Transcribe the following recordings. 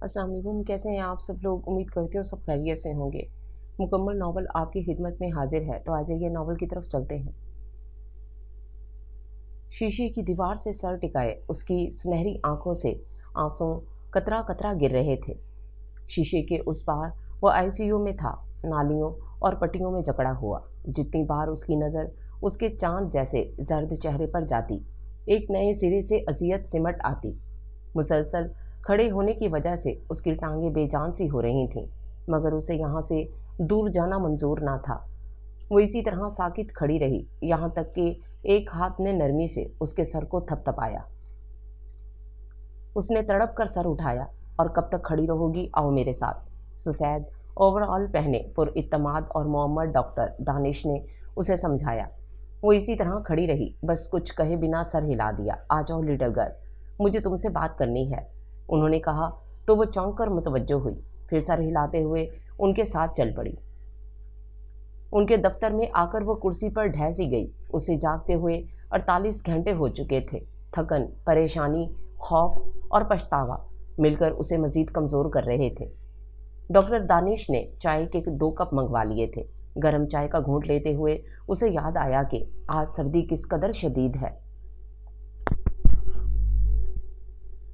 अस्सलाम वालेकुम, कैसे हैं आप सब लोग? उम्मीद करती हूँ सब खैरियत से होंगे। मुकम्मल नावल आपकी खिदमत में हाजिर है, तो आ जाइए नावल की तरफ चलते हैं। शीशे की दीवार से सर टिकाए उसकी सुनहरी आंखों से आंसू कतरा कतरा गिर रहे थे। शीशे के उस पार वो आईसीयू में था, नालियों और पट्टियों में जकड़ा हुआ। जितनी बार उसकी नज़र उसके चांद जैसे जर्द चेहरे पर जाती, एक नए सिरे से अजियत सिमट आती। मुसलसल खड़े होने की वजह से उसकी टांगें बेजान सी हो रही थीं, मगर उसे यहाँ से दूर जाना मंजूर ना था। वो इसी तरह साकित खड़ी रही, यहाँ तक कि एक हाथ ने नरमी से उसके सर को थपथपाया। उसने तड़प कर सर उठाया। और कब तक खड़ी रहोगी, आओ मेरे साथ। सफ़ेद ओवरऑल पहने पुरइत्तमाद और मोहम्मद डॉक्टर दानिश ने उसे समझाया। वो इसी तरह खड़ी रही, बस कुछ कहे बिना सर हिला दिया। आ जाओ लिटिल गर्ल, मुझे तुमसे बात करनी है, उन्होंने कहा। तो वो चौंक कर मुतवज्जो हुई, फिर सर हिलाते हुए उनके साथ चल पड़ी। उनके दफ्तर में आकर वो कुर्सी पर ढह सी गई। उसे जागते हुए 48 घंटे हो चुके थे। थकन, परेशानी, खौफ और पछतावा मिलकर उसे मजीद कमज़ोर कर रहे थे। डॉक्टर दानिश ने चाय के 2 कप मंगवा लिए थे। गर्म चाय का घूंट लेते हुए उसे याद आया कि आज सर्दी किस कदर शदीद है।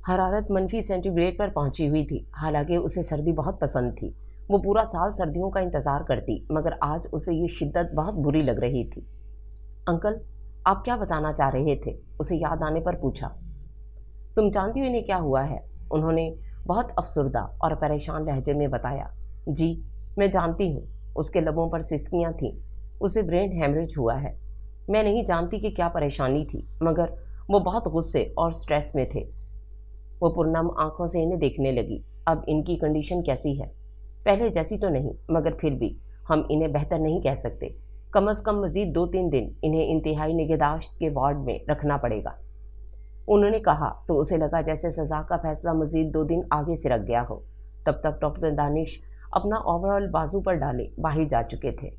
हरारत -सेंटीग्रेड पर पहुंची हुई थी। हालांकि उसे सर्दी बहुत पसंद थी। वो पूरा साल सर्दियों का इंतज़ार करती, मगर आज उसे ये शिद्दत बहुत बुरी लग रही थी। अंकल, आप क्या बताना चाह रहे थे? उसे याद आने पर पूछा। तुम जानती हो इन्हें क्या हुआ है? उन्होंने बहुत अफसरदा और परेशान लहजे में बताया। जी, मैं जानती हूँ। उसके लबों पर सिसकियाँ थीं। उसे ब्रेन हैमरेज हुआ है। मैं नहीं जानती कि क्या परेशानी थी, मगर वो बहुत गुस्से और स्ट्रेस में थे। वो पुरनम आंखों से इन्हें देखने लगी। अब इनकी कंडीशन कैसी है? पहले जैसी तो नहीं, मगर फिर भी हम इन्हें बेहतर नहीं कह सकते। कम अज़ कम मज़ीद 2-3 दिन इन्हें इंतहाई निगहदाश्त के वार्ड में रखना पड़ेगा, उन्होंने कहा। तो उसे लगा जैसे सज़ा का फैसला मज़ीद 2 दिन आगे सिरक गया हो। तब तक डॉक्टर दानिश अपना ओवरऑल बाजू पर डाले बाहर जा चुके थे।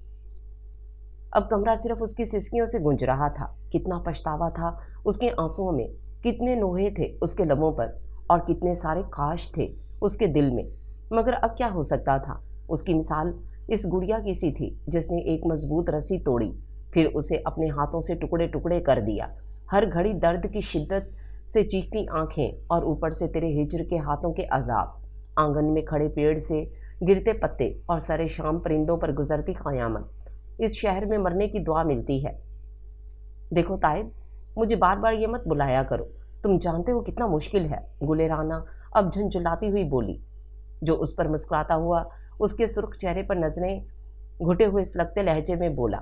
अब कमरा सिर्फ उसकी सिसकियों से गूंज रहा था। कितना पछतावा था उसके आंसुओं में, कितने नोहे थे उसके लबों पर, और कितने सारे काश थे उसके दिल में। मगर अब क्या हो सकता था? उसकी मिसाल इस गुड़िया की सी थी जिसने एक मजबूत रस्सी तोड़ी, फिर उसे अपने हाथों से टुकड़े टुकड़े कर दिया। हर घड़ी दर्द की शिद्दत से चीखती आंखें, और ऊपर से तेरे हिज्र के हाथों के अजाब। आंगन में खड़े पेड़ से गिरते पत्ते और सरे शाम परिंदों पर गुजरती क़यामत। इस शहर में मरने की दुआ मिलती है। देखो ताइब, मुझे बार बार ये मत बुलाया करो। तुम जानते हो कितना मुश्किल है, गुलेराना अब झुंझुलाती हुई बोली। जो उस पर मुस्कुराता हुआ उसके सुर्ख चेहरे पर नजरें घुटे हुए सलगते लहजे में बोला।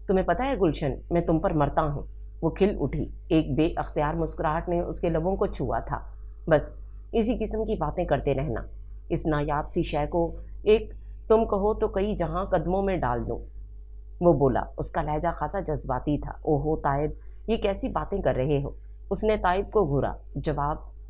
तुम्हें पता है गुलशन, मैं तुम पर मरता हूँ। वो खिल उठी। एक बेअख्तियार मुस्कुराहट ने उसके लबों को छुआ था। बस इसी किस्म की बातें करते रहना। इस नायाब सी शय को एक तुम कहो तो कई जहां कदमों में डाल दूं, वो बोला। उसका लहजा खासा जज्बाती था। ओहो ताइब, ये कैसी बातें कर रहे हो? उसने ताइब को घूरा।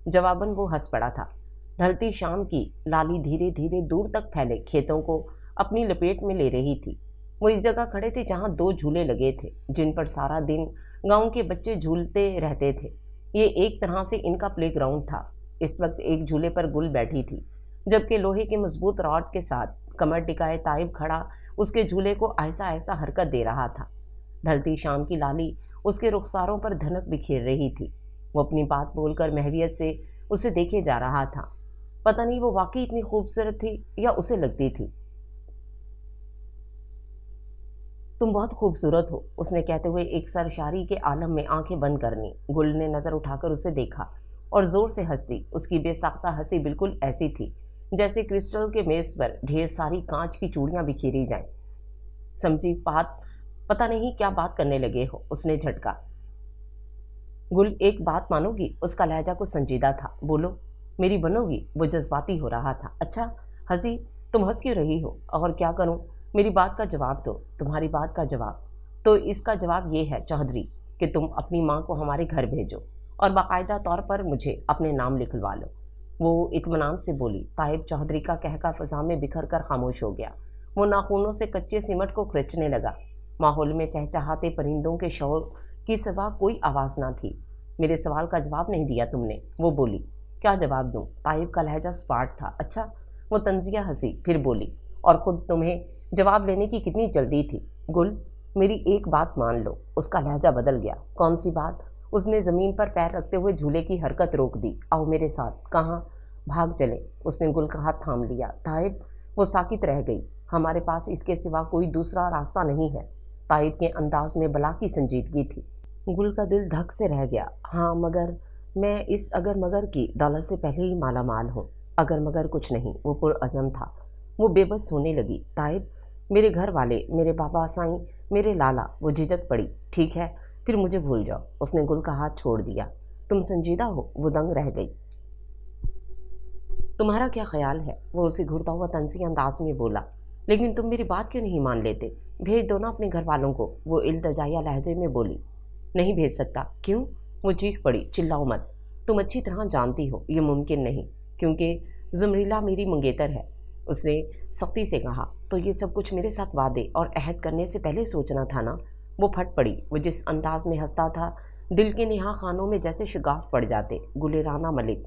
जवाबन वो हंस पड़ा था। ढलती शाम की लाली धीरे धीरे दूर तक फैले खेतों को अपनी लपेट में ले रही थी। वो इस जगह खड़े थे जहाँ 2 झूले लगे थे, जिन पर सारा दिन गांव के बच्चे झूलते रहते थे। ये एक तरह से इनका प्लेग्राउंड था। इस वक्त एक झूले पर गुल बैठी थी, जबकि लोहे के मजबूत रॉड के साथ कमर टिकाए ताइब खड़ा उसके झूले को ऐसा ऐसा हरकत दे रहा था। ढलती शाम की लाली उसके रुखसारों पर धनक बिखेर रही थी। वो अपनी बात बोलकर महवियत से उसे देखे जा रहा था। पता नहीं वो वाकई इतनी खूबसूरत थी या उसे लगती थी। तुम बहुत खूबसूरत हो, उसने कहते हुए एक सरशारी के आलम में आंखें बंद करनी। गुल ने नज़र उठाकर उसे देखा और ज़ोर से हंस दी। उसकी बेसाख्ता हंसी बिल्कुल ऐसी थी जैसे क्रिस्टल के मेज़ पर ढेर सारी कांच की चूड़ियाँ बिखेरी जाएं। समझी बात, पता नहीं क्या बात करने लगे हो, उसने झटका। गुल, एक बात मानोगी? उसका लहजा कुछ संजीदा था। बोलो, मेरी बनोगी? वो जज्बाती हो रहा था। अच्छा हंसी, तुम हंस क्यों रही हो? और क्या करूं? मेरी बात का जवाब दो। तुम्हारी बात का जवाब? तो इसका जवाब ये है चौधरी, कि तुम अपनी माँ को हमारे घर भेजो और बाकायदा तौर पर मुझे अपने नाम लिखवा लो। वो इत्मीनान से बोली। ताहिब चौधरी का कहका फ़ज़ा में बिखर कर खामोश हो गया। वो नाखूनों से कच्चे सीमट को खिंचने लगा। माहौल में चहचहाते परिंदों के शोर की सिवा कोई आवाज़ ना थी। मेरे सवाल का जवाब नहीं दिया तुमने, वो बोली। क्या जवाब दूँ? ताइब का लहजा स्पार्ट था। अच्छा। वो तंजिया हंसी, फिर बोली, और खुद तुम्हें जवाब लेने की कितनी जल्दी थी? गुल, मेरी एक बात मान लो। उसका लहजा बदल गया। कौन सी बात? उसने ज़मीन पर पैर रखते हुए झूले की हरकत रोक दी। आओ मेरे साथ। कहाँ? भाग चले। उसने गुल का हाथ थाम लिया। ताइब, वो साकित रह गई। हमारे पास इसके सिवा कोई दूसरा रास्ता नहीं है। ताइब के अंदाज में बला की संजीदगी थी। गुल का दिल धक से रह गया। हाँ, मगर मैं इस अगर मगर की दौलत से पहले ही माला माल हूँ। अगर मगर कुछ नहीं। वो पुरअज़म था। वो बेबस होने लगी। ताइब, मेरे घर वाले, मेरे बाबा साईं, मेरे लाला। वो झिझक पड़ी। ठीक है, फिर मुझे भूल जाओ। उसने गुल का हाथ छोड़ दिया। तुम संजीदा हो? वो दंग रह गई। तुम्हारा क्या ख्याल है? वो उसे घूरता हुआ तंसी अंदाज में बोला। लेकिन तुम मेरी बात क्यों नहीं मान लेते? भेज दो ना अपने घर वालों को। वो इल्तजाइया लहजे में बोली। नहीं भेज सकता। क्यों? वो चीख पड़ी। चिल्लाओ मत। तुम अच्छी तरह जानती हो ये मुमकिन नहीं, क्योंकि ज़ुमरीला मेरी मंगेतर है। उसने सख्ती से कहा। तो ये सब कुछ मेरे साथ वादे और अहद करने से पहले सोचना था ना? वो फट पड़ी। वो जिस अंदाज में हंसता था, दिल के नेहा खानों में जैसे शगाफ पड़ जाते। गुलेराना मलिक।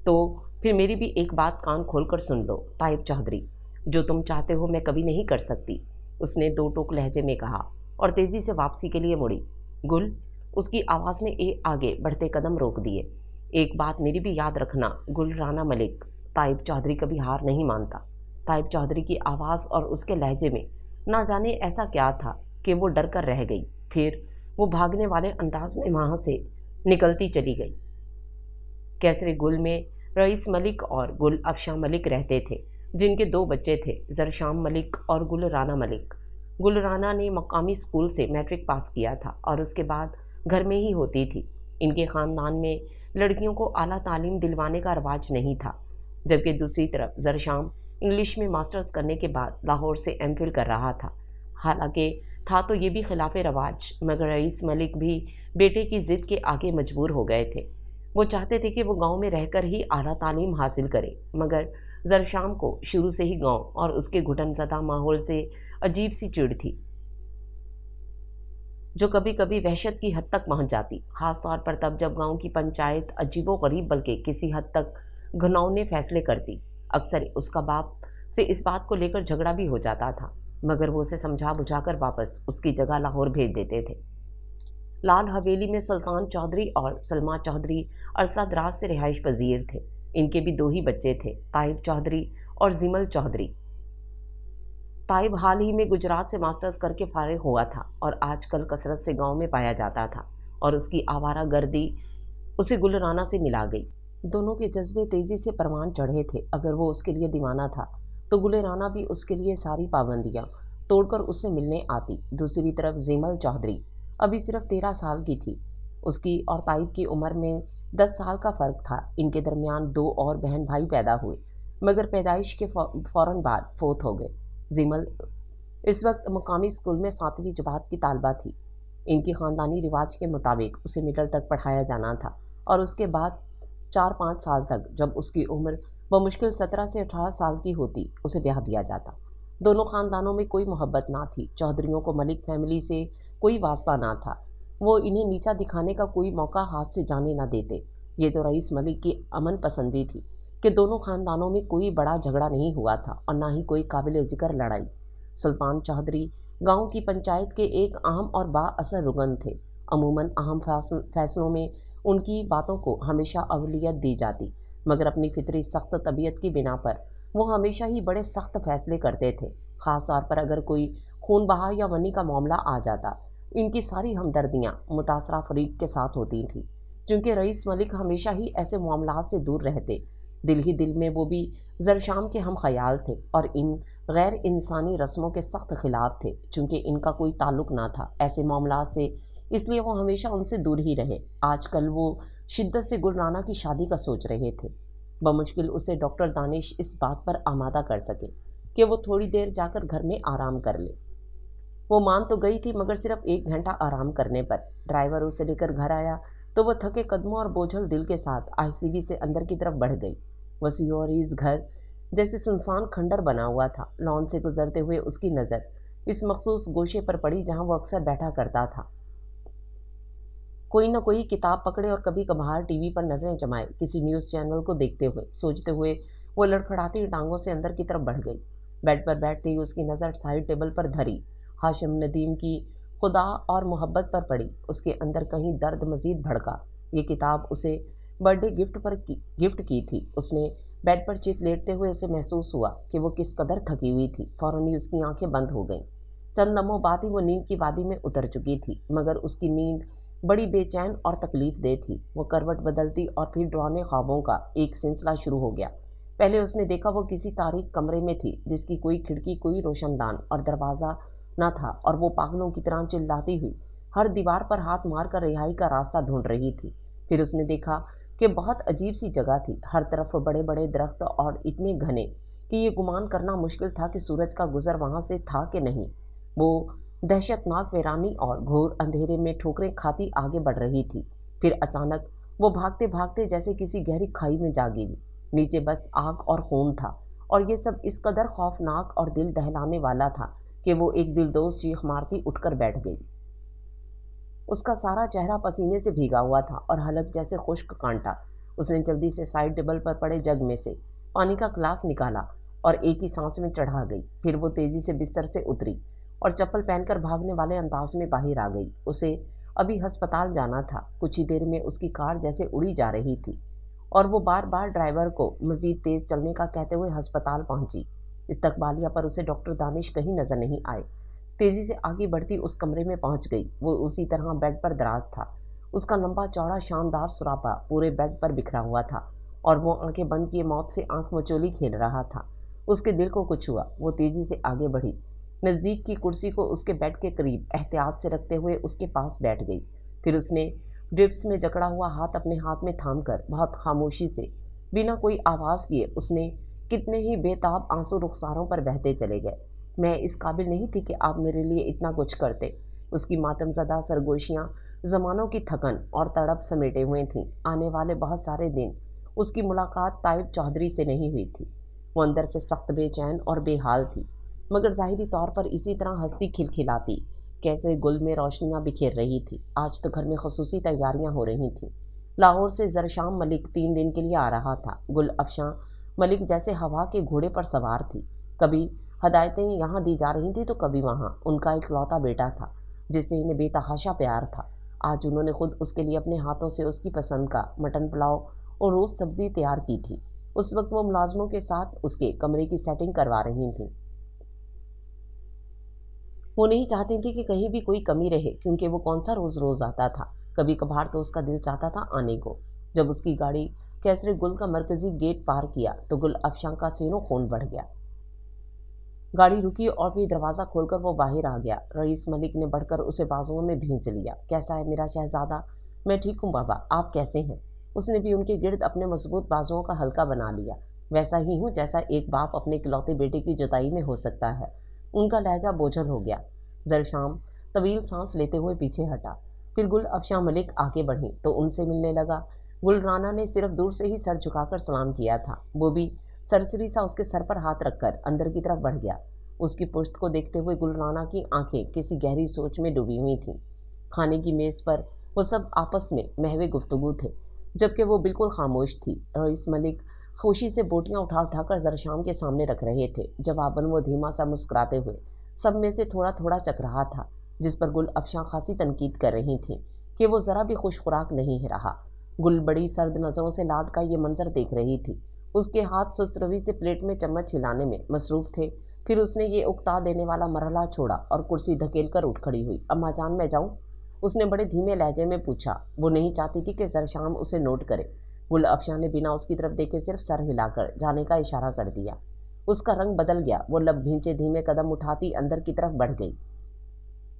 तो फिर मेरी भी एक बात कान खोल कर सुन लो ताइब चौधरी। जो तुम चाहते हो मैं कभी नहीं कर सकती। उसने दो टोक लहजे में कहा और तेज़ी से वापसी के लिए मुड़ी। गुल, उसकी आवाज़ ने आगे बढ़ते कदम रोक दिए। एक बात मेरी भी याद रखना गुल राना मलिक, ताइब चौधरी कभी हार नहीं मानता। ताइब चौधरी की आवाज़ और उसके लहजे में ना जाने ऐसा क्या था कि वो डर कर रह गई। फिर वो भागने वाले अंदाज में वहाँ से निकलती चली गई। कैसरे गुल में रईस मलिक और गुल अफशां मलिक रहते थे, जिनके दो बच्चे थे, जरशाम मलिक और गुल राना मलिक। गुल राना ने मकामी स्कूल से मैट्रिक पास किया था और उसके बाद घर में ही होती थी। इनके ख़ानदान में लड़कियों को आला तालीम दिलवाने का रवाज नहीं था, जबकि दूसरी तरफ जरशाम इंग्लिश में मास्टर्स करने के बाद लाहौर से एमफिल कर रहा था। हालांकि था तो ये भी खिलाफ रवाज, मगर रईस मलिक भी बेटे की ज़िद के आगे मजबूर हो गए थे। वो चाहते थे कि वो गांव में रहकर ही आला तालीम हासिल करे, मगर जरशाम को शुरू से ही गांव और उसके घुटनज़दा माहौल से अजीब सी चिढ़ थी, जो कभी कभी वहशत की हद तक पहुंच जाती, ख़ास तौर पर तब जब गांव की पंचायत अजीबो गरीब बल्कि किसी हद तक घिनौने फैसले करती। अक्सर उसका बाप से इस बात को लेकर झगड़ा भी हो जाता था, मगर वो उसे समझा बुझाकर वापस उसकी जगह लाहौर भेज देते थे। लाल हवेली में सुल्तान चौधरी और सलमा चौधरी अरसा दराज से रिहाइश पजीर थे। इनके भी दो ही बच्चे थे, ताइब चौधरी और जिमल चौधरी। ताइब हाल ही में गुजरात से मास्टर्स करके फारिग हुआ था और आजकल कसरत से गांव में पाया जाता था, और उसकी आवारा गर्दी उसे गुलराना से मिला गई। दोनों के जज्बे तेजी से परवान चढ़े थे। अगर वो उसके लिए दीवाना था तो गुलराना भी उसके लिए सारी पाबंदियां तोड़कर उससे मिलने आती। दूसरी तरफ जिमल चौधरी अभी सिर्फ 13 साल की थी। उसकी और ताइब की उम्र में 10 साल का फ़र्क था। इनके दरमियान दो और बहन भाई पैदा हुए, मगर पैदाइश के फ़ौरन बाद फोत हो गए। जिमल इस वक्त मकामी स्कूल में 7वीं जमात की तालबा थी। इनकी ख़ानदानी रिवाज के मुताबिक उसे मिडल तक पढ़ाया जाना था और उसके बाद 4-5 साल तक, जब उसकी उम्र बमुश्किल 17 से 18 साल की होती, उसे ब्याह दिया जाता। दोनों ख़ानदानों में कोई मोहब्बत ना थी। चौधरियों को मलिक फैमिली से कोई वास्ता ना था। वो इन्हें नीचा दिखाने का कोई मौका हाथ से जाने ना देते। ये तो रईस मलिक की अमन पसंदी थी कि दोनों ख़ानदानों में कोई बड़ा झगड़ा नहीं हुआ था और ना ही कोई काबिल ज़िक्र लड़ाई। सुल्तान चौधरी गांव की पंचायत के एक अहम और बाअसर रुकन थे। अमूमन अहम फैसलों में उनकी बातों को हमेशा अवलियत दी जाती, मगर अपनी फितरी सख्त तबीयत की बिना पर वो हमेशा ही बड़े सख्त फैसले करते थे। ख़ास तौर पर अगर कोई खून बहा या वनी का मामला आ जाता, इनकी सारी हमदर्दियाँ मुतासरा फरीक के साथ होती थीं। चूँकि रईस मलिक हमेशा ही ऐसे मामलात से दूर रहते, दिल ही दिल में वो भी जरशाम के हम ख्याल थे और इन गैर इंसानी रस्मों के सख्त खिलाफ थे। चूँकि इनका कोई ताल्लुक़ ना था ऐसे मामलात से, इसलिए वो हमेशा उनसे दूर ही रहे। आजकल वो शिद्दत से गुलराना की शादी का सोच रहे थे। बमुश्किल उसे डॉक्टर दानिश इस बात पर आमादा कर सके कि वो थोड़ी देर जाकर घर में आराम कर ले। वो मान तो गई थी, मगर सिर्फ 1 घंटा आराम करने पर। ड्राइवर उसे लेकर घर आया तो वह थके कदमों और बोझल दिल के साथ आहिस्तेगी से अंदर की तरफ बढ़ गई। वसी और इस घर जैसे सुनसान खंडर बना हुआ था। लॉन से गुजरते हुए उसकी नज़र इस मखसूस गोशे पर पड़ी जहाँ वो अक्सर बैठा करता था। कोई न कोई किताब पकड़े और कभी कभार टीवी पर नजरें जमाए, किसी न्यूज़ चैनल को देखते हुए सोचते हुए वो लड़खड़ाती टांगों से अंदर की तरफ बढ़ गई। बेड पर बैठते ही उसकी नज़र साइड टेबल पर धरी हाशिम नदीम की खुदा और मोहब्बत पर पड़ी। उसके अंदर कहीं दर्द मजीद भड़का। ये किताब उसे बर्थडे गिफ्ट की थी। उसने बेड पर चित लेटते हुए उसे महसूस हुआ कि वो किस कदर थकी हुई थी। फौरन ही उसकी आंखें बंद हो गईं। चंद लम्हों बाद ही वो नींद की वादी में उतर चुकी थी, मगर उसकी नींद बड़ी बेचैन और तकलीफ दे थी। वो करवट बदलती और फिर डरावने ख्वाबों का एक सिलसिला शुरू हो गया। पहले उसने देखा वो किसी तारीक कमरे में थी जिसकी कोई खिड़की, कोई रोशनदान और दरवाज़ा न था, और वो पागलों की तरह चिल्लाती हुई हर दीवार पर हाथ मार कर रिहाई का रास्ता ढूंढ रही थी। फिर उसने देखा कि बहुत अजीब सी जगह थी। हर तरफ बड़े बड़े दरख्त और इतने घने कि ये गुमान करना मुश्किल था कि सूरज का गुजर वहाँ से था कि नहीं। वो दहशतनाक वीरानी और घोर अंधेरे में ठोकरें खाती आगे बढ़ रही थी। फिर अचानक वो भागते भागते जैसे किसी गहरी खाई में जा गिरी। नीचे बस आग और खून था, और ये सब इस कदर खौफनाक और दिल दहलाने वाला था कि वो एक दिलदोज चीख मारती उठकर बैठ गई। उसका सारा चेहरा पसीने से भीगा हुआ था और हलक जैसे खुश्क कांटा। उसने जल्दी से साइड टेबल पर पड़े जग में से पानी का ग्लास निकाला और एक ही सांस में चढ़ा गई। फिर वो तेजी से बिस्तर से उतरी और चप्पल पहनकर भागने वाले अंदाज में बाहर आ गई। उसे अभी अस्पताल जाना था। कुछ ही देर में उसकी कार जैसे उड़ी जा रही थी और वो बार बार ड्राइवर को मजीद तेज चलने का कहते हुए अस्पताल पहुंची। इस्तकबालिया पर उसे डॉक्टर दानिश कहीं नजर नहीं आए। तेजी से आगे बढ़ती उस कमरे में पहुंच गई। वो उसी तरह बेड पर दराज था। उसका लंबा चौड़ा शानदार सुरापा पूरे बेड पर बिखरा हुआ था और वो आंखें बंद किए मौत से आंख मचोली खेल रहा था। उसके दिल को कुछ हुआ। वो तेजी से आगे बढ़ी, नज़दीक की कुर्सी को उसके बेड के करीब एहतियात से रखते हुए उसके पास बैठ गई। फिर उसने ड्रिप्स में जकड़ा हुआ हाथ अपने हाथ में थाम कर बहुत खामोशी से, बिना कोई आवाज़ किए, उसने कितने ही बेताब आंसू रुखसारों पर बहते चले गए। मैं इस काबिल नहीं थी कि आप मेरे लिए इतना कुछ करते। उसकी मातमज़दा सरगोशियाँ ज़मानों की थकन और तड़प समेटे हुए थीं। आने वाले बहुत सारे दिन उसकी मुलाकात ताइब चौधरी से नहीं हुई थी। वो अंदर से सख्त बेचैन और बेहाल थी, मगर ज़ाहिरी तौर पर इसी तरह हंसती खिलखिलाती कैसे गुल में रोशनियाँ बिखेर रही थी। आज तो घर में खसूसी तैयारियाँ हो रही थीं। लाहौर से ज़रशाम मलिक 3 दिन के लिए आ रहा था। गुल अफशां मलिक जैसे हवा के घोड़े पर सवार थी। कभी हदायतें यहाँ दी जा रही थी तो कभी वहाँ। उनका इकलौता बेटा था जिससे इन्हें बेतहाशा प्यार था। आज उन्होंने खुद उसके लिए अपने हाथों से उसकी पसंद का मटन पुलाव और रोज़ सब्जी तैयार की थी। उस वक्त वो मुलाजमों के साथ उसके कमरे की सेटिंग करवा रही थी। वो नहीं चाहती थी कि कहीं भी कोई कमी रहे, क्योंकि वो कौन सा रोज़ रोज़ आता था। कभी कभार तो उसका दिल चाहता था आने को। जब उसकी गाड़ी कैसरे गुल का मरकजी गेट पार किया तो गुल अफशां का सीनों खून बढ़ गया। गाड़ी रुकी और फिर दरवाज़ा खोलकर वो बाहर आ गया। रईस मलिक ने बढ़कर उसे बाजुओं में भींच लिया। कैसा है मेरा शहजादा? मैं ठीक हूँ बाबा, आप कैसे हैं? उसने भी उनके गिर्द अपने मजबूत बाजुओं का हल्का बना लिया। वैसा ही हूँ जैसा एक बाप अपने इकलौते बेटे की जुदाई में हो सकता है। उनका लहजा बोझल हो गया। जरशाम तवील सांस लेते हुए पीछे हटा। फिर गुल अफशां मलिक आगे बढ़ी तो उनसे मिलने लगा। गुल राना ने सिर्फ दूर से ही सर झुकाकर सलाम किया था। वो भी सरसरी सा उसके सर पर हाथ रखकर अंदर की तरफ बढ़ गया। उसकी पुश्त को देखते हुए गुल राना की आंखें किसी गहरी सोच में डूबी हुई थीं। खाने की मेज़ पर वो सब आपस में महवे गुफ्तगू थे, जबकि वो बिल्कुल खामोश थी। रईस मलिक खुशी से बोटियां उठा उठाकर जरशाम के सामने रख रहे थे। जवाबन वो धीमा सा मुस्कुराते हुए सब में से थोड़ा थोड़ा चख रहा था, जिस पर गुल अफशां खासी तनकीद कर रही थी कि वो ज़रा भी खुश खुराक नहीं रहा। गुल बड़ी सर्द नज़रों से लाड का ये मंजर देख रही थी। उसके हाथ सुस्त रवि से प्लेट में चम्मच हिलाने में मसरूफ़ थे। फिर उसने ये उकता देने वाला मरहला छोड़ा और कुर्सी धकेल कर उठ खड़ी हुई। अम्मा जान, मैं जाऊँ? उसने बड़े धीमे लहजे में पूछा। वो नहीं चाहती थी कि जरशाम उसे नोट करे। गुल अफशां ने बिना उसकी तरफ देखे सिर्फ सर हिलाकर जाने का इशारा कर दिया। उसका रंग बदल गया। वो लब भींचे धीमे कदम उठाती अंदर की तरफ बढ़ गई।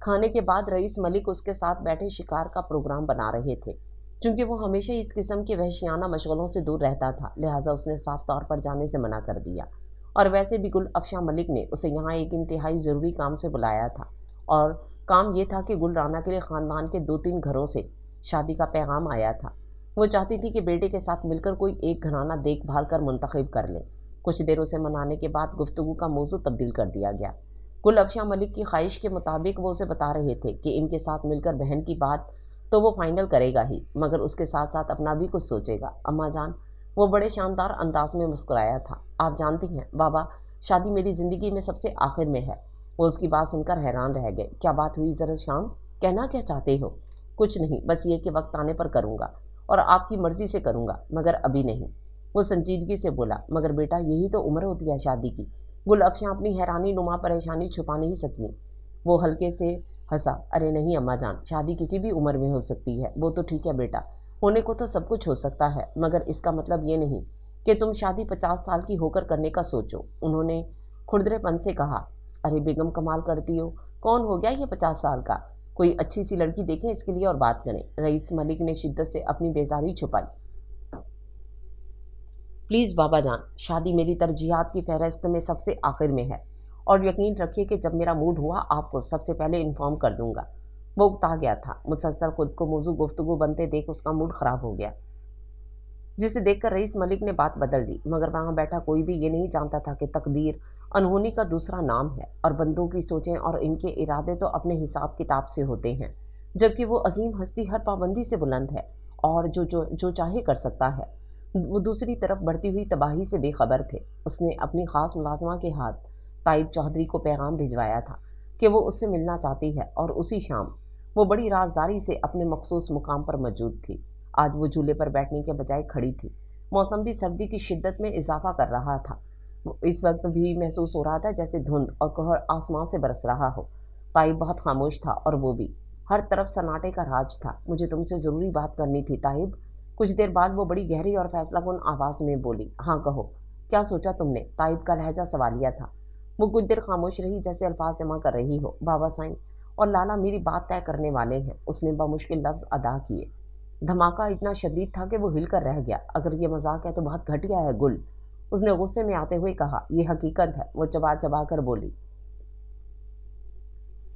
खाने के बाद रईस मलिक उसके साथ बैठे शिकार का प्रोग्राम बना रहे थे। चूंकि वो हमेशा इस किस्म के वहशियाना मशगलों से दूर रहता था, लिहाजा उसने साफ तौर पर जाने से मना कर दिया। और वैसे भी गुल अफशां मलिक ने उसे यहाँ एक इंतहाई ज़रूरी काम से बुलाया था, और काम ये था कि गुल राना के लिए ख़ानदान के 2-3 घरों से शादी का पैगाम आया था। वो चाहती थी कि बेटे के साथ मिलकर कोई एक घराना देखभाल कर मुंतखब कर ले। कुछ देर उसे मनाने के बाद गुफ्तगू का मौजू तब्दील कर दिया गया। गुल अफशां मलिक की ख्वाहिश के मुताबिक वो उसे बता रहे थे कि इनके साथ मिलकर बहन की बात तो वो फाइनल करेगा ही, मगर उसके साथ साथ अपना भी कुछ सोचेगा। अम्मा जान, वो बड़े शानदार अंदाज में मुस्कुराया था। आप जानती हैं बाबा, शादी मेरी ज़िंदगी में सबसे आखिर में है। वो उसकी बात सुनकर हैरान रह गए। क्या बात हुई ज़रा शाम, कहना क्या चाहते हो? कुछ नहीं, बस ये कि वक्त आने पर करूँगा और आपकी मर्ज़ी से करूँगा, मगर अभी नहीं। वो संजीदगी से बोला, मगर बेटा यही तो उम्र होती है शादी की। गुल अफशां अपनी हैरानी नुमा परेशानी छुपा नहीं सकी। वो हल्के से हंसा। अरे नहीं अम्मा जान, शादी किसी भी उम्र में हो सकती है। वो तो ठीक है बेटा, होने को तो सब कुछ हो सकता है, मगर इसका मतलब ये नहीं कि तुम शादी 50 साल की होकर करने का सोचो। उन्होंने खुरदरेपन से कहा। अरे बेगम कमाल करती हो, कौन हो गया ये 50 साल का? कोई अच्छी सी लड़की देखें इसके लिए और बात करें। रईस मलिक ने शिद्दत से अपनी बेजारी छुपाई। प्लीज़ बाबा जान, शादी मेरी तरजीहात की फहरिस्त में सबसे आखिर में है, और यकीन रखिए कि जब मेरा मूड हुआ आपको सबसे पहले इन्फॉर्म कर दूंगा। वो उकता गया था। मुसलसल खुद को मौजू गुफ्तगू बनते देख उसका मूड ख़राब हो गया, जिसे देखकर रईस मलिक ने बात बदल दी। मगर वहाँ बैठा कोई भी ये नहीं जानता था कि तकदीर अनहोनी का दूसरा नाम है, और बंदों की सोचें और इनके इरादे तो अपने हिसाब किताब से होते हैं, जबकि वो अजीम हस्ती हर पाबंदी से बुलंद है और जो चाहे कर सकता है। वो दूसरी तरफ बढ़ती हुई तबाही से बेखबर थे। उसने अपनी ख़ास मुलाजमा के हाथ ताइब चौधरी को पैगाम भिजवाया था कि वो उससे मिलना चाहती है, और उसी शाम वो बड़ी राजदारी से अपने मखसूस मुकाम पर मौजूद थी। आज वो झूले पर बैठने के बजाय खड़ी थी। मौसम भी सर्दी की शिद्दत में इजाफा कर रहा था। इस वक्त भी महसूस हो रहा था जैसे धुंध और कहर आसमां से बरस रहा हो। ताइब बहुत खामोश था और वो भी। हर तरफ सन्नाटे का राज था। मुझे तुमसे ज़रूरी बात करनी थी ताइब। कुछ देर बाद वो बड़ी गहरी और फैसलाकुन आवाज़ में बोली। हाँ कहो, क्या सोचा तुमने? ताइब का लहजा सवालिया था। वो कुछ देर खामोश रही, जैसे अल्फाज जमा कर रही हो। बाबा साईं और लाला मेरी बात तय करने वाले हैं, उसने बमुश्किल लफ्ज़ अदा किए। धमाका इतना शदीद था कि वो हिलकर रह गया। अगर ये मजाक है तो बहुत घटिया है गुल, उसने गुस्से में आते हुए कहा। यह हकीकत है, वो चबा चबा कर बोली।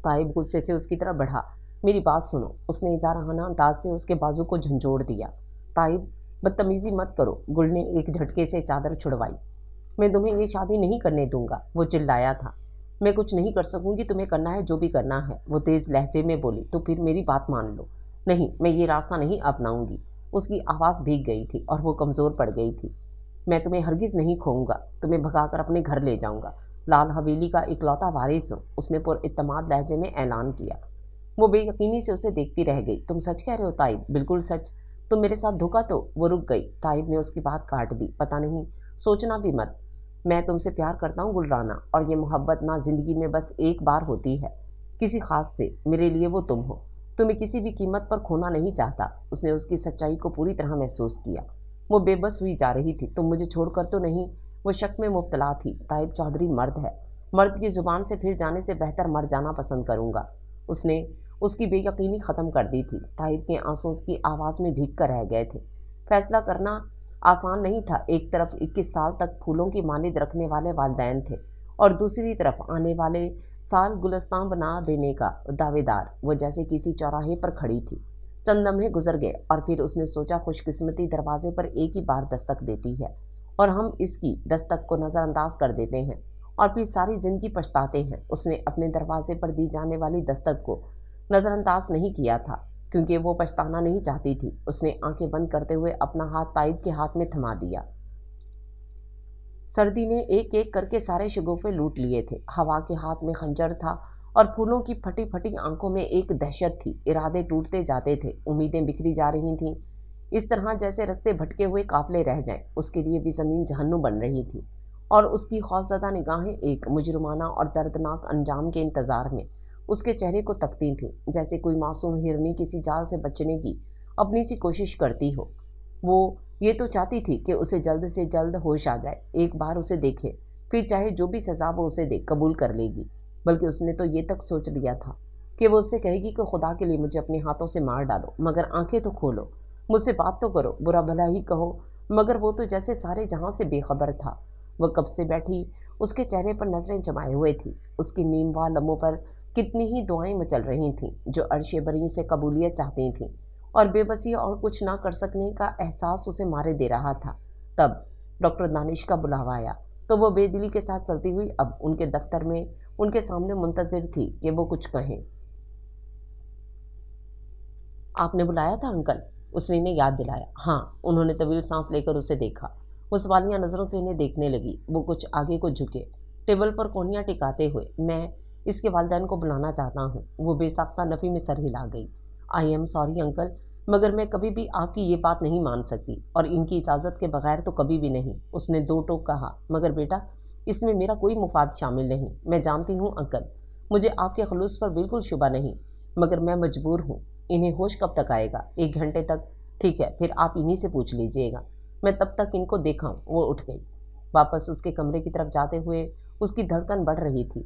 ताइब गुस्से से उसकी तरफ बढ़ा। मेरी बात सुनो, उसने इजाराना अंदाज से उसके बाजू को झंझोड़ दिया। ताइब, बदतमीजी मत करो, गुल ने एक झटके से चादर छुड़वाई। मैं तुम्हें ये शादी नहीं करने दूंगा, वो चिल्लाया था। मैं कुछ नहीं कर सकूंगी, तुम्हें करना है जो भी करना है, वो तेज लहजे में बोली। तो फिर मेरी बात मान लो। नहीं, मैं ये रास्ता नहीं अपनाऊंगी। उसकी आवाज़ भीग गई थी और वो कमज़ोर पड़ गई थी। मैं तुम्हें हरगिज़ नहीं खोऊंगा, तुम्हें भगाकर अपने घर ले जाऊंगा। लाल हवेली का इकलौता वारिस हूँ, उसने पुरइत्तमाद लहजे में ऐलान किया। वो बेयकीनी से उसे देखती रह गई। तुम सच कह रहे हो ताइब? बिल्कुल सच। तुम मेरे साथ धोखा तो? वो रुक गई। ताइब ने उसकी बात काट दी। पता नहीं, सोचना भी मत। मैं तुमसे प्यार करता हूँ गुलराना, और ये मोहब्बत ना ज़िंदगी में बस एक बार होती है, किसी ख़ास से। मेरे लिए वो तुम हो। तुम्हें किसी भी कीमत पर खोना नहीं चाहता। उसने उसकी सच्चाई को पूरी तरह महसूस किया। वो बेबस हुई जा रही थी। तुम मुझे छोड़कर तो नहीं? वो शक में मुब्तला थी। ताइब चौधरी मर्द है। मर्द की ज़ुबान से फिर जाने से बेहतर मर जाना पसंद करूँगा। उसने उसकी बेयकीनी ख़त्म कर दी थी। ताइब के आंसू उसकी आवाज़ में भीग कर रह गए थे। फैसला करना आसान नहीं था। एक तरफ 21 साल तक फूलों की मानिद रखने वाले वालिदैन थे, और दूसरी तरफ आने वाले साल गुलस्तान बना देने का दावेदार। वो जैसे किसी चौराहे पर खड़ी थी। चंद लम्हे गुजर गए और फिर उसने सोचा, खुशकिस्मती दरवाजे पर एक ही बार दस्तक देती है, और हम इसकी दस्तक को नज़रअंदाज कर देते हैं और फिर सारी ज़िंदगी पछताते हैं। उसने अपने दरवाजे पर दी जाने वाली दस्तक को नज़रअंदाज नहीं किया था, क्योंकि वो पछताना नहीं चाहती थी। उसने आंखें बंद करते हुए अपना हाथ ताइब के हाथ में थमा दिया। सर्दी ने एक एक करके सारे शगुफ़े लूट लिए थे। हवा के हाथ में खंजर था और फूलों की फटी फटी आंखों में एक दहशत थी। इरादे टूटते जाते थे, उम्मीदें बिखरी जा रही थीं, इस तरह जैसे रास्ते भटके हुए काफिले रह जाएं। उसके लिए भी ज़मीन जहन्नुम बन रही थी, और उसकी खौफज़दा निगाहें एक मुजरिमाना और दर्दनाक अंजाम के इंतज़ार में उसके चेहरे को तकती थीं, जैसे कोई मासूम हिरनी किसी जाल से बचने की अपनी सी कोशिश करती हो। वो ये तो चाहती थी कि उसे जल्द से जल्द होश आ जाए, एक बार उसे देखे, फिर चाहे जो भी सज़ा वो उसे दे कबूल कर लेगी। बल्कि उसने तो ये तक सोच लिया था कि वो उससे कहेगी कि खुदा के लिए मुझे अपने हाथों से मार डालो, मगर आंखें तो खोलो, मुझसे बात तो करो, बुरा भला ही कहो। मगर वो तो जैसे सारे जहां से बेखबर था। वह कब से बैठी उसके चेहरे पर नजरें जमाए हुए थी। उसकी नीमवा लम्बों पर कितनी ही दुआएं मचल रही थीं, जो अर्शे बरी से कबूलियत चाहती थीं, और बेबसी और कुछ ना कर सकने का एहसास उसे मारे दे रहा था। तब डॉक्टर दानिश का बुलावा आया, तो वो बेदिली के साथ चलती हुई अब उनके दफ्तर में उनके सामने मुंतजिर थी कि वो कुछ कहें। آپ نے بلایا تھا انکل؟ اس نے انہیں یاد دلایا۔ ہاں۔ انہوں نے طویل سانس لے کر اسے دیکھا۔ وہ سوالیہ نظروں سے انہیں دیکھنے لگی۔ وہ کچھ آگے کو جھکے، ٹیبل پر کونیاں ٹکاتے ہوئے۔ میں اس کے والدین کو بلانا چاہتا ہوں۔ وہ بے ساختہ نفی میں سر ہلا گئی۔ آئی ایم سوری انکل، مگر میں کبھی بھی آپ کی یہ بات نہیں مان سکتی، اور ان کی اجازت کے بغیر تو کبھی بھی نہیں۔ اس نے دو ٹوک کہا۔ مگر بیٹا، اس میں میرا کوئی مفاد شامل نہیں۔ میں جانتی ہوں انکل، مجھے آپ کے خلوص پر بالکل شبہ نہیں، مگر میں مجبور ہوں۔ انہیں ہوش کب تک آئے گا؟ 1 گھنٹے تک۔ ٹھیک ہے، پھر آپ انہی سے پوچھ لیجئے گا، میں تب تک ان کو دیکھاؤں۔ وہ اٹھ گئی۔ واپس اس کے کمرے کی طرف جاتے ہوئے اس کی دھڑکن بڑھ رہی تھی۔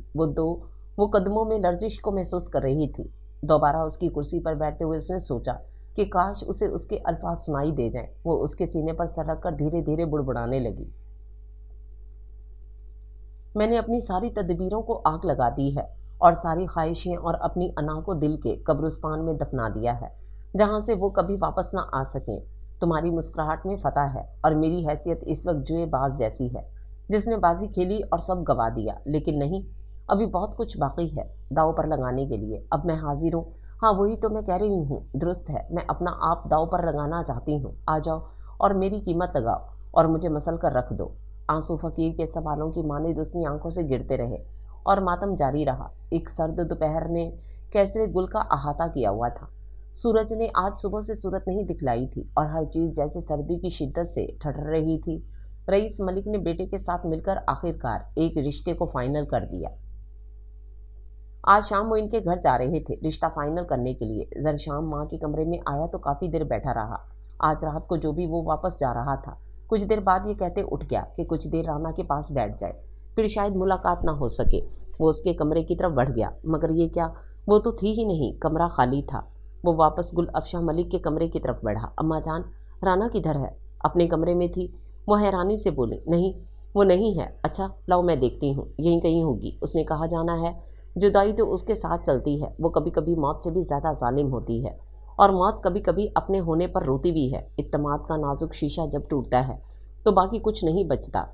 وہ قدموں میں لرزش کو محسوس کر رہی تھی۔ دوبارہ اس کی کرسی پر بیٹھتے ہوئے اس نے سوچا کہ کاش اسے اس کے الفاظ سنائی دے جائیں۔ وہ اس کے سینے پر سر رکھ کر دھیرے دھیرے بڑبڑانے لگی۔ میں نے اپنی ساری تدبیروں کو آگ لگا دی ہے، اور ساری خواہشیں اور اپنی انا کو دل کے قبرستان میں دفنا دیا ہے، جہاں سے وہ کبھی واپس نہ آ سکیں۔ تمہاری مسکراہٹ میں فتح ہے، اور میری حیثیت اس وقت جوئے باز جیسی ہے جس نے بازی کھیلی اور سب گوا دیا۔ لیکن نہیں، ابھی بہت کچھ باقی ہے داؤ پر لگانے کے لیے۔ اب میں حاضر ہوں۔ ہاں، وہی تو میں کہہ رہی ہوں، درست ہے، میں اپنا آپ داؤ پر لگانا چاہتی ہوں۔ آ جاؤ اور میری قیمت لگاؤ، اور مجھے مسل کر رکھ دو۔ آنسو فقیر کے سوالوں کی مانند اس کی آنکھوں سے گرتے رہے، اور ماتم جاری رہا۔ ایک سرد دوپہر نے کیسرے گل کا احاطہ کیا ہوا تھا۔ سورج نے آج صبح سے صورت نہیں دکھلائی تھی، اور ہر چیز جیسے سردی کی شدت سے ٹھٹر رہی تھی۔ رئیس ملک نے بیٹے کے ساتھ مل کر آخرکار ایک رشتے کو فائنل کر دیا۔ آج شام وہ ان کے گھر جا رہے تھے رشتہ فائنل کرنے کے لیے۔ زرشام ماں کے کمرے میں آیا تو کافی دیر بیٹھا رہا۔ آج رات کو جو بھی وہ واپس جا رہا تھا، کچھ دیر بعد یہ کہتے اٹھ گیا کہ کچھ دیر رانا کے پاس بیٹھ جائے، پھر شاید ملاقات نہ ہو سکے۔ وہ اس کے کمرے کی طرف بڑھ گیا، مگر یہ کیا، وہ تو تھی ہی نہیں، کمرہ خالی تھا۔ وہ واپس گل افشاں ملک کے کمرے کی طرف بڑھا۔ اماں جان، رانا کدھر ہے؟ اپنے کمرے میں تھی، وہ حیرانی سے بولے۔ نہیں، وہ نہیں ہے۔ اچھا، لاؤ میں دیکھتی ہوں، یہیں کہیں ہوگی۔ اس نے کہا جانا ہے، جدائی تو اس کے ساتھ چلتی ہے، وہ کبھی کبھی موت سے بھی زیادہ ظالم ہوتی ہے، اور موت کبھی کبھی اپنے ہونے پر روتی بھی ہے۔ اعتماد کا نازک شیشہ جب ٹوٹتا ہے تو باقی کچھ نہیں بچتا۔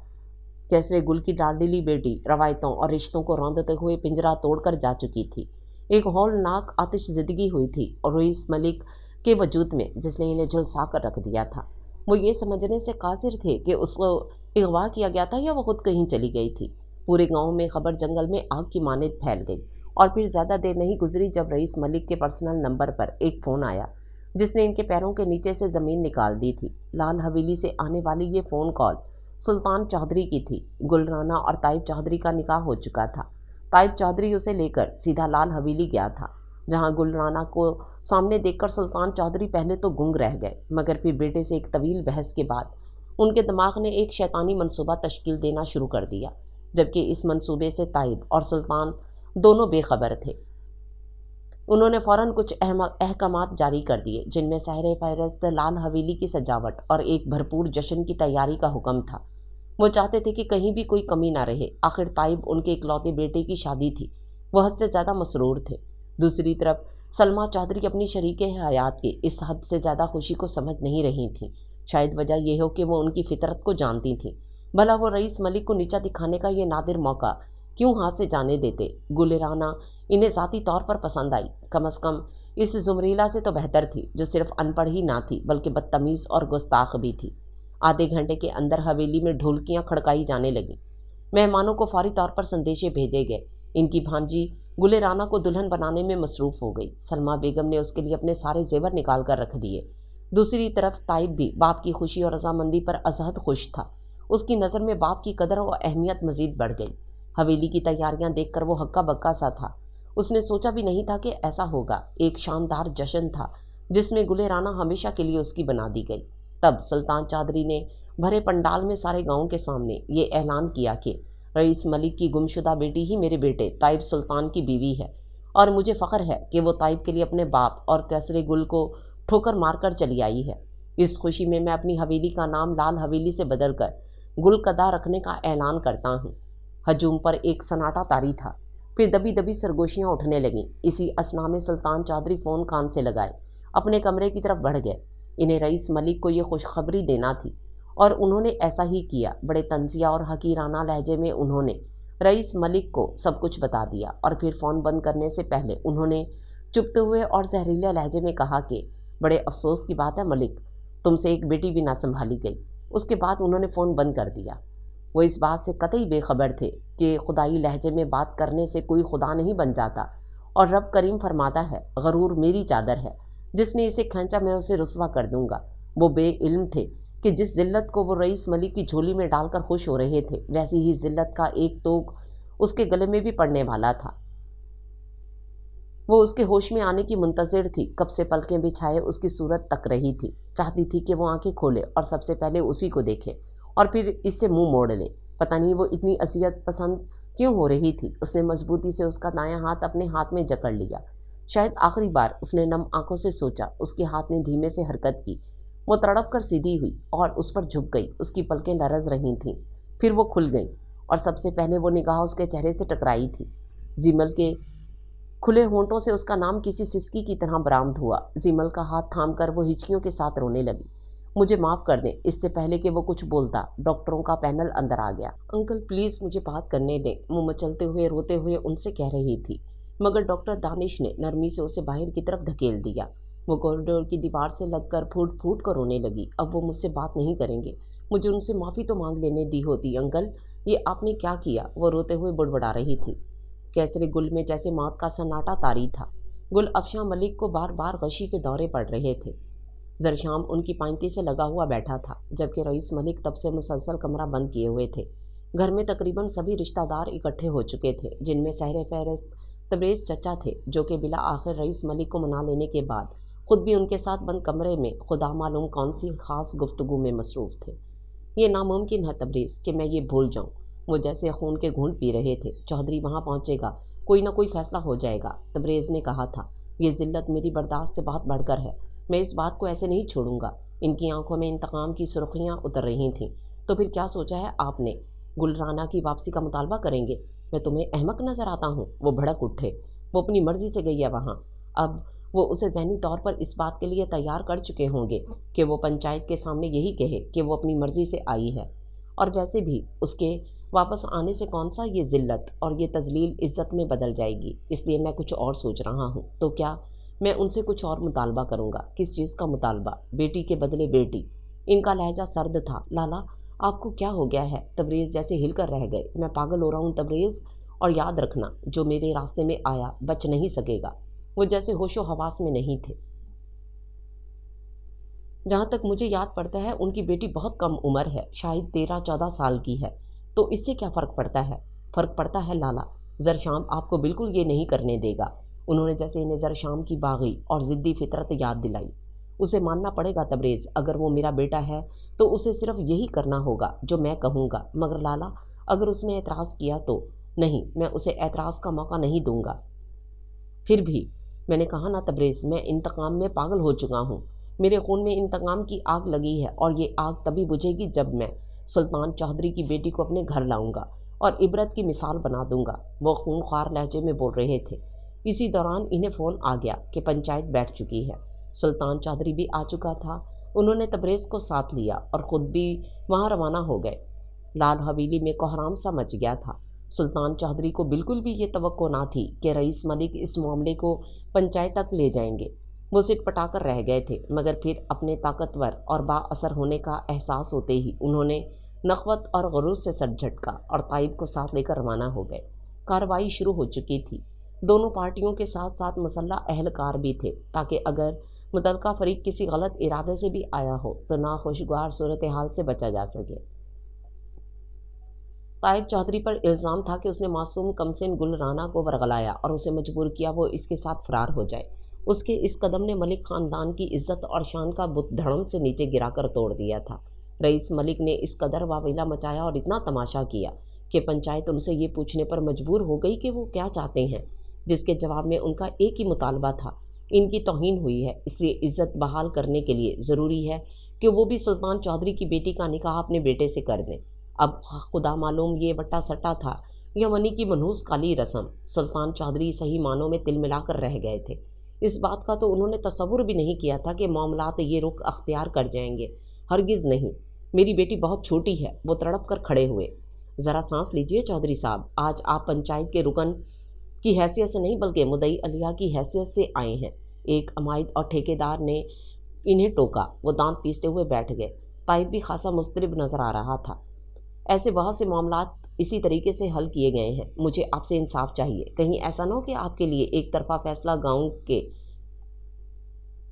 کیسرے گل کی لاڈلی بیٹی روایتوں اور رشتوں کو روندتے ہوئے پنجرہ توڑ کر جا چکی تھی۔ ایک ہولناک آتش زدگی ہوئی تھی اور رئیس ملک کے وجود میں، جس نے انہیں جھلسا کر رکھ دیا تھا۔ وہ یہ سمجھنے سے قاصر تھے کہ اس کو اغوا کیا گیا تھا یا وہ خود کہیں چلی گئی تھی۔ پورے گاؤں میں خبر جنگل میں آگ کی مانند پھیل گئی، اور پھر زیادہ دیر نہیں گزری جب رئیس ملک کے پرسنل نمبر پر ایک فون آیا جس نے ان کے پیروں کے نیچے سے زمین نکال دی تھی۔ لال حویلی سے آنے والی یہ فون کال سلطان چودھری کی تھی۔ گل رانا اور طائب چودھری کا نکاح ہو چکا تھا۔ طائب چودھری اسے لے کر سیدھا لال حویلی گیا تھا، جہاں گل رانا کو سامنے دیکھ کر سلطان چودھری پہلے تو گنگ رہ گئے، مگر پھر بیٹے سے ایک طویل بحث کے بعد ان کے دماغ نے ایک شیطانی منصوبہ تشکیل دینا شروع کر دیا، جبکہ اس منصوبے سے طائب اور سلطان دونوں بے خبر تھے۔ انہوں نے فوراً کچھ احکامات جاری کر دیے، جن میں سحر فہرست لال حویلی کی سجاوٹ اور ایک بھرپور جشن کی تیاری کا حکم تھا۔ وہ چاہتے تھے کہ کہیں بھی کوئی کمی نہ رہے۔ آخر طائب ان کے اکلوتے بیٹے کی شادی تھی، وہ حد سے زیادہ مسرور تھے۔ دوسری طرف سلمیٰ چودھری اپنی شریک حیات کے اس حد سے زیادہ خوشی کو سمجھ نہیں رہی تھیں۔ شاید وجہ یہ ہو کہ وہ ان کی فطرت کو جانتی تھیں۔ بھلا وہ رئیس ملک کو نیچا دکھانے کا یہ نادر موقع کیوں ہاتھ سے جانے دیتے؟ گل رانا انہیں ذاتی طور پر پسند آئی، کم از کم اس زمریلا سے تو بہتر تھی، جو صرف ان پڑھ ہی نہ تھی بلکہ بدتمیز اور گستاخ بھی تھی۔ آدھے گھنٹے کے اندر حویلی میں ڈھولکیاں کھڑکائی جانے لگیں۔ مہمانوں کو فوری طور پر سندیشے بھیجے گئے۔ ان کی بھانجی گل رانا کو دلہن بنانے میں مصروف ہو گئی۔ سلمیٰ بیگم نے اس کے لیے اپنے سارے زیور نکال کر رکھ دیے۔ دوسری طرف طائب بھی باپ کی خوشی اور رضامندی پر ازحد خوش تھا۔ اس کی نظر میں باپ کی قدر و اہمیت مزید بڑھ گئی۔ حویلی کی تیاریاں دیکھ کر وہ ہکا بکا سا تھا۔ اس نے سوچا بھی نہیں تھا کہ ایسا ہوگا۔ ایک شاندار جشن تھا جس میں گل رانا ہمیشہ کے لیے اس کی بنا دی گئی۔ تب سلطان چودھری نے بھرے پنڈال میں سارے گاؤں کے سامنے یہ اعلان کیا کہ رئیس ملک کی گمشدہ بیٹی ہی میرے بیٹے طائب سلطان کی بیوی ہے، اور مجھے فخر ہے کہ وہ طائب کے لیے اپنے باپ اور کیسرے گل کو ٹھوکر مار کر چلی آئی ہے۔ اس خوشی میں میں اپنی حویلی کا نام لال حویلی سے بدل کر گل قدا رکھنے کا اعلان کرتا ہوں۔ ہجوم پر ایک سناٹا طاری تھا، پھر دبی دبی سرگوشیاں اٹھنے لگیں۔ اسی اثنا میں سلطان چودھری فون کان سے لگائے اپنے کمرے کی طرف بڑھ گئے۔ انہیں رئیس ملک کو یہ خوشخبری دینا تھی، اور انہوں نے ایسا ہی کیا۔ بڑے طنزیہ اور حقیرانہ لہجے میں انہوں نے رئیس ملک کو سب کچھ بتا دیا، اور پھر فون بند کرنے سے پہلے انہوں نے چپتے ہوئے اور زہریلے لہجے میں کہا کہ बड़े अफसोस की बात है मलिक, तुमसे एक बेटी भी ना संभाली गई। उसके बाद उन्होंने फ़ोन बंद कर दिया। वो इस बात से कतई बेखबर थे कि खुदाई लहजे में बात करने से कोई खुदा नहीं बन जाता, और रब करीम फरमाता है, गरूर मेरी चादर है, जिसने इसे खींचा मैं उसे रुसवा कर दूंगा। वो बेइल्म थे कि जिस जिल्लत को वो रईस मलिक की झोली में डालकर खुश हो रहे थे, वैसी ही जिल्लत का एक तोग उसके गले में भी पड़ने वाला था। वो उसके होश में आने की मुंतज़िर थी। कब से पलकें बिछाए उसकी सूरत तक रही थी, चाहती थी कि वो आंखें खोले और सबसे पहले उसी को देखे और फिर इससे मुंह मोड़ ले। पता नहीं वो इतनी असियत पसंद क्यों हो रही थी। उसने मजबूती से उसका दायां हाथ अपने हाथ में जकड़ लिया। शायद आखिरी बार उसने नम आंखों से सोचा। उसके हाथ ने धीमे से हरकत की। वो तड़प कर सीधी हुई और उस पर झुक गई। उसकी पलकें लरज रही थीं, फिर वो खुल गईं और सबसे पहले वो निगाह उसके चेहरे से टकराई थी। जीमल के खुले होंठों से उसका नाम किसी सिसकी की तरह बरामद हुआ। जीमल का हाथ थामकर वो हिचकियों के साथ रोने लगी। मुझे माफ़ कर दें। इससे पहले कि वो कुछ बोलता, डॉक्टरों का पैनल अंदर आ गया। अंकल प्लीज़ मुझे बात करने दें, वो मचलते हुए रोते हुए उनसे कह रही थी, मगर डॉक्टर दानिश ने नरमी से उसे बाहर की तरफ धकेल दिया। वो कॉरिडोर की दीवार से लगकर फूट फूट कर रोने लगी। अब वो मुझसे बात नहीं करेंगे। मुझे उनसे माफ़ी तो मांग लेने दी होती। अंकल ये आपने क्या किया? वो रोते हुए बुड़बुड़ा रही थी। केसरी गुल में जैसे मौत का सन्नाटा तारी था। गुल अफशां मलिक को बार बार गशी के दौरे पड़ रहे थे। जरशाम उनकी पांती से लगा हुआ बैठा था, जबकि रईस मलिक तब से मुसलसल कमरा बंद किए हुए थे। घर में तकरीबन सभी रिश्तेदार इकट्ठे हो चुके थे, जिनमें सहरे फहरिस्त तबरेज़ चचा थे, जो कि बिला आखिर रईस मलिक को मना लेने के बाद खुद भी उनके साथ बंद कमरे में खुदा मालूम कौन सी खास गुफ्तगू में मसरूफ़ थे। ये नामुमकिन है तबरेज़ कि मैं ये भूल जाऊँ। वो जैसे खून के घूंट पी रहे थे। चौधरी वहाँ पहुँचेगा, कोई ना कोई फैसला हो जाएगा। तबरेज़ ने कहा था, ये जिल्लत मेरी बर्दाश्त से बहुत बढ़कर है। मैं इस बात को ऐसे नहीं छोड़ूंगा। इनकी आंखों में इंतकाम की सुर्खियाँ उतर रही थीं। तो फिर क्या सोचा है आपने? गुलराना की वापसी का मुतालबा करेंगे? मैं तुम्हें अहमक नज़र आता हूँ? वो भड़क उठे। वो अपनी मर्ज़ी से गई है वहाँ। अब वो उसे ज़हनी तौर पर इस बात के लिए तैयार कर चुके होंगे कि वो पंचायत के सामने यही कहे कि वो अपनी मर्ज़ी से आई है। और वैसे भी उसके वापस आने से कौन सा ये ज़िल्लत और ये तज़लील इज़्ज़त में बदल जाएगी। इसलिए मैं कुछ और सोच रहा हूँ। तो क्या मैं उनसे कुछ और मुतालबा करूँगा? किस चीज़ का मुतालबा? बेटी के बदले बेटी। इनका लहजा सर्द था। लाला आपको क्या हो गया है? तबरेज़ जैसे हिलकर रह गए। मैं पागल हो रहा हूँ तबरेज़, और याद रखना, जो मेरे रास्ते में आया बच नहीं सकेगा। वो जैसे होशो हवास में नहीं थे। जहाँ तक मुझे याद पड़ता है उनकी बेटी बहुत कम उम्र है, शायद 13-14 साल की है। तो इससे क्या फ़र्क पड़ता है? फ़र्क पड़ता है लाला। ज़रशाम आपको बिल्कुल ये नहीं करने देगा। उन्होंने जैसे इन्हें ज़रशाम की बागी और ज़िद्दी फितरत याद दिलाई। उसे मानना पड़ेगा तबरेज़, अगर वो मेरा बेटा है तो उसे सिर्फ यही करना होगा जो मैं कहूँगा। मगर लाला अगर उसने एतराज़ किया तो? नहीं, मैं उसे एतराज़ का मौका नहीं दूँगा। फिर भी मैंने कहा ना तबरेज़, मैं इंतकाम में पागल हो चुका हूँ। मेरे खून में इंतकाम की आग लगी है, और ये आग तभी बुझेगी जब मैं सुल्तान चौधरी की बेटी को अपने घर लाऊंगा और इबरत की मिसाल बना दूंगा। वो खूंखार लहजे में बोल रहे थे। इसी दौरान इन्हें फ़ोन आ गया कि पंचायत बैठ चुकी है। सुल्तान चौधरी भी आ चुका था। उन्होंने तबरेज़ को साथ लिया और ख़ुद भी वहाँ रवाना हो गए। लाल हवेली में कोहराम सा मच गया था। सुल्तान चौधरी को बिल्कुल भी ये तवक्को ना थी कि रईस मलिक इस मामले को पंचायत तक ले जाएंगे। वो सिट पटाकर रह गए थे, मगर फिर अपने ताकतवर और बाअसर होने का एहसास होते ही उन्होंने नखवत और गरूर से सर झटका और ताइब को साथ लेकर रवाना हो गए। कार्रवाई शुरू हो चुकी थी। दोनों पार्टियों के साथ साथ मसल्ला अहलकार भी थे, ताकि अगर मुतलका फरीक किसी गलत इरादे से भी आया हो तो नाखुशगवार सूरत हाल से बचा जा सके। ताइब चौधरी पर इल्ज़ाम था कि उसने मासूम कमसिन गुलराना को वरगलाया और उसे मजबूर किया वो इसके साथ फरार हो जाए। उसके इस कदम ने मलिक ख़ानदान की इज़्ज़त और शान का बुत धड़म से नीचे गिराकर तोड़ दिया था। रईस मलिक ने इस कदर वावेला मचाया और इतना तमाशा किया कि पंचायत उनसे ये पूछने पर मजबूर हो गई कि वो क्या चाहते हैं, जिसके जवाब में उनका एक ही मुतालबा था, इनकी तौहीन हुई है, इसलिए इज़्ज़त बहाल करने के लिए ज़रूरी है कि वो भी सुल्तान चौधरी की बेटी का निकाह अपने बेटे से कर दें। अब खुदा मालूम ये वट्टा सट्टा था या मनी की मनहूस काली रस्म। सुल्तान चौधरी सही मानों में तिल मिलाकर रह गए थे। इस बात का तो उन्होंने तसव्वुर भी नहीं किया था कि मामलात ये रुख अख्तियार कर जाएंगे। हरगिज़ नहीं। मेरी बेटी बहुत छोटी है। वो तड़प कर खड़े हुए। ज़रा सांस लीजिए चौधरी साहब, आज आप पंचायत के रुकन की हैसियत से नहीं बल्कि मुदई अलिया की हैसियत से आए हैं। एक अमायद और ठेकेदार ने इन्हें टोका। वो दांत पीसते हुए बैठ गए। ताइब भी खासा मुस्तरिब नजर आ रहा था। ऐसे बहुत से मामलात इसी तरीके से हल किए गए हैं। मुझे आपसे इंसाफ चाहिए। कहीं ऐसा ना हो कि आपके लिए एक तरफा फैसला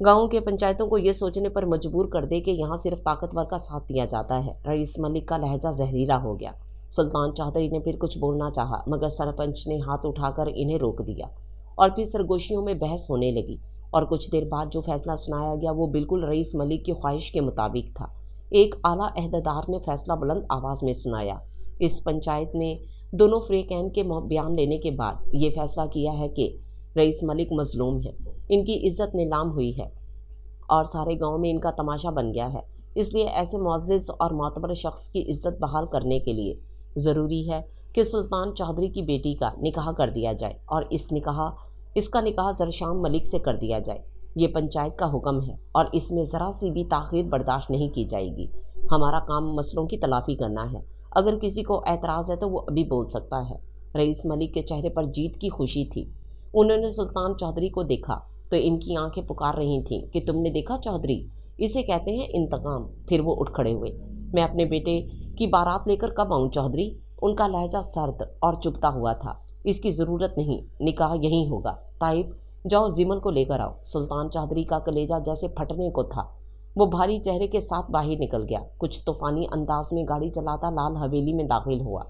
गांव के पंचायतों को ये सोचने पर मजबूर कर दे कि यहाँ सिर्फ ताकतवर का साथ दिया जाता है। रईस मलिक का लहजा जहरीला हो गया। सुल्तान चौधरी ने फिर कुछ बोलना चाहा, मगर सरपंच ने हाथ उठाकर इन्हें रोक दिया और फिर सरगोशियों में बहस होने लगी। और कुछ देर बाद जो फैसला सुनाया गया वो बिल्कुल रईस मलिक की ख्वाहिश के मुताबिक था। एक आला अहदेदार ने फैसला बुलंद आवाज़ में सुनाया। इस पंचायत ने दोनों फ्रेकैन के बयान लेने के बाद ये फैसला किया है कि रईस मलिक मजलूम है, इनकी इज्जत नीलाम हुई है और सारे गांव में इनका तमाशा बन गया है। इसलिए ऐसे मुअज़्ज़िज़ और मोतबर शख्स की इज्जत बहाल करने के लिए ज़रूरी है कि सुल्तान चौधरी की बेटी का निकाह कर दिया जाए और इसका निकाह ज़रशाम मलिक से कर दिया जाए। ये पंचायत का हुक्म है और इसमें ज़रा सी भी ताख़ीर बर्दाश्त नहीं की जाएगी। हमारा काम मसलों की तलाफ़ी करना है। अगर किसी को एतराज़ है तो वो अभी बोल सकता है। रईस मलिक के चेहरे पर जीत की खुशी थी। उन्होंने सुल्तान चौधरी को देखा तो इनकी आंखें पुकार रही थीं कि तुमने देखा चौधरी, इसे कहते हैं इंतकाम। फिर वो उठ खड़े हुए। मैं अपने बेटे की बारात लेकर कब आऊँ चौधरी? उनका लहजा सर्द और चुभता हुआ था। इसकी ज़रूरत नहीं, निकाह यहीं होगा। ताइब, जाओ जिमल को लेकर आओ। सुल्तान चौधरी का कलेजा जैसे फटने को था। वो भारी चेहरे के साथ बाहर निकल गया। कुछ तूफानी अंदाज में गाड़ी चलाता लाल हवेली में दाखिल हुआ।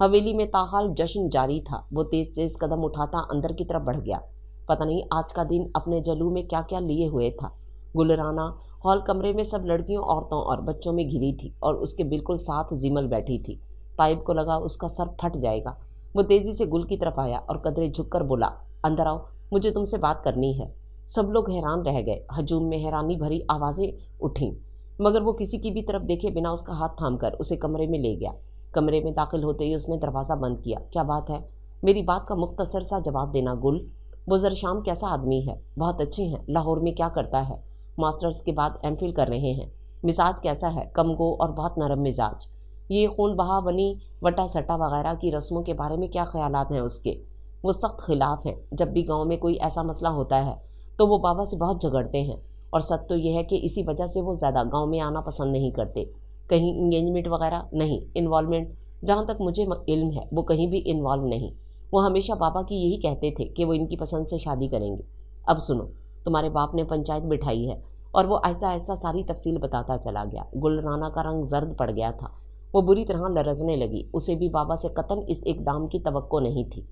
हवेली में ताहाल जश्न जारी था। वो तेज तेज कदम उठाता अंदर की तरफ बढ़ गया। पता नहीं आज का दिन अपने जलू में क्या क्या लिए हुए था। गुलराना हॉल कमरे में सब लड़कियों, औरतों और बच्चों में घिरी थी और उसके बिल्कुल साथ जिमल बैठी थी। ताइब को लगा उसका सर फट जाएगा। वो तेजी से गुल की तरफ आया और कदरे झुककर बोला, अंदर आओ, मुझे तुमसे बात करनी है। सब लोग हैरान रह गए। हजूम में हैरानी भरी आवाज़ें उठीं, मगर वो किसी की भी तरफ देखे बिना उसका हाथ थामकर उसे कमरे में ले गया। कमरे में दाखिल होते ही उसने दरवाज़ा बंद किया। क्या बात है? मेरी बात का मुख्तसर सा जवाब देना गुल। वो ज़रशाम कैसा आदमी है? बहुत अच्छे हैं। लाहौर में क्या करता है? मास्टर्स के बाद एमफिल कर रहे हैं। मिजाज कैसा है? कमगो और बहुत नरम मिजाज। ये खून बहा बनी वटा सटा वगैरह की रस्मों के बारे में क्या ख्यालात हैं उसके? वो सख्त खिलाफ हैं। जब भी गांव में कोई ऐसा मसला होता है तो वो बाबा से बहुत झगड़ते हैं और सच तो यह है कि इसी वजह से वो ज़्यादा गांव में आना पसंद नहीं करते। कहीं इंगेजमेंट वगैरह नहीं, इन्वॉल्वमेंट जहाँ तक मुझे इल्म है वो कहीं भी इन्वॉल्व नहीं। वो हमेशा बाबा की यही कहते थे कि वो इनकी पसंद से शादी करेंगे। अब सुनो, तुम्हारे बाप ने पंचायत बिठाई है। और वो ऐसा ऐसा सारी तफसील बताता चला गया। गुलराना का रंग जर्द पड़ गया था। वो बुरी तरह लरजने लगी। उसे भी बाबा से कतन इस इकदाम की तवक्को नहीं थी।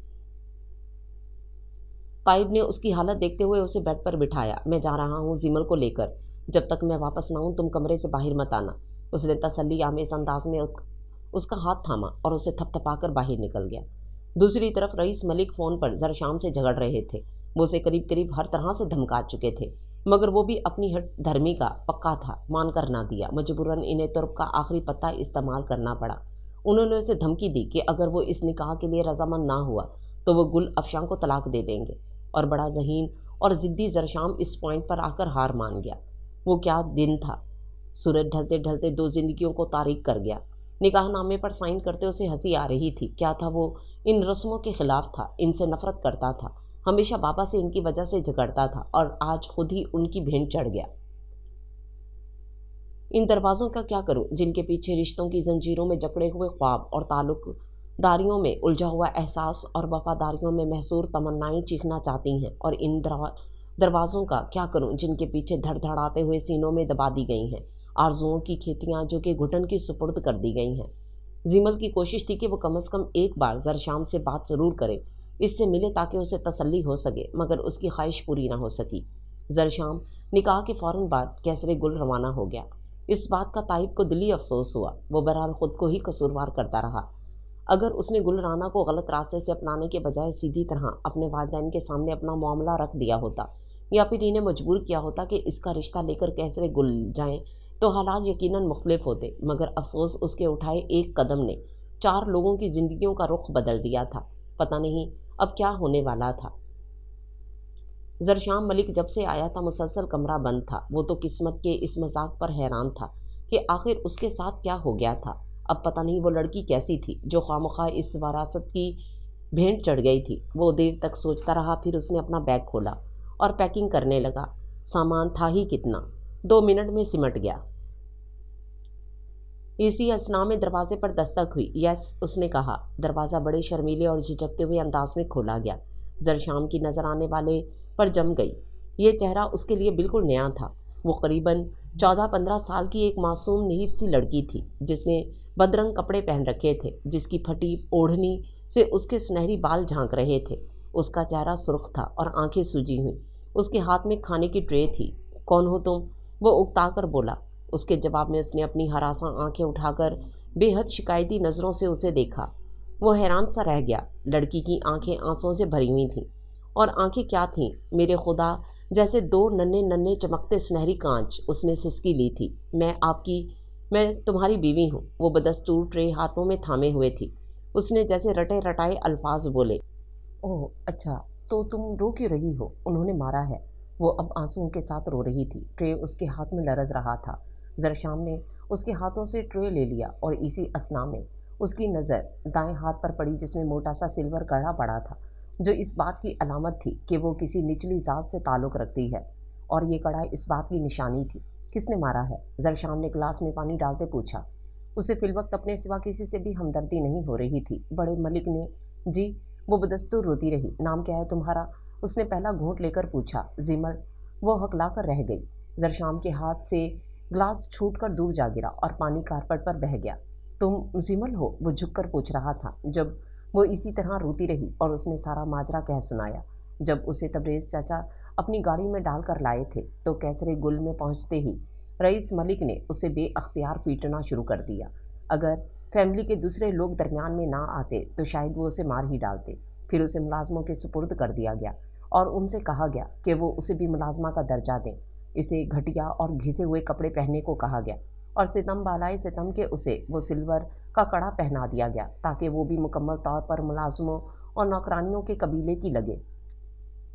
ताइब ने उसकी हालत देखते हुए उसे बेड पर बिठाया। मैं जा रहा हूँ जिमल को लेकर। जब तक मैं वापस ना आऊँ तुम कमरे से बाहर मत आना। उसने तसल्ली आमेज़ अंदाज में उसका हाथ थामा और उसे थपथपाकर बाहर निकल गया। दूसरी तरफ रईस मलिक फ़ोन पर ज़रशाम से झगड़ रहे थे। वो उसे करीब करीब हर तरह से धमका चुके थे, मगर वो भी अपनी हट धर्मी का पक्का था, मान कर ना दिया। मजबूरन इन्हें तुर्क का आखिरी पत्ता इस्तेमाल करना पड़ा। उन्होंने उसे धमकी दी कि अगर वो इस निकाह के लिए रजामंद ना हुआ तो वो गुल अफशां को तलाक दे देंगे। और बड़ा ज़हीन और ज़िद्दी ज़रशाम इस पॉइंट पर आकर हार मान गया। वो क्या दिन था! सूरज ढलते ढलते दो जिंदगियों को तारीक कर गया। निकाह नामे पर साइन करते उसे हंसी आ रही थी। क्या था वो? इन रस्मों के खिलाफ था, इनसे नफरत करता था, हमेशा बाबा से इनकी वजह से झगड़ता था और आज खुद ही उनकी भेंट चढ़ गया। इन दरवाज़ों का क्या करूं जिनके पीछे रिश्तों की जंजीरों में जकड़े हुए ख्वाब और ताल्लुकदारियों में उलझा हुआ एहसास और वफादारियों में महसूर तमन्नाएं चीखना चाहती हैं। और इन दरवाज़ों का क्या करूं जिनके पीछे धड़धड़ाते हुए सीनों में दबा दी गई हैं आरजुओं की खेतियां जो कि घुटन की सुपुर्द कर दी गई हैं। जिमल की कोशिश थी कि वो कम से कम एक बार ज़रशाम से बात ज़रूर करे, इससे मिले ताकि उसे तसल्ली हो सके, मगर उसकी ख्वाहिश पूरी ना हो सकी। ज़रशाम निकाह के फ़ौरन बाद कैसरे गुल रवाना हो गया। इस बात का ताइब को दिली अफसोस हुआ। वो बहरहाल ख़ुद को ही कसूरवार करता रहा। अगर उसने गुलराना को गलत रास्ते से अपनाने के बजाय सीधी तरह अपने वालिदैन के सामने अपना मामला रख दिया होता या फिर इन्हें मजबूर किया होता कि इसका रिश्ता लेकर कैसरे गुल जाएं, तो हालात यकीनन मुख्तलिफ होते। मगर अफसोस उसके उठाए एक कदम ने 4 लोगों की ज़िंदगियों का रुख बदल दिया था। पता नहीं अब क्या होने वाला था। ज़रशाम मलिक जब से आया था मुसलसल कमरा बंद था। वो तो किस्मत के इस मजाक पर हैरान था कि आखिर उसके साथ क्या हो गया था। अब पता नहीं वो लड़की कैसी थी जो खामखा इस वरासत की भेंट चढ़ गई थी। वो देर तक सोचता रहा, फिर उसने अपना बैग खोला और पैकिंग करने लगा। सामान था ही कितना, 2 मिनट में सिमट गया। इसी असना में दरवाजे पर दस्तक हुई। यस, उसने कहा। दरवाज़ा बड़े शर्मीले और झिझकते हुए अंदाज में खोला गया। जरशाम की नज़र आने वाले पर जम गई। ये चेहरा उसके लिए बिल्कुल नया था। वो करीबन 14-15 साल की एक मासूम नहीफ सी लड़की थी, जिसने बदरंग कपड़े पहन रखे थे, जिसकी फटी ओढ़नी से उसके सुनहरी बाल झांक रहे थे। उसका चेहरा सुर्ख था और आंखें सूजी हुई। उसके हाथ में खाने की ट्रे थी। कौन हो तुम? वो उकता कर बोला। उसके जवाब में उसने अपनी हरासा आंखें उठाकर बेहद शिकायती नज़रों से उसे देखा। वो हैरान सा रह गया। लड़की की आंखें आंसुओं से भरी हुई थीं। और आंखें क्या थीं, मेरे खुदा, जैसे 2 नन्हे नन्हे चमकते सुनहरी कांच। उसने सिसकी ली थी। मैं तुम्हारी बीवी हूँ। वो बदस्तूर ट्रे हाथों में थामे हुए थी। उसने जैसे रटे रटाए अल्फाज बोले। ओह अच्छा, तो तुम रो क्यों रही हो? उन्होंने मारा है। वो अब आंसुओं के साथ रो रही थी। ट्रे उसके हाथ में लरज़ रहा था। जरशाम ने उसके हाथों से ट्रे ले लिया और इसी असना में उसकी नज़र दाएं हाथ पर पड़ी, जिसमें मोटा सा सिल्वर कड़ा पड़ा था, जो इस बात की अलामत थी कि वो किसी निचली ज़ात से ताल्लुक़ रखती है। और ये कड़ा इस बात की निशानी थी। किसने मारा है? जरशाम ने गिलास में पानी डालते पूछा। उसे फिलवक्त अपने सिवा किसी से भी हमदर्दी नहीं हो रही थी। बड़े मलिक ने। जी। वो बदस्तूर रोती रही। नाम क्या है तुम्हारा? उसने पहला घूंट लेकर पूछा। जिमल। वो हकला कर रह गई। जरशाम के हाथ से ग्लास छूटकर दूर जा गिरा और पानी कारपेट पर बह गया। तुम जिमल हो? वो झुककर पूछ रहा था। जब वो इसी तरह रोती रही और उसने सारा माजरा कह सुनाया। जब उसे तबरेज़ चाचा अपनी गाड़ी में डालकर लाए थे, तो कैसरे गुल में पहुंचते ही रईस मलिक ने उसे बेअख्तियार पीटना शुरू कर दिया। अगर फैमिली के दूसरे लोग दरमियान में ना आते तो शायद वो उसे मार ही डालते। फिर उसे मुलाजमों के सुपुर्द कर दिया गया और उनसे कहा गया कि वो उसे भी मुलाजमा का दर्जा दें। इसे घटिया और घिसे हुए कपड़े पहनने को कहा गया और सितम बालाए सितम के उसे वो सिल्वर का कड़ा पहना दिया गया, ताकि वो भी मुकम्मल तौर पर मुलाजमों और नौकरानियों के कबीले की लगे।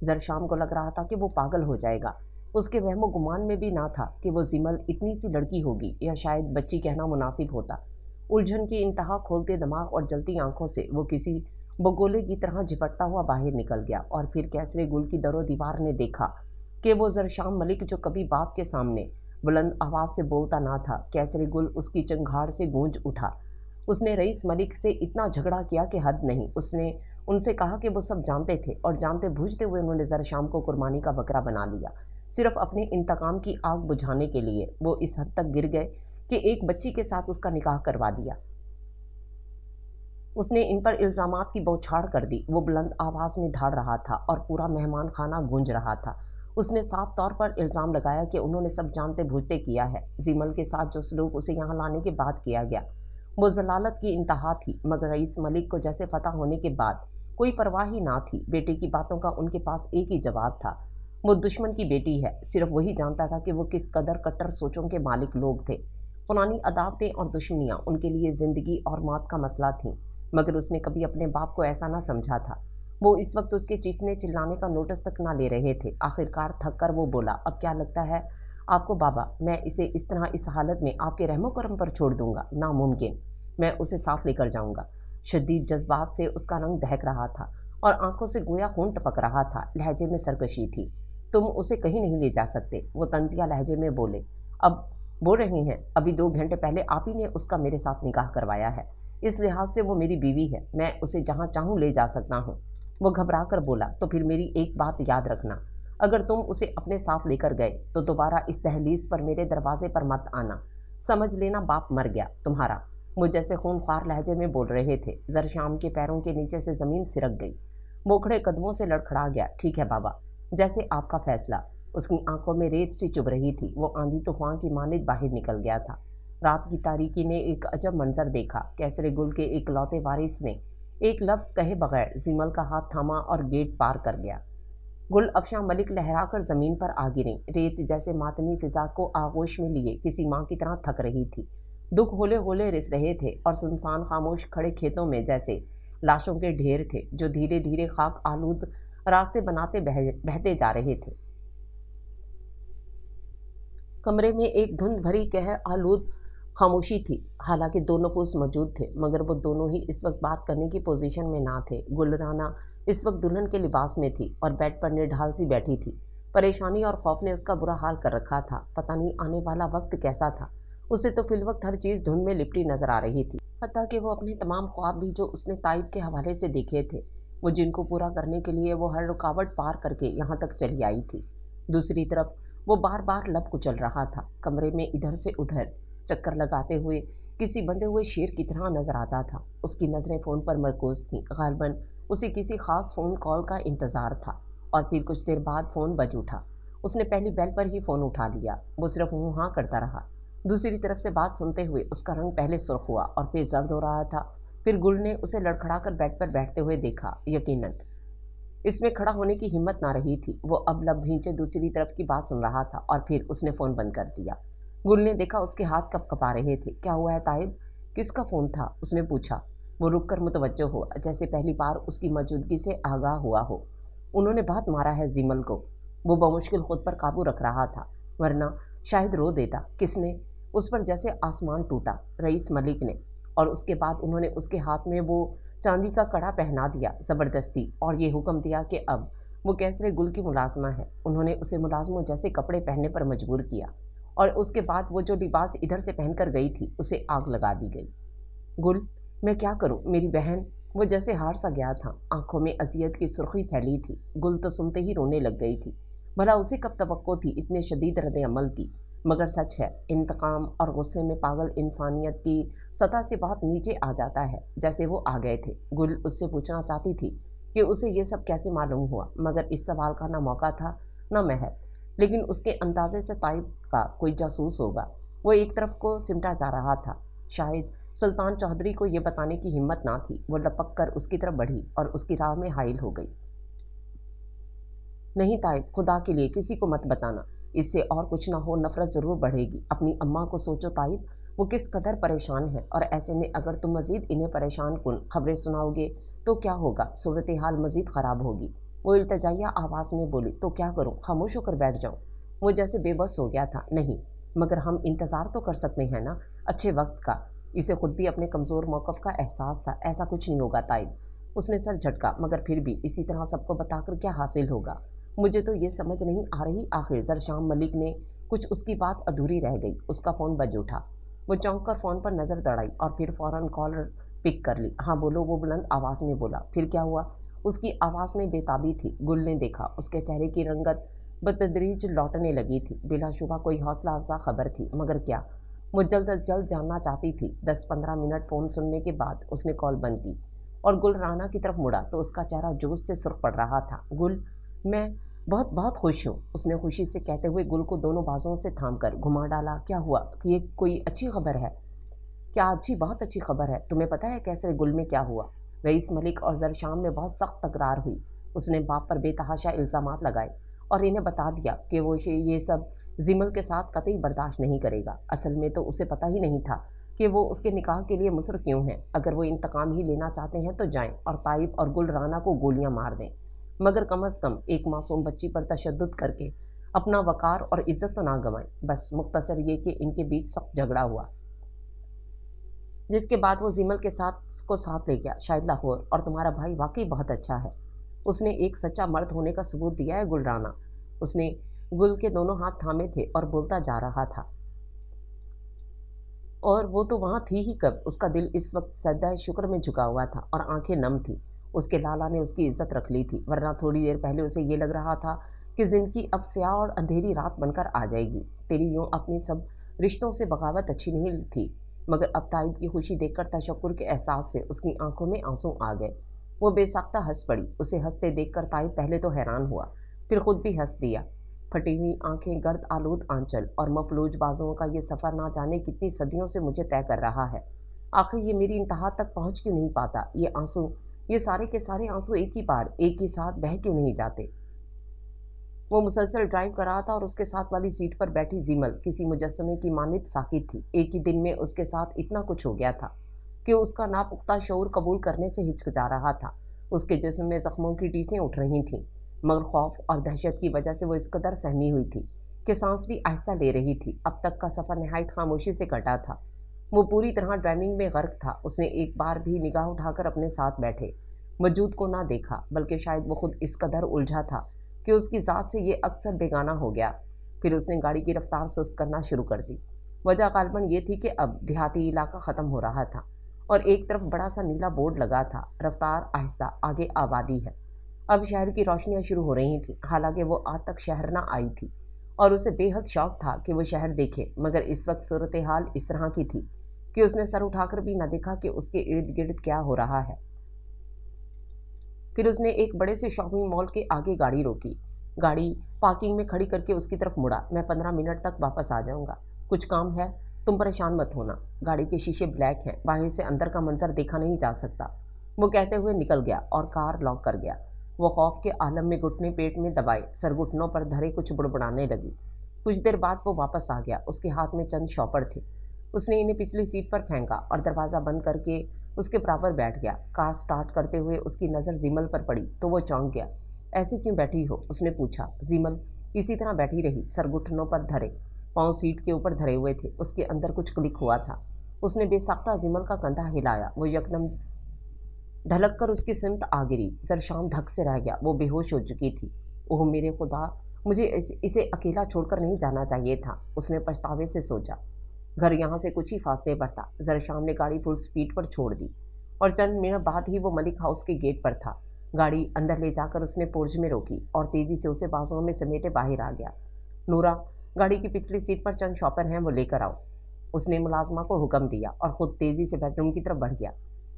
जरशाम को लग रहा था कि वो पागल हो जाएगा। उसके वहमो गुमान में भी ना था कि वो जिमल इतनी सी लड़की होगी, या शायद बच्ची कहना मुनासिब होता। उलझन की इंतहा खोलते दिमाग और जलती आंखों से वो किसी बगोले की तरह झपटता हुआ बाहर निकल गया। और फिर कैसरे गुल की दरो दीवार ने देखा कि वो जरशाम मलिक, जो कभी बाप के सामने बुलंद आवाज़ से बोलता ना था, कैसरे गुल उसकी चंगाड़ से गूंज उठा। उसने रईस मलिक से इतना झगड़ा किया कि हद नहीं। उसने उनसे कहा कि वो सब जानते थे और जानते बूझते हुए उन्होंने जरशाम को कुर्बानी का बकरा बना लिया, सिर्फ अपने इंतकाम की आग बुझाने के लिए। वो इस हद तक गिर गए कि एक बच्ची के साथ उसका निकाह करवा दिया। उसने इन पर इल्ज़ामात की बौछार कर दी। वो बुलंद आवाज़ में धाड़ रहा था और पूरा मेहमान खाना गूंज रहा था। उसने साफ तौर पर इल्ज़ाम लगाया कि उन्होंने सब जानते बूझते किया है। जिमल के साथ जो सलूक उसे यहाँ लाने के बाद किया गया, वो जलालत की इंतहा थी। मगर रईस मलिक को जैसे फतह होने के बाद कोई परवाह ही ना थी। बेटे की बातों का उनके पास एक ही जवाब था। वो दुश्मन की बेटी है। सिर्फ वही जानता था कि वो किस कदर कट्टर सोचों के मालिक लोग थे। पुरानी अदावतें और दुश्मनियाँ उनके लिए ज़िंदगी और मौत का मसला थीं। मगर उसने कभी अपने बाप को ऐसा ना समझा था। वो इस वक्त उसके चीखने चिल्लाने का नोटिस तक ना ले रहे थे। आखिरकार थक कर वो बोला, अब क्या लगता है आपको बाबा, मैं इसे इस तरह इस हालत में आपके रहमो करम पर छोड़ दूंगा? नामुमकिन। मैं उसे साथ लेकर जाऊंगा। शदीद जज्बात से उसका रंग दहक रहा था और आंखों से गोया खून टपक रहा था। लहजे में सरकशी थी। तुम उसे कहीं नहीं ले जा सकते, वो तंजिया लहजे में बोले। अब बोल रहे हैं, अभी 2 घंटे पहले आप ही ने उसका मेरे साथ निकाह करवाया है। इस लिहाज से वो मेरी बीवी है। मैं उसे जहाँ चाहूँ ले जा सकता हूँ। वो घबरा कर बोला। तो फिर मेरी एक बात याद रखना, अगर तुम उसे अपने साथ लेकर गए तो दोबारा इस दहलीज पर मेरे दरवाजे पर मत आना। समझ लेना बाप मर गया तुम्हारा। वो जैसे खूनख्वार लहजे में बोल रहे थे। जरशाम के पैरों के नीचे से ज़मीन सिरक गई। मोखड़े कदमों से लड़खड़ा गया। ठीक है बाबा, जैसे आपका फैसला। उसकी आंखों में रेत सी चुभ रही थी। वो आंधी तूफान की मानिद बाहर निकल गया था। रात की तारीकी ने एक अजब मंजर देखा। कैसरे गुल के इकलौते वारिस ने एक लफ्ज़ कहे बगैर जिमल का हाथ थामा और गेट पार कर गया। गुल अफशा मलिक लहरा कर ज़मीन पर आ गिरी। रेत जैसे मातमी फिजा को आगोश में लिए किसी माँ की तरह थक रही थी। दुख होले होले रिस रहे थे और सुनसान खामोश खड़े खेतों में जैसे लाशों के ढेर थे, जो धीरे धीरे खाक आलूद रास्ते बनाते बहते जा रहे थे। कमरे में एक धुंध भरी कहर आलूद खामोशी थी। हालांकि 2 नफूस मौजूद थे, मगर वो दोनों ही इस वक्त बात करने की पोजीशन में ना थे। गुलराना इस वक्त दुल्हन के लिबास में थी और बेड पर निढाल सी बैठी थी। परेशानी और खौफ ने उसका बुरा हाल कर रखा था। पता नहीं आने वाला वक्त कैसा था। उसे तो फिलवक्त हर चीज़ धुंध में लिपटी नजर आ रही थी, हत्ता कि वो अपने तमाम ख्वाब भी जो उसने ताइब के हवाले से देखे थे, वो जिनको पूरा करने के लिए वो हर रुकावट पार करके यहाँ तक चली आई थी। दूसरी तरफ वो बार बार लब कुचल रहा था। कमरे में इधर से उधर चक्कर लगाते हुए किसी बंधे हुए शेर की तरह नजर आता था। उसकी नज़रें फ़ोन पर मरकूज थीं। गालिबन उसे किसी खास फ़ोन कॉल का इंतज़ार था। और फिर कुछ देर बाद फ़ोन बज उठा। उसने पहली बेल पर ही फ़ोन उठा लिया। वो सिर्फ हूँ हाँ करता रहा। दूसरी तरफ से बात सुनते हुए उसका रंग पहले सुर्ख हुआ और फिर जर्द हो रहा था। फिर गुल ने उसे लड़खड़ा कर बेड पर बैठते हुए देखा। यकीनन इसमें खड़ा होने की हिम्मत ना रही थी। वो अब लब भींचे दूसरी तरफ की बात सुन रहा था और फिर उसने फ़ोन बंद कर दिया। गुल ने देखा उसके हाथ कँपा रहे थे। क्या हुआ है ताइब? किसका फ़ोन था? उसने पूछा। वो रुक कर मुतवज्जो हुआ, जैसे पहली बार उसकी मौजूदगी से आगाह हुआ हो। उन्होंने बहुत मारा है जीमल को। वो बमुश्किल खुद पर काबू रख रहा था, वरना शायद रो देता। किसने? उस पर जैसे आसमान टूटा। रईस मलिक ने। और उसके बाद उन्होंने उसके हाथ में वो चांदी का कड़ा पहना दिया ज़बरदस्ती, और ये हुक्म दिया कि अब वो कैसरे गुल की मुलाजमा है। उन्होंने उसे मुलाजमों जैसे कपड़े पहनने पर मजबूर किया, और उसके बाद वो जो लिबास इधर से पहनकर गई थी उसे आग लगा दी गई। गुल, मैं क्या करूं मेरी बहन? वो जैसे हार सा गया था। आंखों में अजियत की सुर्खी फैली थी। गुल तो सुनते ही रोने लग गई थी। भला उसे कब तवक्को थी इतने शदीद रद्द अमल की? मगर सच है, इंतकाम और गुस्से में पागल इंसानियत की सतह से बहुत नीचे आ जाता है, जैसे वो आ गए थे। गुल उससे पूछना चाहती थी कि उसे ये सब कैसे मालूम हुआ, मगर इस सवाल का ना मौका था ना महल। लेकिन उसके अंदाजे से ताइब का कोई जासूस होगा। वो एक तरफ को सिमटा जा रहा था। शायद सुल्तान चौधरी को ये बताने की हिम्मत ना थी। वो लपक कर उसकी तरफ बढ़ी और उसकी राह में हाइल हो गई। नहीं ताइब, खुदा के लिए किसी को मत बताना। इससे और कुछ ना हो, नफरत ज़रूर बढ़ेगी। अपनी अम्मा को सोचो ताइब, वो किस कदर परेशान है, और ऐसे में अगर तुम मज़ीद इन्हें परेशान कुन खबरें सुनाओगे तो क्या होगा? सूरत हाल मज़ीद ख़राब होगी। वो इल्तजाइया आवाज़ में बोली। तो क्या करूँ, खामोश होकर बैठ जाऊँ? वो जैसे बेबस हो गया था। नहीं, मगर हम इंतज़ार तो कर सकते हैं ना, अच्छे वक्त का। इसे खुद भी अपने कमज़ोर मौक़िफ़ का एहसास था। ऐसा कुछ नहीं होगा ताइब। उसने सर झटका। मगर फिर भी इसी तरह सबको बताकर क्या हासिल होगा? मुझे तो ये समझ नहीं आ रही। आखिर जरशाम मलिक ने कुछ उसकी बात अधूरी रह गई। उसका फ़ोन बज उठा। वो चौंक कर फ़ोन पर नज़र दौड़ाई और फिर फ़ौरन कॉल पिक कर ली। हाँ बोलो, वो बुलंद आवाज़ में बोला। फिर क्या हुआ? उसकी आवाज़ में बेताबी थी। गुल ने देखा उसके चेहरे की रंगत बतदरीज लौटने लगी थी। बिलाशुबा कोई हौसला अफजा खबर थी, मगर क्या? वो जल्द अज जल्द जानना चाहती थी। 10-15 मिनट फ़ोन सुनने के बाद उसने कॉल बंद की और गुल राना की तरफ मुड़ा तो उसका चेहरा जोश से सुर्ख पड़ रहा था। गुल, मैं बहुत बहुत खुश हूँ, उसने खुशी से कहते हुए गुल को दोनों बाजुओं से थाम कर घुमा डाला। क्या हुआ? ये कोई अच्छी खबर है? क्या अच्छी? बहुत अच्छी खबर है। तुम्हें पता है कैसरे गुल में क्या हुआ? रईस मलिक और जरशाम में बहुत सख्त तकरार हुई। उसने बाप पर बेतहाशा इल्ज़ामात लगाए और इन्हें बता दिया कि वो ये सब जिमल के साथ कतई बर्दाश्त नहीं करेगा। असल में तो उसे पता ही नहीं था कि वो उसके निकाह के लिए मुसर क्यों हैं। अगर वो इंतकाम ही लेना चाहते हैं तो जाएं और ताइब और गुल राना को गोलियां मार दें, मगर कम अज़ कम एक मासूम बच्ची पर तशद्दुद करके अपना वक़ार और इज़्ज़त तो ना गंवाएं। बस मुख्तसर ये कि इनके बीच सख्त झगड़ा हुआ, जिसके बाद वो जिमल के साथ ले गया, शायद लाहौर। और तुम्हारा भाई वाकई बहुत अच्छा है। उसने एक सच्चा मर्द होने का सबूत दिया है। गुल राना, उसने गुल के दोनों हाथ थामे थे और बोलता जा रहा था। और वो तो वहाँ थी ही कब? उसका दिल इस वक्त सजदा शुक्र में झुका हुआ था और आंखें नम थी। उसके लाला ने उसकी इज्जत रख ली थी, वरना थोड़ी देर पहले उसे ये लग रहा था कि ज़िंदगी अब स्याह और अंधेरी रात बनकर आ जाएगी। तेरी यूँ अपने सब रिश्तों से बगावत अच्छी नहीं थी, मगर अब ताइब की खुशी देखकर तशक्कुर के एहसास से उसकी आंखों में आंसू आ गए। वो बेसाख्ता हंस पड़ी। उसे हंसते देखकर ताइब पहले तो हैरान हुआ, फिर खुद भी हंस दिया। फटी हुई आंखें, गर्द आलूद आंचल और मफलूज बाजुओं का ये सफ़र ना जाने कितनी सदियों से मुझे तय कर रहा है। आखिर ये मेरी इंतहा तक पहुँच क्यों नहीं पाता? ये आंसू, ये सारे के सारे आंसू एक ही बार एक ही साथ बह क्यों नहीं जाते? वो मुसलसल ड्राइव कर रहा था और उसके साथ वाली सीट पर बैठी जिमल किसी मुजस्समे की मानित साकित थी। एक ही दिन में उसके साथ इतना कुछ हो गया था कि उसका नापुख्ता शऊर कबूल करने से हिचकिचा रहा था। उसके जिस्म में जख्मों की टीसें उठ रही थीं, मगर खौफ और दहशत की वजह से वो इस कदर सहमी हुई थी कि सांस भी आहिस्ता ले रही थी। अब तक का सफ़र नहायत खामोशी से कटा था। वो पूरी तरह ड्राइविंग में गर्क था। उसने एक बार भी निगाह उठाकर अपने साथ बैठे मौजूद को ना देखा, बल्कि शायद वो खुद इस कदर उलझा था कि उसकी ज़ात से ये अक्सर बेगाना हो गया। फिर उसने गाड़ी की रफ्तार सुस्त करना शुरू कर दी। वजह गालबन ये थी कि अब देहाती इलाका ख़त्म हो रहा था और एक तरफ बड़ा सा नीला बोर्ड लगा था, रफ्तार आहिस्ता, आगे आबादी है। अब शहर की रोशनियां शुरू हो रही थीं, हालांकि वो आज तक शहर ना आई थी और उसे बेहद शौक था कि वो शहर देखे, मगर इस वक्त सूरत हाल इस तरह की थी कि उसने सर उठाकर भी न देखा कि उसके इर्द गिर्द क्या हो रहा है। फिर उसने एक बड़े से शॉपिंग मॉल के आगे गाड़ी रोकी। गाड़ी पार्किंग में खड़ी करके उसकी तरफ मुड़ा। मैं 15 मिनट तक वापस आ जाऊंगा, कुछ काम है, तुम परेशान मत होना। गाड़ी के शीशे ब्लैक हैं, बाहर से अंदर का मंजर देखा नहीं जा सकता, वो कहते हुए निकल गया और कार लॉक कर गया। वो खौफ के आलम में घुटने पेट में दबाए सरगुटनों पर धरे कुछ बुड़बुड़ाने लगी। कुछ देर बाद वो वापस आ गया। उसके हाथ में चंद शॉपर थे। उसने इन्हें पिछली सीट पर फेंका और दरवाज़ा बंद करके उसके बराबर बैठ गया। कार स्टार्ट करते हुए उसकी नज़र जीमल पर पड़ी तो वो चौंक गया। ऐसी क्यों बैठी हो, उसने पूछा। जीमल इसी तरह बैठी रही, सरगुटनों पर धरे, पाँव सीट के ऊपर धरे हुए थे। उसके अंदर कुछ क्लिक हुआ था। उसने बेसाख्ता जीमल का कंधा हिलाया। वो यकदम ढलक कर उसकी सिमत आ गिरी। जरशाम धक से रह गया। वो बेहोश हो चुकी थी। ओह मेरे खुदा, मुझे इसे अकेला छोड़कर नहीं जाना चाहिए था, उसने पछतावे से सोचा। घर यहाँ से कुछ ही फासले पर था। जरशाम ने गाड़ी फुल स्पीड पर छोड़ दी और चंद मिनट बाद ही वो मलिक हाउस के गेट पर था। गाड़ी अंदर ले जाकर उसने पोर्च में रोकी और तेजी से उसे बाजुओं में समेटे बाहर आ गया। नूरा, गाड़ी की पिछली सीट पर चंद शॉपर हैं, वो लेकर आओ, उसने मुलाजमा को हुक्म दिया और खुद तेजी से बेडरूम की तरफ बढ़ गया।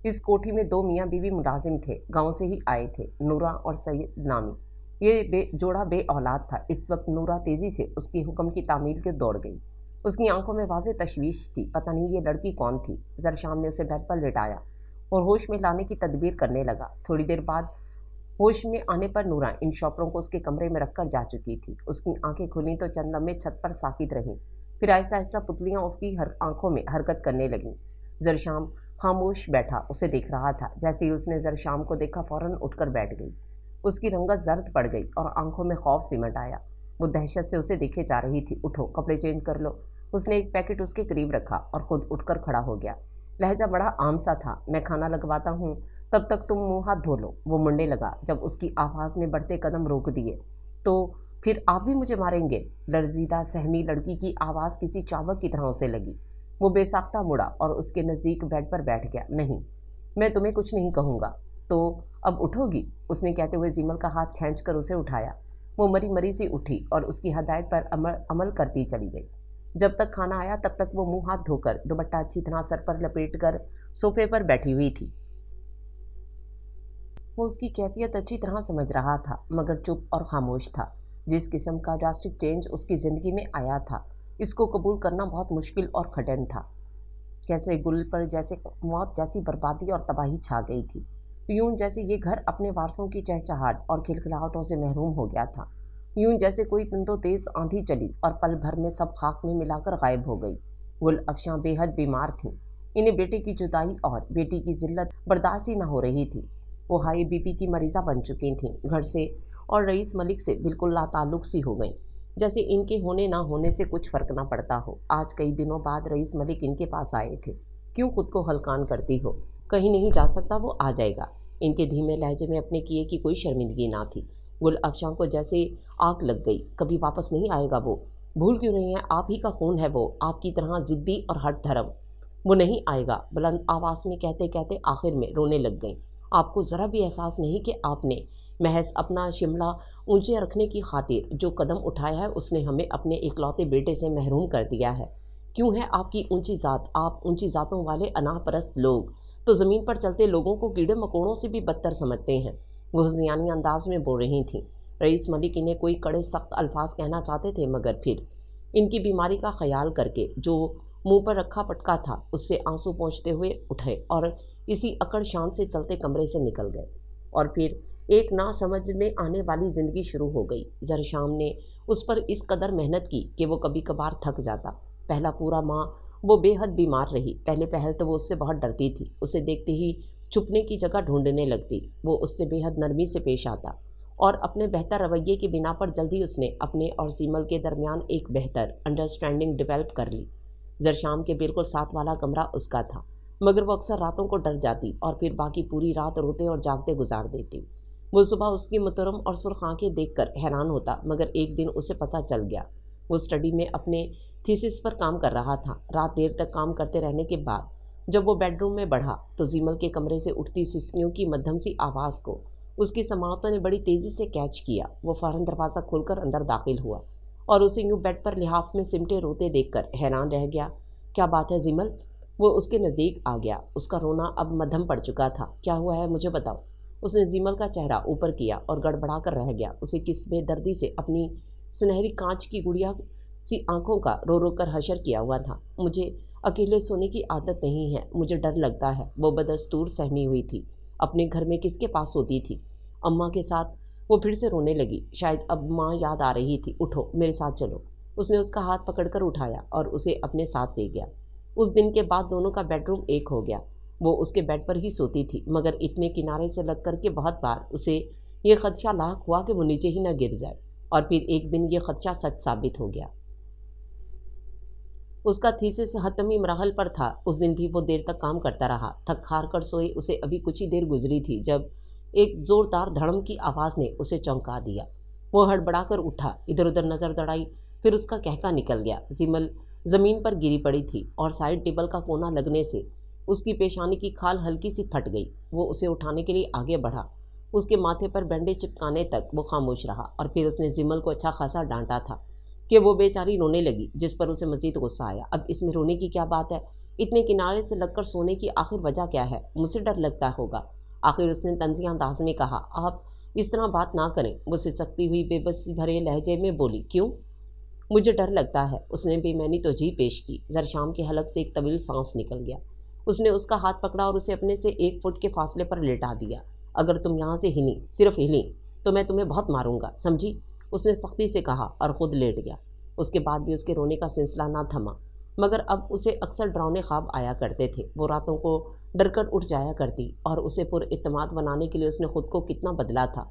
इस कोठी में 2 मियाँ बीवी मुलाजिम थे, गांव से ही आए थे, नूरा और सैयद नामी। ये जोड़ा बे औलाद था। इस वक्त नूरा तेजी से उसके हुक्म की तामील के दौड़ गई। उसकी आंखों में वाज़े तशवीश थी, पता नहीं ये लड़की कौन थी। जरशाम ने उसे बेड पर लिटाया और होश में लाने की तदबीर करने लगा। थोड़ी देर बाद होश में आने पर नूरा इन शॉपरों को उसके कमरे में रखकर जा चुकी थी। उसकी आंखें खुली तो चंद लम्हे छत पर साकित रहीं, फिर आहिस्ता आहिस्ता पुतलियां उसकी आंखों में हरकत करने लगीं। जरशाम खामोश बैठा उसे देख रहा था। जैसे ही उसने जरशाम को देखा फौरन उठकर बैठ गई। उसकी रंगत जर्द पड़ गई और आंखों में खौफ सिमट आया। वो दहशत से उसे देखे जा रही थी। उठो, कपड़े चेंज कर लो। उसने एक पैकेट उसके करीब रखा और खुद उठकर खड़ा हो गया। लहजा बड़ा आम सा था। मैं खाना लगवाता हूँ, तब तक तुम मुंह हाथ धो लो, वो मुंडे लगा। जब उसकी आवाज़ ने बढ़ते कदम रोक दिए, तो फिर आप भी मुझे मारेंगे? लर्जीदा सहमी लड़की की आवाज़ किसी चावक की तरह उसे लगी। वो बेसाख्ता मुड़ा और उसके नज़दीक बेड पर बैठ गया। नहीं, मैं तुम्हें कुछ नहीं कहूँगा, तो अब उठोगी? उसने कहते हुए जीमल का हाथ खींचकर उसे उठाया। वो मरी मरी सी उठी और उसकी हदायत पर अमल करती चली गई। जब तक खाना आया तब तक वो मुंह हाथ धोकर दुपट्टा अच्छी तरह सर पर लपेट कर सोफे पर बैठी हुई थी। वो उसकी कैफियत अच्छी तरह समझ रहा था, मगर चुप और खामोश था। जिस किस्म का ड्रास्टिक चेंज उसकी ज़िंदगी में आया था, इसको कबूल करना बहुत मुश्किल और कठिन था। कैसे गुल पर जैसे मौत जैसी बर्बादी और तबाही छा गई थी। यूं जैसे ये घर अपने वारसों की चहचहाट और खिलखिलाहटों से महरूम हो गया था। यूं जैसे कोई तंदो तेज आंधी चली और पल भर में सब खाक में मिलाकर गायब हो गई। गुल अफशां बेहद बीमार थीं। इन्हें बेटे की जुदाई और बेटी की जिल्लत बर्दाश्त ही न हो रही थी। वो हाई बीपी की मरीज़ा बन चुकी थीं। घर से और रईस मलिक से बिल्कुल लाताल्लुक सी हो गई, जैसे इनके होने ना होने से कुछ फ़र्क ना पड़ता हो। आज कई दिनों बाद रईस मलिक इनके पास आए थे। क्यों खुद को हलकान करती हो, कहीं नहीं जा सकता, वो आ जाएगा। इनके धीमे लहजे में अपने किए की कोई शर्मिंदगी ना थी। गुल अफशां को जैसे आग लग गई। कभी वापस नहीं आएगा वो। भूल क्यों रही हैं? आप ही का खून है वो, आपकी तरह ज़िद्दी और हट धर्म। वो नहीं आएगा, बुलंद आवाज़ में कहते कहते आखिर में रोने लग गई। आपको ज़रा भी एहसास नहीं कि आपने महज अपना शिमला ऊंचे रखने की खातिर जो कदम उठाया है, उसने हमें अपने इकलौते बेटे से महरूम कर दिया है। क्यों है आपकी ऊंची ज़ात? आप ऊंची ज़ातों वाले अनापरस्त लोग तो ज़मीन पर चलते लोगों को कीड़े मकोड़ों से भी बदतर समझते हैं। वो हज़ियानी अंदाज में बोल रही थीं। रईस मलिक इन्हें कोई कड़े सख्त अल्फाज कहना चाहते थे, मगर फिर इनकी बीमारी का ख्याल करके जो मुंह पर रखा पटका था उससे आंसू पोंछते हुए उठे और इसी अकड़ शान से चलते कमरे से निकल गए। और फिर एक ना समझ में आने वाली ज़िंदगी शुरू हो गई। जरशाम ने उस पर इस कदर मेहनत की कि वो कभी कभार थक जाता। पहला पूरा माह वो बेहद बीमार रही। पहले पहल तो वो उससे बहुत डरती थी। उसे देखते ही छुपने की जगह ढूंढने लगती। वो उससे बेहद नरमी से पेश आता और अपने बेहतर रवैये की बिना पर जल्दी उसने अपने और सीमल के दरमियान एक बेहतर अंडरस्टैंडिंग डेवलप कर ली। जरशाम के बिल्कुल साथ वाला कमरा उसका था, मगर वो अक्सर रातों को डर जाती और फिर बाकी पूरी रात रोते और जागते गुजार देती। وہ صبح اس کی محترم اور سرخ آنکھیں دیکھ کر حیران ہوتا، مگر ایک دن اسے پتہ چل گیا۔ وہ اسٹڈی میں اپنے تھیسس پر کام کر رہا تھا۔ رات دیر تک کام کرتے رہنے کے بعد جب وہ بیڈ روم میں بڑھا تو زیمل کے کمرے سے اٹھتی سسکیوں کی مدھم سی آواز کو اس کی سماعتوں نے بڑی تیزی سے کیچ کیا۔ وہ فوراً دروازہ کھول کر اندر داخل ہوا اور اسے یوں بیڈ پر لحاف میں سمٹے روتے دیکھ کر حیران رہ گیا۔ کیا بات ہے زیمل؟ وہ اس کے نزدیک آ گیا۔ اس کا رونا اب مدھم پڑ چکا تھا۔ کیا ہوا ہے مجھے بتاؤ۔ اس نے زیمل کا چہرہ اوپر کیا اور گڑبڑا کر رہ گیا۔ اسے کس بے دردی سے اپنی سنہری کانچ کی گڑیا سی آنکھوں کا رو رو کر حشر کیا ہوا تھا۔ مجھے اکیلے سونے کی عادت نہیں ہے، مجھے ڈر لگتا ہے۔ وہ بدستور سہمی ہوئی تھی۔ اپنے گھر میں کس کے پاس سوتی تھی؟ اماں کے ساتھ۔ وہ پھر سے رونے لگی۔ شاید اب ماں یاد آ رہی تھی۔ اٹھو، میرے ساتھ چلو۔ اس نے اس کا ہاتھ پکڑ کر اٹھایا اور اسے اپنے ساتھ لے گیا۔ اس دن کے بعد دونوں کا بیڈ روم ایک ہو گیا۔ وہ اس کے بیڈ پر ہی سوتی تھی، مگر اتنے کنارے سے لگ کر کے بہت بار اسے یہ خدشہ لاحق ہوا کہ وہ نیچے ہی نہ گر جائے، اور پھر ایک دن یہ خدشہ سچ ثابت ہو گیا۔ اس کا تھیسس حتمی مراحل پر تھا۔ اس دن بھی وہ دیر تک کام کرتا رہا۔ تھک ہار کر سوئے اسے ابھی کچھ ہی دیر گزری تھی جب ایک زوردار دھڑم کی آواز نے اسے چونکا دیا۔ وہ ہڑبڑا کر اٹھا، ادھر ادھر نظر دوڑائی، پھر اس کا کہکا نکل گیا۔ زیمل زمین پر گری پڑی تھی اور سائڈ ٹیبل کا کونا لگنے سے اس کی پیشانی کی کھال ہلکی سی پھٹ گئی۔ وہ اسے اٹھانے کے لیے آگے بڑھا۔ اس کے ماتھے پر بینڈیج چپکانے تک وہ خاموش رہا، اور پھر اس نے زیمل کو اچھا خاصا ڈانٹا تھا کہ وہ بیچاری رونے لگی، جس پر اسے مزید غصہ آیا۔ اب اس میں رونے کی کیا بات ہے؟ اتنے کنارے سے لگ کر سونے کی آخر وجہ کیا ہے؟ مجھ سے ڈر لگتا ہوگا۔ آخر اس نے طنزیہ انداز میں کہا۔ آپ اس طرح بات نہ کریں، وہ سسکتی ہوئی بے بسی بھرے لہجے میں بولی۔ کیوں؟ مجھے ڈر لگتا ہے، اس نے بے معنی توجیہ پیش کی۔ زرشام کے حلق سے ایک طویل سانس نکل گیا۔ اس نے اس کا ہاتھ پکڑا اور اسے اپنے سے 1 فٹ کے فاصلے پر لٹا دیا۔ اگر تم یہاں سے ہلیں، صرف ہلیں، تو میں تمہیں بہت ماروں گا، سمجھی؟ اس نے سختی سے کہا اور خود لیٹ گیا۔ اس کے بعد بھی اس کے رونے کا سلسلہ نہ تھما، مگر اب اسے اکثر ڈراؤنے خواب آیا کرتے تھے۔ وہ راتوں کو ڈر کر اٹھ جایا کرتی، اور اسے پر اعتماد بنانے کے لیے اس نے خود کو کتنا بدلا تھا۔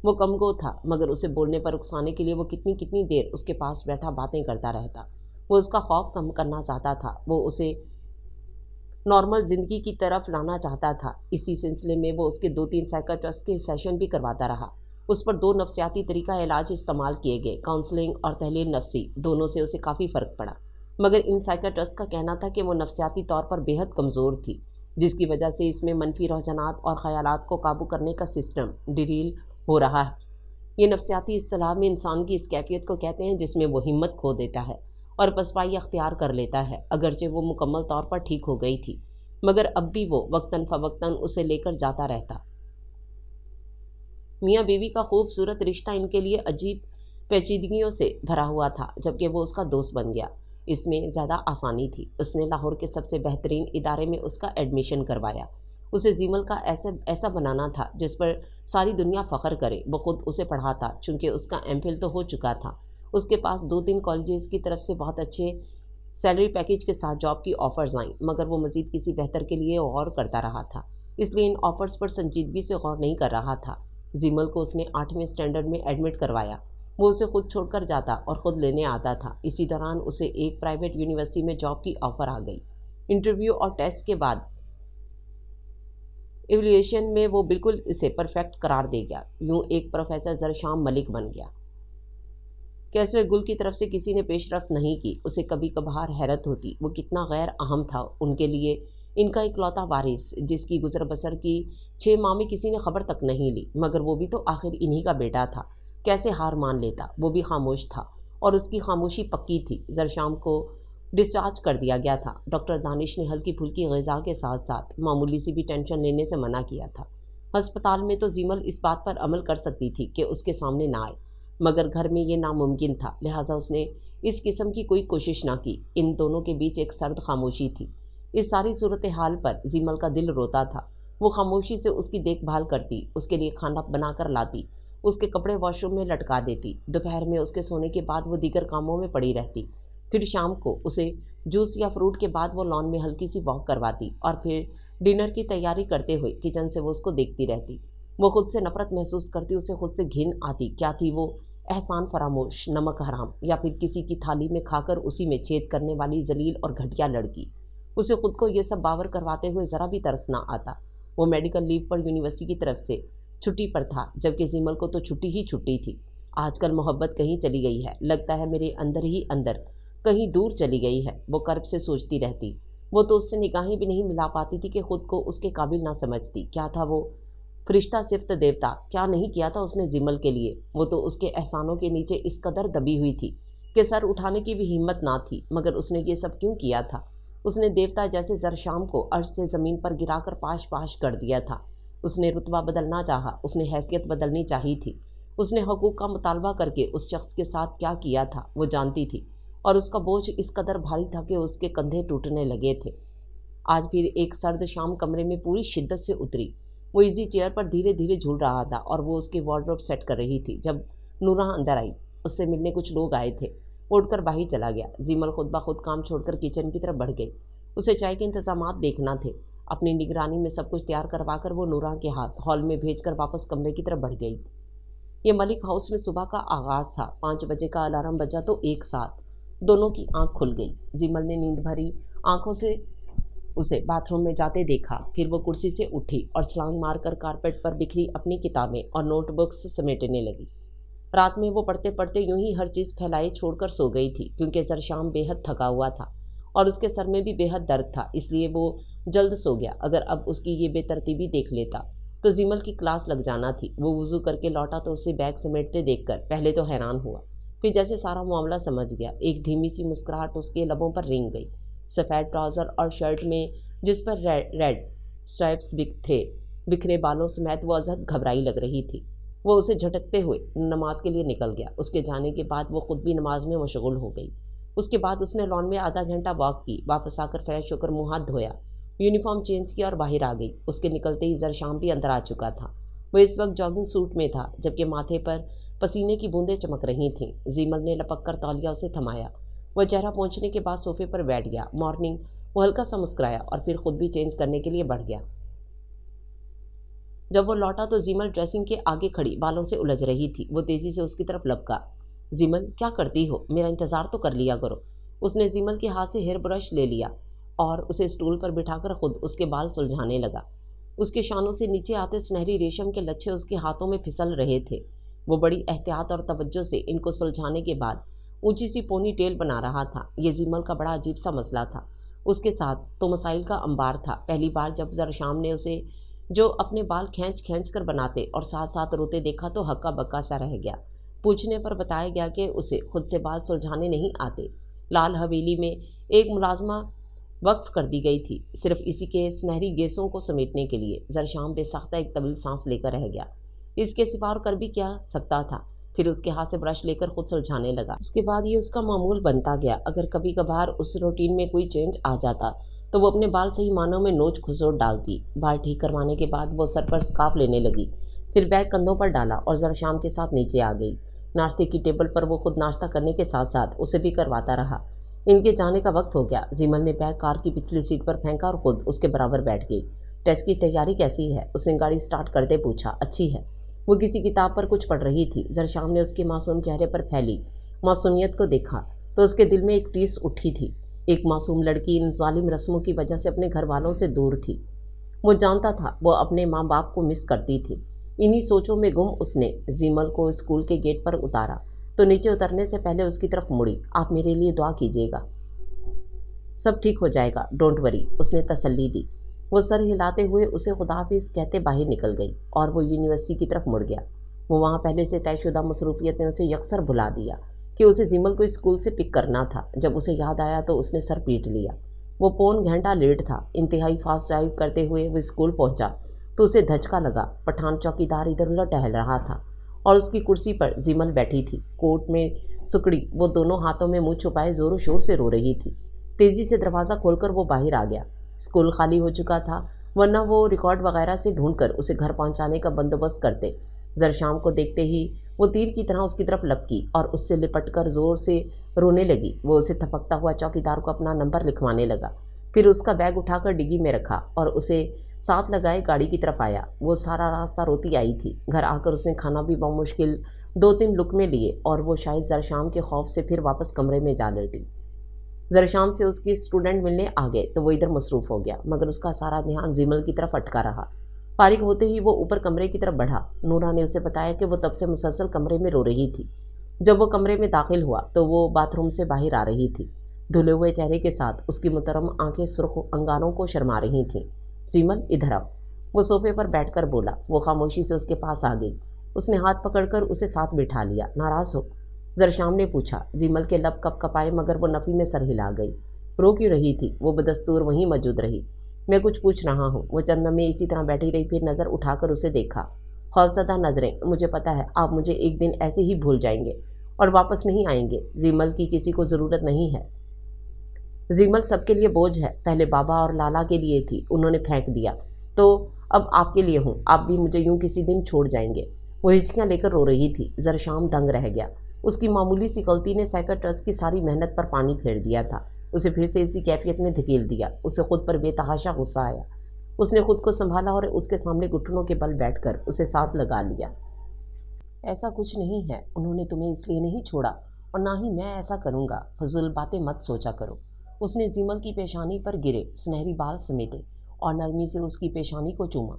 وہ کم گو تھا، مگر اسے بولنے پر اکسانے کے لیے وہ کتنی دیر اس کے پاس بیٹھا باتیں کرتا رہتا۔ وہ اس کا خوف کم کرنا چاہتا تھا، وہ اسے نارمل زندگی کی طرف لانا چاہتا تھا۔ اسی سلسلے میں وہ اس کے 2-3 سائیکٹرسٹ کے سیشن بھی کرواتا رہا۔ اس پر 2 نفسیاتی طریقہ علاج استعمال کیے گئے، کاؤنسلنگ اور تحلیل نفسی، دونوں سے اسے کافی فرق پڑا، مگر ان سائیکٹرسٹ کا کہنا تھا کہ وہ نفسیاتی طور پر بے حد کمزور تھی، جس کی وجہ سے اس میں منفی رجحانات اور خیالات کو قابو کرنے کا سسٹم ڈریل ہو رہا ہے۔ یہ نفسیاتی اصطلاح میں انسان کی اس کیفیت کو کہتے ہیں جس میں وہ ہمت کھو دیتا ہے اور پسپائی اختیار کر لیتا ہے۔ اگرچہ وہ مکمل طور پر ٹھیک ہو گئی تھی، مگر اب بھی وہ وقتاً فوقتاً اسے لے کر جاتا رہتا۔ میاں بیوی کا خوبصورت رشتہ ان کے لیے عجیب پیچیدگیوں سے بھرا ہوا تھا، جبکہ وہ اس کا دوست بن گیا۔ اس میں زیادہ آسانی تھی۔ اس نے لاہور کے سب سے بہترین ادارے میں اس کا ایڈمیشن کروایا۔ اسے زیمل کا ایسا بنانا تھا جس پر ساری دنیا فخر کرے۔ وہ خود اسے پڑھاتا، چونکہ اس کا ایم فل تو ہو چکا تھا۔ اس کے پاس 2-3 کالجز کی طرف سے بہت اچھے سیلری پیکیج کے ساتھ جاب کی آفرز آئیں، مگر وہ مزید کسی بہتر کے لیے غور کرتا رہا تھا، اس لیے ان آفرز پر سنجیدگی سے غور نہیں کر رہا تھا۔ زیمل کو اس نے 8ویں اسٹینڈرڈ میں ایڈمٹ کروایا۔ وہ اسے خود چھوڑ کر جاتا اور خود لینے آتا تھا۔ اسی دوران اسے ایک پرائیویٹ یونیورسٹی میں جاب کی آفر آ گئی۔ انٹرویو اور ٹیسٹ کے بعد ایویلیویشن میں وہ بالکل اسے پرفیکٹ قرار دے گیا۔ یوں ایک پروفیسر زرشام ملک بن گیا۔ کیسر گل کی طرف سے کسی نے پیش رفت نہیں کی۔ اسے کبھی کبھار حیرت ہوتی وہ کتنا غیر اہم تھا ان کے لیے، ان کا اکلوتا وارث جس کی گزر بسر کی 6 ماہ میں کسی نے خبر تک نہیں لی، مگر وہ بھی تو آخر انہی کا بیٹا تھا۔ کیسے ہار مان لیتا؟ وہ بھی خاموش تھا، اور اس کی خاموشی پکی تھی۔ زرشام کو ڈسچارج کر دیا گیا تھا۔ ڈاکٹر دانش نے ہلکی پھلکی غذا کے ساتھ ساتھ معمولی سی بھی ٹینشن لینے سے منع کیا تھا۔ ہسپتال میں تو زیمل اس بات پر عمل کر سکتی تھی کہ اس کے سامنے نہ آئے، مگر گھر میں یہ ناممکن تھا، لہٰذا اس نے اس قسم کی کوئی کوشش نہ کی۔ ان دونوں کے بیچ ایک سرد خاموشی تھی۔ اس ساری صورتحال پر زیمل کا دل روتا تھا۔ وہ خاموشی سے اس کی دیکھ بھال کرتی، اس کے لیے کھانا بنا کر لاتی، اس کے کپڑے واش روم میں لٹکا دیتی۔ دوپہر میں اس کے سونے کے بعد وہ دیگر کاموں میں پڑی رہتی۔ پھر شام کو اسے جوس یا فروٹ کے بعد وہ لان میں ہلکی سی واک کرواتی، اور پھر ڈنر کی تیاری کرتے ہوئے کچن سے وہ اس کو دیکھتی رہتی۔ وہ خود سے نفرت محسوس کرتی، اسے خود سے گھن آتی۔ کیا تھی وہ؟ احسان فراموش، نمک حرام، یا پھر کسی کی تھالی میں کھا کر اسی میں چھید کرنے والی ذلیل اور گھٹیا لڑکی؟ اسے خود کو یہ سب باور کرواتے ہوئے ذرا بھی ترس نہ آتا۔ وہ میڈیکل لیو پر یونیورسٹی کی طرف سے छुट्टी पर था, जबकि जिमल को तो छुट्टी ही छुट्टी थी। आजकल मोहब्बत कहीं चली गई है, लगता है मेरे अंदर ही अंदर कहीं दूर चली गई है, वो कर्ब से सोचती रहती। वो तो उससे निगाहें भी नहीं मिला पाती थी कि खुद को उसके काबिल ना समझती। क्या था वो फरिश्ता सिफ्त देवता, क्या नहीं किया था उसने जिमल के लिए। वो तो उसके एहसानों के नीचे इस कदर दबी हुई थी कि सर उठाने की भी हिम्मत ना थी। मगर उसने ये सब क्यों किया था? उसने देवता जैसे जरशाम को अर्श से ज़मीन पर गिराकर पाश पाश कर दिया था। उसने रुतबा बदलना चाहा, उसने हैसियत बदलनी चाहिए थी। उसने हकूक़ का मुतालबा करके उस शख्स के साथ क्या किया था वो जानती थी, और उसका बोझ इस कदर भारी था कि उसके कंधे टूटने लगे थे। आज फिर एक सर्द शाम कमरे में पूरी शिद्दत से उतरी। वो इजी चेयर पर धीरे धीरे झूल रहा था और वो उसकी वार्डरोब सेट कर रही थी जब नूरा अंदर आई। उससे मिलने कुछ लोग आए थे। वो उठकर बाहर चला गया। जिमल खुद ब खुद काम छोड़कर किचन की तरफ बढ़ गई। उसे चाय के इंतजामात देखना थे। अपनी निगरानी में सब कुछ तैयार करवा कर वो नूरा के हाथ हॉल में भेजकर वापस कमरे की तरफ बढ़ गई। ये मलिक हाउस में सुबह का आगाज़ था। 5 बजे का अलार्म बजा तो एक साथ दोनों की आंख खुल गई। जिमल ने नींद भरी आंखों से उसे बाथरूम में जाते देखा। फिर वो कुर्सी से उठी और छलांग मारकर कारपेट पर बिखरी अपनी किताबें और नोटबुक्स समेटने लगी। रात में वो पढ़ते पढ़ते यूं ही हर चीज़ फैलाए छोड़कर सो गई थी, क्योंकि जरशाम बेहद थका हुआ था और उसके सर में भी बेहद दर्द था, इसलिए वो जल्द सो गया। अगर अब उसकी ये बेतरतीबी देख लेता तो जिमल की क्लास लग जाना थी। वो वज़ू करके लौटा तो उसे बैग समेटते देखकर पहले तो हैरान हुआ, फिर जैसे सारा मामला समझ गया। एक धीमी सी मुस्कुराहट उसके लबों पर रेंग गई। सफ़ेद ट्राउज़र और शर्ट में जिस पर रेड स्ट्राइप्स थे, बिखरे बालों समेत वो अजहद घबराई लग रही थी। वो उसे झटकते हुए नमाज के लिए निकल गया। उसके जाने के बाद वो खुद भी नमाज में मशगूल हो गई। उसके बाद उसने लॉन में आधा घंटा वॉक की। वापस आकर फ्रेश होकर मुँह हाथ धोया, यूनिफॉर्म चेंज किया और बाहर आ गई। उसके निकलते ही जरशाम भी अंदर आ चुका था। वो इस वक्त जॉगिंग सूट में था, जबकि माथे पर पसीने की बूंदें चमक रही थीं। जिमल ने लपक कर तौलिया उसे थमाया। वह चेहरा पहुंचने के बाद सोफे पर बैठ गया। मॉर्निंग, वो हल्का सा मुस्कुराया और फिर खुद भी चेंज करने के लिए बढ़ गया। जब वो लौटा तो जिमल ड्रेसिंग के आगे खड़ी बालों से उलझ रही थी। वो तेजी से उसकी तरफ लपका। जिमल, क्या करती हो? मेरा इंतज़ार तो कर लिया करो। उसने जिमल के हाथ से हेयर ब्रश ले लिया और उसे स्टूल पर बिठाकर खुद उसके बाल सुलझाने लगा। उसके शानों से नीचे आते सुनहरी रेशम के लच्छे उसके हाथों में फिसल रहे थे। वो बड़ी एहतियात और तवज्जो से इनको सुलझाने के बाद ऊंची सी पोनी टेल बना रहा था। ये जिमल का बड़ा अजीब सा मसला था। उसके साथ तो मसाइल का अंबार था। पहली बार जब जरशाम ने उसे जो अपने बाल खींच खींच कर बनाते और साथ साथ रोते देखा तो हक्का बक्का सा रह गया। पूछने पर बताया गया कि उसे खुद से बाल सुलझाने नहीं आते। लाल हवेली में एक मुलाजमा वक्फ कर दी गई थी, सिर्फ इसी के सुनहरी गेसों को समेटने के लिए। जरशाम बेसाख्ता एक तवील सांस लेकर रह गया। इसके सिवा और कर भी क्या सकता था। फिर उसके हाथ से ब्रश लेकर खुद सुलझाने लगा। उसके बाद ये उसका मामूल बनता गया। अगर कभी कभार उस रूटीन में कोई चेंज आ जाता तो वो अपने बाल सही मानों में नोच खसोट डालती। बाल ठीक करवाने के बाद वो सर पर स्कार्फ लेने लगी, फिर बैग कंधों पर डाला और जरशाम के साथ नीचे आ गई। नाश्ते की टेबल पर वो खुद नाश्ता करने के साथ साथ उसे भी करवाता रहा। इनके जाने का वक्त हो गया। जिमल ने बैग कार की पिछली सीट पर फेंका और खुद उसके बराबर बैठ गई। टेस्ट की तैयारी कैसी है? उसने गाड़ी स्टार्ट करते पूछा। अच्छी है। वो किसी किताब पर कुछ पढ़ रही थी। जरशाम ने उसके मासूम चेहरे पर फैली मासूमियत को देखा तो उसके दिल में एक टीस उठी थी। एक मासूम लड़की इन जालिम रस्मों की वजह से अपने घर वालों से दूर थी। वो जानता था वो अपने माँ बाप को मिस करती थी। इन्हीं सोचों में गुम उसने जिमल को स्कूल के गेट पर उतारा तो नीचे उतरने से पहले उसकी तरफ मुड़ी। आप मेरे लिए दुआ कीजिएगा, सब ठीक हो जाएगा, डोंट वरी, उसने तसल्ली दी। वो सर हिलाते हुए उसे खुदाफिज कहते बाहर निकल गई और वो यूनिवर्सिटी की तरफ मुड़ गया। वो वहाँ पहले से तयशुदा मसरूफियत ने उसे यकसर भुला दिया कि उसे जिमल को स्कूल से पिक करना था। जब उसे याद आया तो उसने सर पीट लिया। वो पौन घंटा लेट था। इंतहाई फास्ट ड्राइव करते हुए वो स्कूल पहुंचा तो उसे धचका लगा। पठान चौकीदार इधर उधर टहल रहा था और उसकी कुर्सी पर जिमल बैठी थी, कोट में सुकड़ी। वो दोनों हाथों में मुंह छुपाए ज़ोरों शोर से रो रही थी। तेज़ी से दरवाज़ा खोलकर वो बाहर आ गया। स्कूल खाली हो चुका था, वरना वो रिकॉर्ड वगैरह से ढूंढकर उसे घर पहुंचाने का बंदोबस्त करते। जरशाम को देखते ही वो तीर की तरह उसकी तरफ लपकी और उससे लिपटकर ज़ोर से रोने लगी। वो उसे थपकता हुआ चौकीदार को अपना नंबर लिखवाने लगा, फिर उसका बैग उठाकर डिग्गी में रखा और उसे साथ लगाए गाड़ी की तरफ आया। वो सारा रास्ता रोती आई थी। घर आकर उसने खाना भी मुश्किल 2-3 लुकमे लिए और वो शायद जरशाम के खौफ से फिर वापस कमरे में जा लेटी। जरशाम से उसके स्टूडेंट मिलने आ गए तो वो इधर मसरूफ़ हो गया, मगर उसका सारा ध्यान जिमल की तरफ अटका रहा। फारिग होते ही वो ऊपर कमरे की तरफ बढ़ा। नूरा ने उसे बताया कि वो तब से मुसलसल कमरे में रो रही थी। जब वो कमरे में दाखिल हुआ तो वो बाथरूम से बाहर आ रही थी। धुले हुए चेहरे के साथ उसकी मुहतरम आंखें सुर्ख अंगारों को शर्मा रही थीं। जीमल, इधर आओ। वो सोफे पर बैठकर बोला। वो खामोशी से उसके पास आ गई। उसने हाथ पकड़कर उसे साथ बिठा लिया। नाराज हो? जरशाम ने पूछा। जीमल के लब कप कपाए मगर वो नफ़ी में सर हिला गई। रो क्यों रही थी? वो बदस्तूर वहीं मौजूद रही। मैं कुछ पूछ रहा हूँ। वो चंद लम्हे इसी तरह बैठी रही, फिर नज़र उठाकर उसे देखा। खौफज़दा नज़रें। मुझे पता है आप मुझे एक दिन ऐसे ही भूल जाएंगे और वापस नहीं आएंगे। जीमल की किसी को ज़रूरत नहीं है। जीमल सबके लिए बोझ है। पहले बाबा और लाला के लिए थी, उन्होंने फेंक दिया, तो अब आपके लिए हूँ। आप भी मुझे यूं किसी दिन छोड़ जाएंगे। वो हिचकियाँ लेकर रो रही थी। जरशाम दंग रह गया। उसकी मामूली सी गलती ने सैकड़ ट्रस्ट की सारी मेहनत पर पानी फेर दिया था। उसे फिर से इसी कैफियत में धकेल दिया। उसे खुद पर बेतहाशा गुस्सा आया। उसने खुद को संभाला और उसके सामने घुटनों के बल बैठकर उसे साथ लगा लिया। ऐसा कुछ नहीं है, उन्होंने तुम्हें इसलिए नहीं छोड़ा और ना ही मैं ऐसा करूँगा। फजूल बातें मत सोचा करो। उसने जीमल की पेशानी पर गिरे सुनहरी बाल समेटे और नरमी से उसकी पेशानी को चूमा।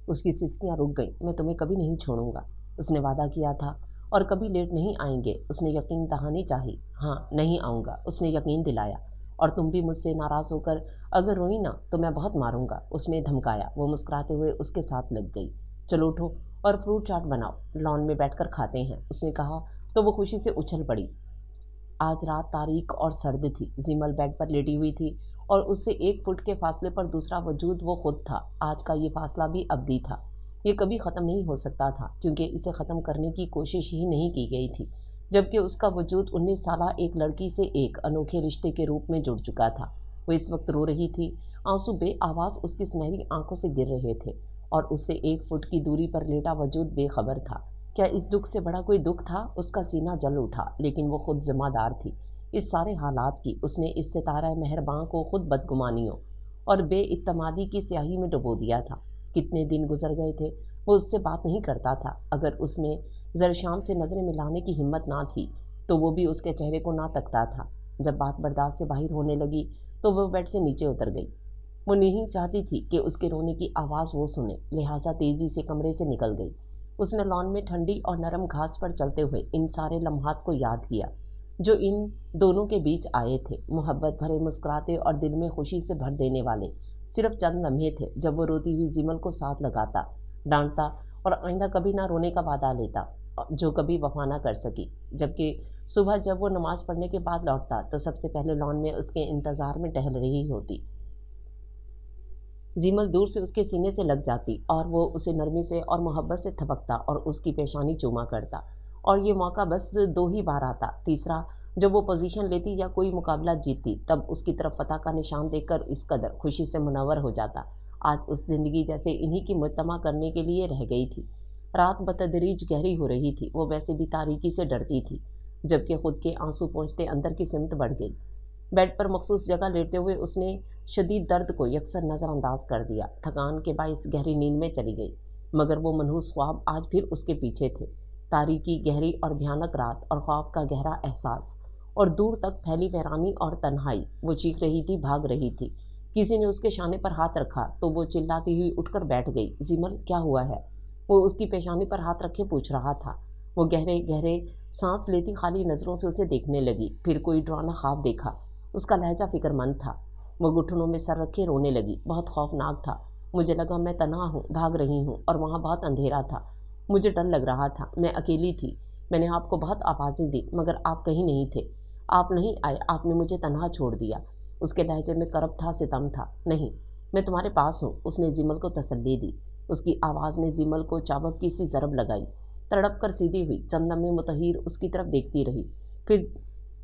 उसकी सिसकियाँ रुक गईं। मैं तुम्हें कभी नहीं छोड़ूंगा। उसने वादा किया था और कभी लेट नहीं आएंगे। उसने यकीन दहानी चाही। हाँ, नहीं आऊँगा। उसने यकीन दिलाया। और तुम भी मुझसे नाराज़ होकर अगर रोई ना तो मैं बहुत मारूंगा। उसने धमकाया। वो मुस्कुराते हुए उसके साथ लग गई। चलो उठो और फ्रूट चाट बनाओ, लॉन में बैठकर खाते हैं, उसने कहा तो वो खुशी से उछल पड़ी। आज रात तारीक और सर्द थी। जीमल बेड पर लेटी हुई थी और उससे 1 फुट के फासले पर दूसरा वजूद वो खुद था। आज का ये फासला भी अबदी था। ये कभी ख़त्म नहीं हो सकता था क्योंकि इसे ख़त्म करने की कोशिश ही नहीं की गई थी, जबकि उसका वजूद 19 साला एक लड़की से एक अनोखे रिश्ते के रूप में जुड़ चुका था। वो इस वक्त रो रही थी। आंसू बे आवाज़ उसकी सुनहरी आंखों से गिर रहे थे और उससे 1 फुट की दूरी पर लेटा वजूद बेखबर था। क्या इस दुख से बड़ा कोई दुख था? उसका सीना जल उठा, लेकिन वो खुद जिम्मेदार थी इस सारे हालात की। उसने इस सितारा मेहरबान को खुद बदगुमानियों और बेइत्तमादी की स्याही में डुबो दिया था। कितने दिन गुजर गए थे वो उससे बात नहीं करता था। अगर उसमें जरशाम से नज़रें मिलाने की हिम्मत ना थी तो वो भी उसके चेहरे को ना तकता था। जब बात बर्दाश्त से बाहर होने लगी तो वो बेड से नीचे उतर गई। वो नहीं चाहती थी कि उसके रोने की आवाज़ वो सुने, लिहाजा तेज़ी से कमरे से निकल गई। उसने लॉन में ठंडी और नरम घास पर चलते हुए इन सारे लम्हात को याद किया जो इन दोनों के बीच आए थे। मोहब्बत भरे, मुस्कुराते और दिल में खुशी से भर देने वाले। सिर्फ चंद लम्हे थे जब वो रोती हुई जीमल को साथ लगाता, डांटता और आइंदा कभी ना रोने का वादा लेता जो कभी वफा ना कर सकी। जबकि सुबह जब वो नमाज पढ़ने के बाद लौटता तो सबसे पहले लॉन में उसके इंतज़ार में टहल रही होती। जीमल दूर से उसके सीने से लग जाती और वो उसे नरमी से और मोहब्बत से थपकता और उसकी पेशानी चूमा करता। और ये मौका बस 2 ही बार आता। तीसरा, जब वो पोजीशन लेती या कोई मुकाबला जीतती, तब उसकी तरफ फतह का निशान देखकर इस कदर खुशी से मुनव्वर हो जाता। आज उस जिंदगी जैसे इन्हीं की मुतमा करने के लिए रह गई थी। रात बतदरीज गहरी हो रही थी। वो वैसे भी तारीकी से डरती थी, जबकि खुद के आंसू पहुँचते अंदर की सिमत बढ़ गई। बेड पर मखसूस जगह लेटते हुए उसने शदीद दर्द को यकसर नज़रअंदाज कर दिया। थकान के बाइस गहरी नींद में चली गई, मगर वो मनहूस ख्वाब आज फिर उसके पीछे थे। तारीकी, गहरी और भयानक रात और ख्वाब का गहरा एहसास और दूर तक फैली वीरानी और तन्हाई। वो चीख रही थी, भाग रही थी। किसी ने उसके शाने पर हाथ रखा तो वो चिल्लाती हुई उठकर बैठ गई। जीमल, क्या हुआ है? वो उसकी पेशानी पर हाथ रखे पूछ रहा था। वो गहरे गहरे सांस लेती खाली नज़रों से उसे देखने लगी। फिर कोई डरावना ख्वाब देखा। उसका लहजा फिक्रमंद था। वो घुटनों में सर रखे रोने लगी। बहुत खौफनाक था। मुझे लगा मैं तन्हा हूँ, भाग रही हूँ और वहाँ बहुत अंधेरा था। मुझे डर लग रहा था। मैं अकेली थी। मैंने आपको बहुत आवाज़ें दी मगर आप कहीं नहीं थे। आप नहीं आए, आपने मुझे तन्हा छोड़ दिया। उसके लहजे में करब था, सितम था। नहीं, मैं तुम्हारे पास हूँ, उसने जीमल को तसल्ली दी। उसकी आवाज़ ने जीमल को चाबक की सी ज़रब लगाई। तड़प कर सीधी हुई, चंद लम्हे मुतहिर उसकी तरफ देखती रही, फिर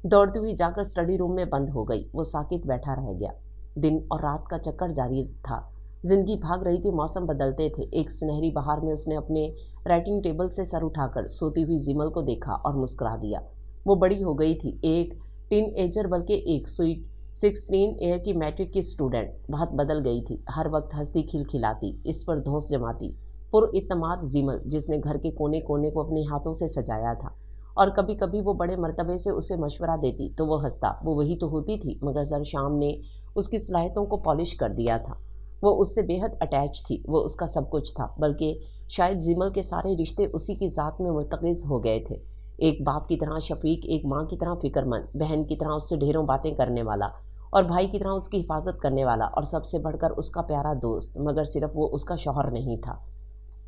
दौड़ती हुई जाकर स्टडी रूम में बंद हो गई। वो साकित बैठा रह गया। दिन और रात का चक्कर जारी था। जिंदगी भाग रही थी, मौसम बदलते थे। एक सुनहरी बहार में उसने अपने राइटिंग टेबल से सर उठाकर सोती हुई जीमल को देखा और मुस्कुरा दिया। वो बड़ी हो गई थी, एक टीन एजर, बल्कि एक स्वीट 16 ईयर की मैट्रिक की स्टूडेंट। बहुत बदल गई थी। हर वक्त हंसती खिलखिलाती, इस पर धौंस जमाती पुरइत्माद जीमल, जिसने घर के कोने कोने को अपने हाथों से सजाया था। और कभी कभी वो बड़े मर्तबे से उसे मशवरा देती तो वो हंसता। वो वही तो होती थी, मगर जरशाम ने उसकी सलाहियतों को पॉलिश कर दिया था। وہ اس سے بے حد اٹیچ تھی، وہ اس کا سب کچھ تھا، بلکہ شاید زیمل کے سارے رشتے اسی کی ذات میں مرتکز ہو گئے تھے۔ ایک باپ کی طرح شفیق، ایک ماں کی طرح فکر مند، بہن کی طرح اس سے ڈھیروں باتیں کرنے والا، اور بھائی کی طرح اس کی حفاظت کرنے والا، اور سب سے بڑھ کر اس کا پیارا دوست، مگر صرف وہ اس کا شوہر نہیں تھا۔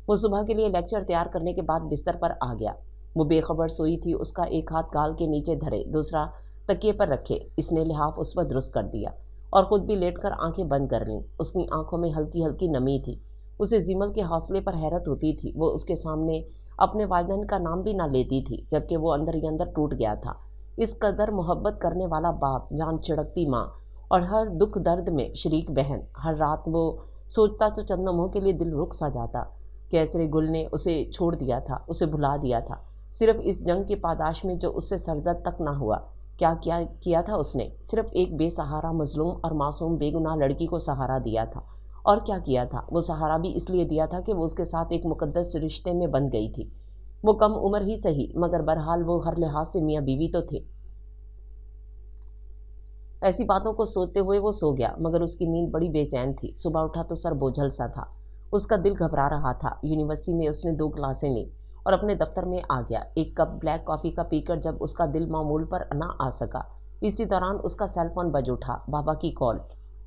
وہ صبح کے لیے لیکچر تیار کرنے کے بعد بستر پر آ گیا۔ وہ بے خبر سوئی تھی، اس کا ایک ہاتھ گال کے نیچے دھرے، دوسرا تکیے پر رکھے۔ اس نے لحاف اس پر درست کر دیا اور خود بھی لیٹ کر آنکھیں بند کر لیں۔ اس کی آنکھوں میں ہلکی ہلکی نمی تھی۔ اسے زیمل کے حوصلے پر حیرت ہوتی تھی۔ وہ اس کے سامنے اپنے والدین کا نام بھی نہ لیتی تھی، جبکہ وہ اندر ہی اندر ٹوٹ گیا تھا۔ اس قدر محبت کرنے والا باپ، جان چھڑکتی ماں، اور ہر دکھ درد میں شریک بہن۔ ہر رات وہ سوچتا تو چند لمحوں کے لیے دل رک سا جاتا۔ کیسری گل نے اسے چھوڑ دیا تھا، اسے بھلا دیا تھا، صرف اس جنگ کی پاداش میں جو اس سے سرزد تک نہ ہوا۔ کیا کیا تھا اس نے؟ صرف ایک بے سہارا، مظلوم اور معصوم بے گناہ لڑکی کو سہارا دیا تھا۔ اور کیا کیا تھا؟ وہ سہارا بھی اس لیے دیا تھا کہ وہ اس کے ساتھ ایک مقدس رشتے میں بندھ گئی تھی۔ وہ کم عمر ہی سہی، مگر بہرحال وہ ہر لحاظ سے میاں بیوی تو تھے۔ ایسی باتوں کو سوچتے ہوئے وہ سو گیا، مگر اس کی نیند بڑی بے چین تھی۔ صبح اٹھا تو سر بوجھل سا تھا، اس کا دل گھبرا رہا تھا۔ یونیورسٹی میں اس نے 2 کلاسیں لیں اور اپنے دفتر میں آ گیا۔ ایک کپ بلیک کافی کا پی کر جب اس کا دل معمول پر نہ آ سکا، اسی دوران اس کا سیل فون بج اٹھا۔ بابا کی کال۔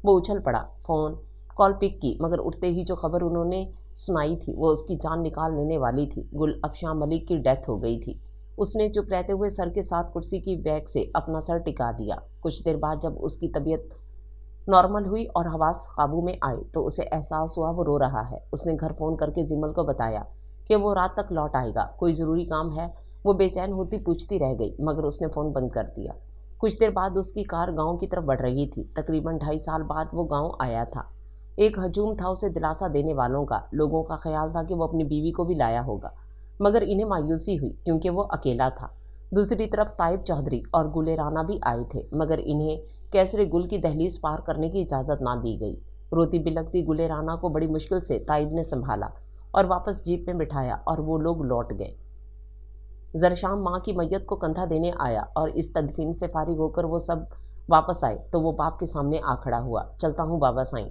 وہ اچھل پڑا، فون کال پک کی، مگر اٹھتے ہی جو خبر انہوں نے سنائی تھی وہ اس کی جان نکال لینے والی تھی۔ گل افشاں ملک کی ڈیتھ ہو گئی تھی۔ اس نے چپ رہتے ہوئے سر کے ساتھ کرسی کی بیک سے اپنا سر ٹکا دیا۔ کچھ دیر بعد جب اس کی طبیعت نارمل ہوئی اور حواس قابو میں آئے تو اسے احساس ہوا وہ رو رہا ہے۔ اس نے گھر فون کر کے زیمل کو بتایا کہ وہ رات تک لوٹ آئے گا، کوئی ضروری کام ہے۔ وہ بے چین ہوتی پوچھتی رہ گئی، مگر اس نے فون بند کر دیا۔ کچھ دیر بعد اس کی کار گاؤں کی طرف بڑھ رہی تھی۔ تقریباً 2.5 سال بعد وہ گاؤں آیا تھا۔ ایک ہجوم تھا اسے دلاسا دینے والوں کا۔ لوگوں کا خیال تھا کہ وہ اپنی بیوی کو بھی لایا ہوگا، مگر انہیں مایوسی ہوئی کیونکہ وہ اکیلا تھا۔ دوسری طرف طائب چودھری اور گلے رانا بھی آئے تھے، مگر انہیں کیسرے گل کی دہلیز پار کرنے کی اجازت نہ دی گئی۔ روتی بلکتی گلے رانا کو بڑی مشکل سے طائب نے سنبھالا اور واپس جیپ میں بٹھایا اور وہ لوگ لوٹ گئے۔ زرشام ماں کی میت کو کندھا دینے آیا اور اس تدفین سے فارغ ہو کر وہ سب واپس آئے تو وہ باپ کے سامنے آ کھڑا ہوا۔ چلتا ہوں بابا سائیں،